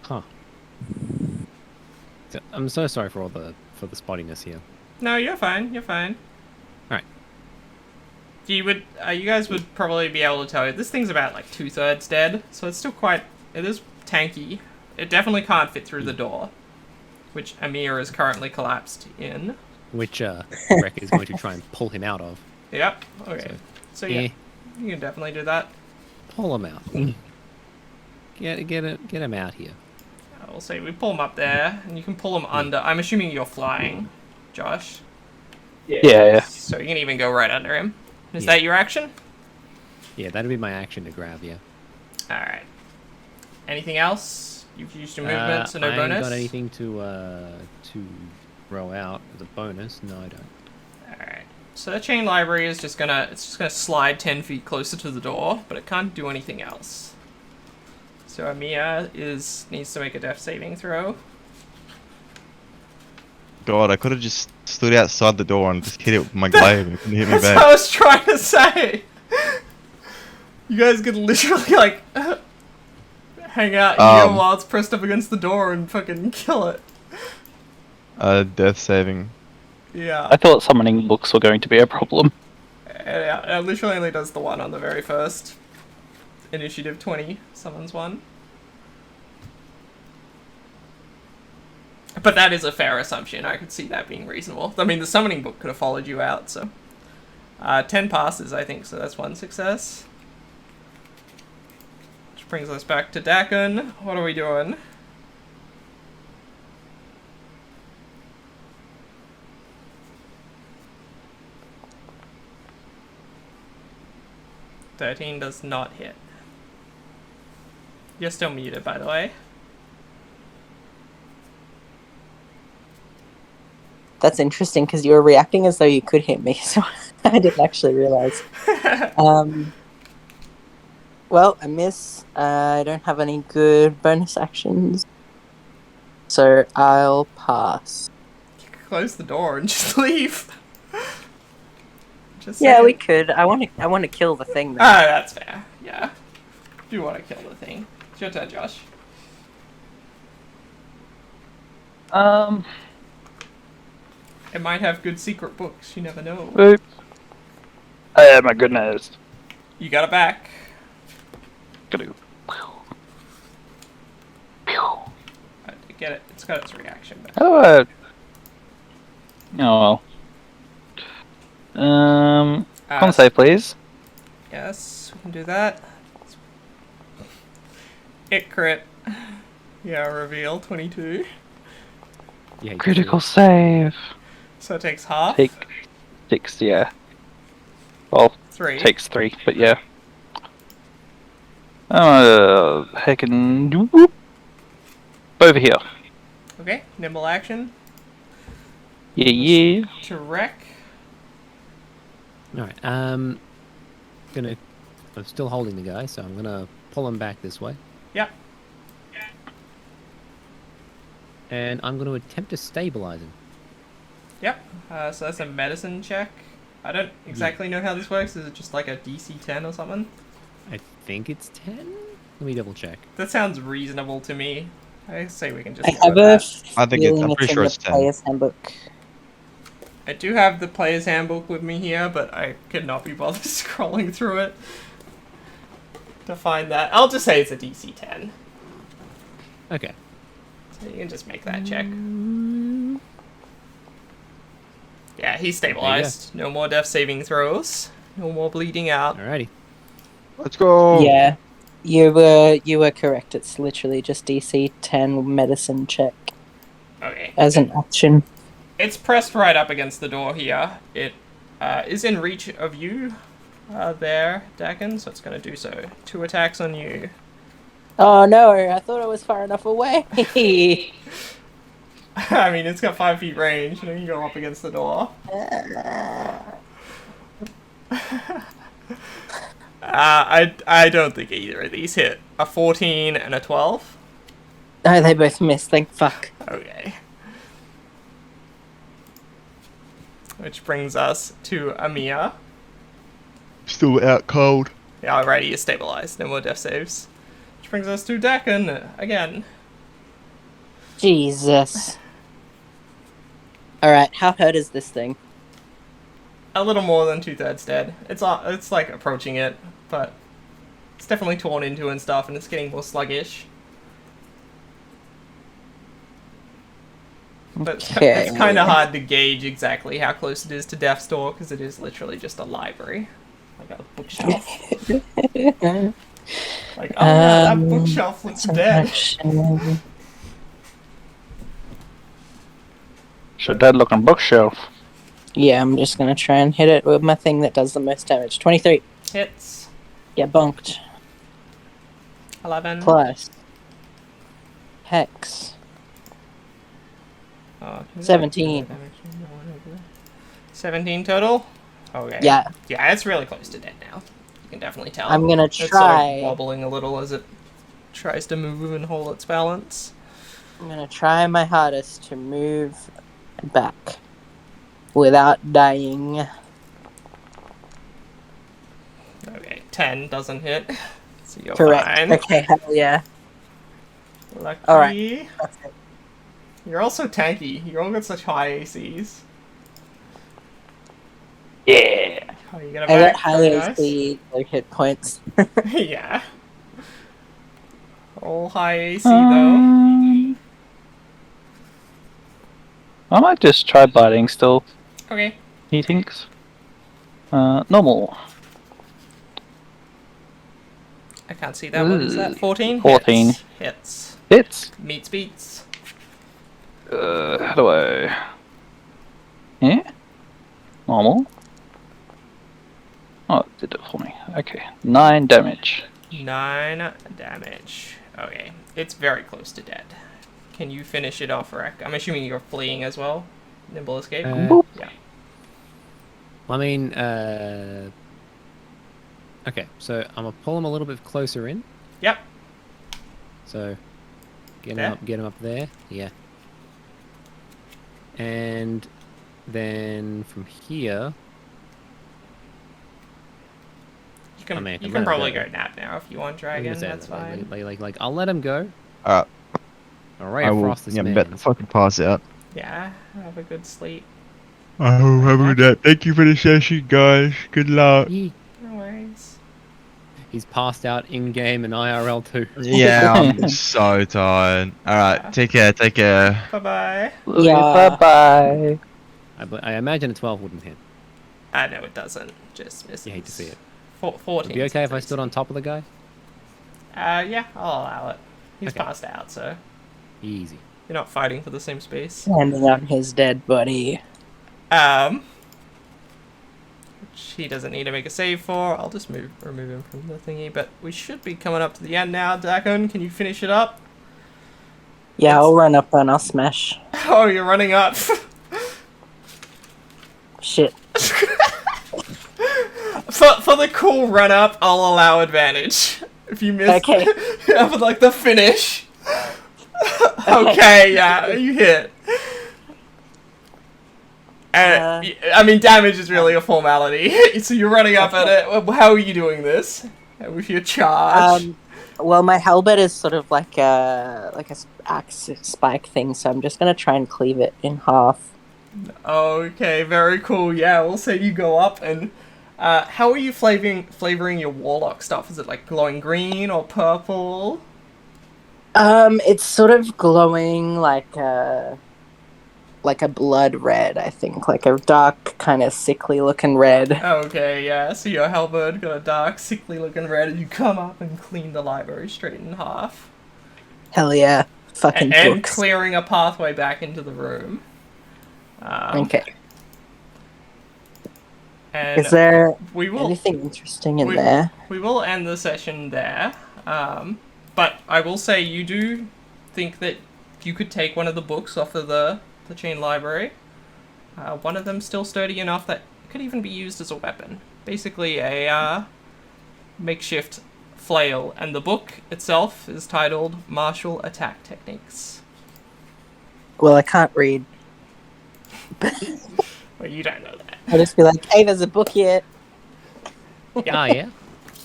Huh. I'm so sorry for all the spottiness here. No, you're fine. You're fine. You guys would probably be able to tell you this thing's about like 2/3 dead, so it's still quite. It is tanky. It definitely can't fit through the door, which Amir is currently collapsed in. Which Rek is going to try and pull him out of. Yep. Okay. So yeah, you can definitely do that. Pull him out. Get him out here. We'll see. We pull him up there, and you can pull him under. I'm assuming you're flying, Josh. Yeah. So you can even go right under him. Is that your action? Yeah, that'd be my action to grab you. Alright. Anything else? You've used your movement, so no bonus? I ain't got anything to throw out as a bonus. No, I don't. Alright. So the chain library is just gonna slide 10 feet closer to the door, but it can't do anything else. So Amir needs to make a death saving throw. God, I could have just stood outside the door and just hit it with my glaive and it couldn't hit me That's back. what I was trying to say! You guys could literally, like, hang out here while it's pressed up against the door and fucking kill it. Death saving. Yeah. I thought summoning books were going to be a problem. Yeah, it literally only does the one on the very first. Initiative 20 summons one. But that is a fair assumption. I could see that being reasonable. I mean, the summoning book could have followed you out, so... 10 passes, I think, so that's one success. Which brings us back to Dakon. What are we doing? $13 does not hit. You're still muted, by the way. That's interesting because you were reacting as though you could hit me, so I didn't actually realize. Well, I miss. I don't have any good bonus actions, so I'll pass. You could close the door and just leave. We could. I want to kill the thing. Though. That's fair. Yeah. Do want to kill the thing. It's your turn, Josh. It might have good secret books. You never know. Boop. Oh my goodness. You got it back. Go. I get it. It's got its reaction back. Oh well. Con save, please. Yes, we can do that. It crit. Yeah, reveal 22. Yeah, Critical save. So it takes half. Take 6, yeah. Well, 3. takes 3, but yeah. Heckin' whoop. Over here. Okay, nimble action. Yeah. To wreck. Alright, I'm still holding the guy, so I'm gonna pull him back this way. Yep. And I'm gonna attempt to stabilize him. Yep. So that's a medicine check. I don't exactly know how this works. Is it just like a DC 10 or something? I think it's 10? Let me double check. That sounds reasonable to me. I say we can just. I have a I think I'm pretty sure it's 10. Player's handbook. I do have the player's handbook with me here, but I could not be bothered scrolling through it to find that. I'll just say it's a DC 10. Okay. So you can just make that check. Yeah, he's stabilized. No more death saving throws. No more bleeding out. Alrighty. Let's go. Yeah, you were correct. It's literally just DC 10 medicine check Okay. as an action. It's pressed right up against the door here. It is in reach of you there, Dakin, so it's going to do so. 2 attacks on you. Oh no, I thought it was far enough away. I mean, it's got 5 feet range, and you can go up against the door. I don't think either of these hit. A 14 and a 12? No, they both missed, thank fuck. Okay. Which brings us to Amir. Still out cold. Yeah, alrighty, you're stabilized. No more death saves. Which brings us to Dakin again. Jesus. Alright, how hurt is this thing? a little more than 2/3 dead. It's like approaching it, but it's definitely torn into and stuff, and it's getting more sluggish. But it's kind of hard to gauge exactly how close it is to death's door because it is literally just a library, like a bookshelf. Like, oh yeah, that bookshelf looks dead. It's a dead looking bookshelf. Yeah, I'm just gonna try and hit it with my thing that does the most damage. 23. Hits. Get bonked. 11. Plus. Hex. 17. 17 total? Okay. Yeah. Yeah, it's really close to dead now. You can definitely tell. I'm gonna It's sort try. of wobbling a little as it tries to move and hold its balance. I'm gonna try my hardest to move back without dying. Okay, 10 doesn't hit. So you're Correct. fine. Okay, hell yeah. Lucky. Alright. That's it. You're also tanky. You all got such high ACs. Yeah. Oh, you got a I got back. high Very nice. AC, like hit points. Yeah. All high AC though. I might just try biting still. Okay. He thinks. Normal. I can't see that. What is that? 14? 14. Hits. Hits. Meets beats. How do I... Yeah? Normal. Oh, it did it for me. Okay. 9 damage. 9 damage. Okay. It's very close to dead. Can you finish it off, Rek? I'm assuming you're fleeing as well? Nimble escape? Yeah. I mean, okay, so I'm gonna pull him a little bit closer in. Yep. So, get him up there. Yeah. And then from here, You can, I mean, you can probably go nap now if you want, Dragon. That's fine. Like, I'll let him go. Alright. Alright, I will frost this man. bet the fucking pass out. Yeah, have a good sleep. Oh, have a good night. Thank you for the session, guys. Good luck. No worries. He's passed out in-game and IRL too. Yeah, I'm so tired. Alright, take care, take care. Bye-bye. Yeah. Bye-bye. I imagine a 12 wouldn't hit. I know it doesn't. Just misses. You hate to see it. 14. Would it be okay if I stood on top of the guy? Yeah, I'll allow it. He's Okay. passed out, so Easy. you're not fighting for the same space. Landing on his dead body. Which he doesn't need to make a save for. I'll just remove him from the thingy. But we should be coming up to the end now. Dakon, can you finish it up? Yeah, I'll run up and I'll smash. Oh, you're running up. Shit. For the cool run up, I'll allow advantage. If you miss, Okay. for like the finish. Okay, yeah, you hit. I mean, damage is really a formality. So you're running up at it. How are you doing this? With your charge? Well, my halberd is sort of like a axe spike thing, so I'm just gonna try and cleave it in half. Okay, very cool. Yeah, we'll say you go up and how are you flavoring your warlock stuff? Is it like glowing green or purple? It's sort of glowing like a blood red, I think, like a dark, kind of sickly looking red. Okay, yeah. So your halberd got a dark, sickly looking red, and you come up and clean the library straight in half. Hell yeah, fucking and books. clearing a pathway back into the room. Okay. And Is there we will, anything interesting in there? We will end the session there. But I will say you do think that you could take one of the books off of the chain library. One of them still sturdy enough that could even be used as a weapon. Basically a makeshift flail, and the book itself is titled Martial Attack Techniques. Well, I can't read. Well, you don't know that. I'll just be like, hey, there's a book here. Yeah. Oh, yeah?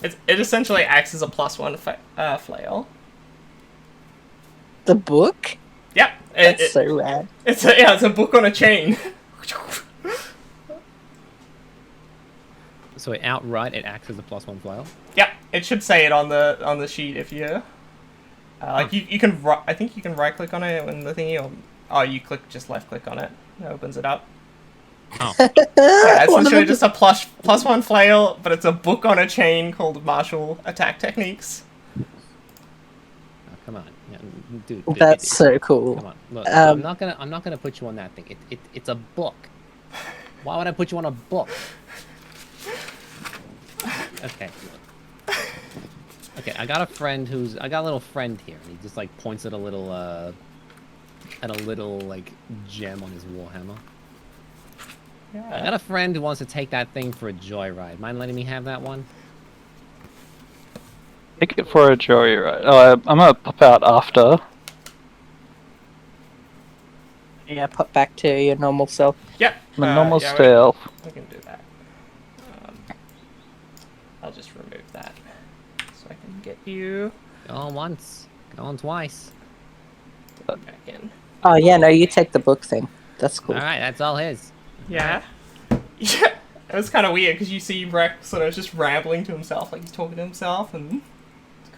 It essentially acts as a +1 flail. The book? Yep. That's so rad. It's a book on a chain. So outright, it acts as a +1 flail. Yep, it should say it on the sheet if you like you can I think you can right click on it when the thingy or you just left click on it. It opens it up. Oh. Yeah, it's literally just a +1 flail, but it's a book on a chain called Martial Attack Techniques. Oh, come on, yeah, dude. That's so cool. Come on, look, I'm not gonna put you on that thing. It's a book. Why would I put you on a book? Okay, look. Okay, I got a little friend here, and he just like points at a little like gem on his warhammer. Yeah. I got a friend who wants to take that thing for a joyride. Mind letting me have that one? Take it for a joyride. I'm gonna pop out after. Yeah, pop back to your normal self. Yep. My normal yeah, self. We can do that. I'll just remove that so I can get you. Go on once, go on twice. Back in. Oh yeah, no, you take the book thing. That's cool. All right, that's all his. Yeah. Yeah. It was kind of weird because you see Rex sort of just rambling to himself, like he's talking to himself, and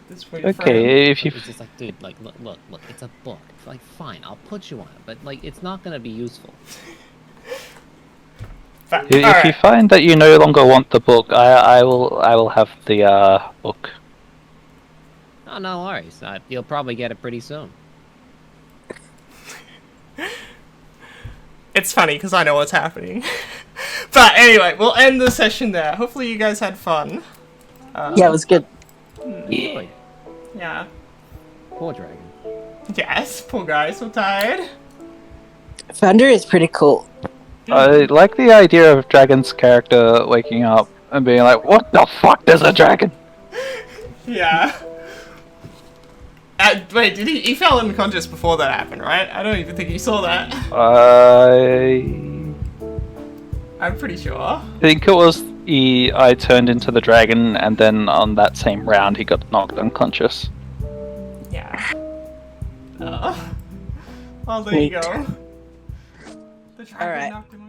this for your friend. Okay, if you It's just like, dude, like, look, it's a book. It's like, fine, I'll put you on it, but like, it's not gonna be useful. if you find that you no longer want the book, I will have the book. Oh, no worries. You'll probably get it pretty soon. It's funny because I know what's happening. But anyway, we'll end the session there. Hopefully you guys had fun. Yeah, it was good. Yeah. Yeah. Poor dragon. Yes, poor guy, so tired. Foundry is pretty cool. I like the idea of Dragon's character waking up and being like, "What the fuck? There's a dragon!" Yeah. Wait, did he fell unconscious before that happened, right? I don't even think he saw that. I'm pretty sure. I think it was I turned into the dragon, and then on that same round he got knocked unconscious. Yeah. Well, there you go. The dragon Alright. knocked him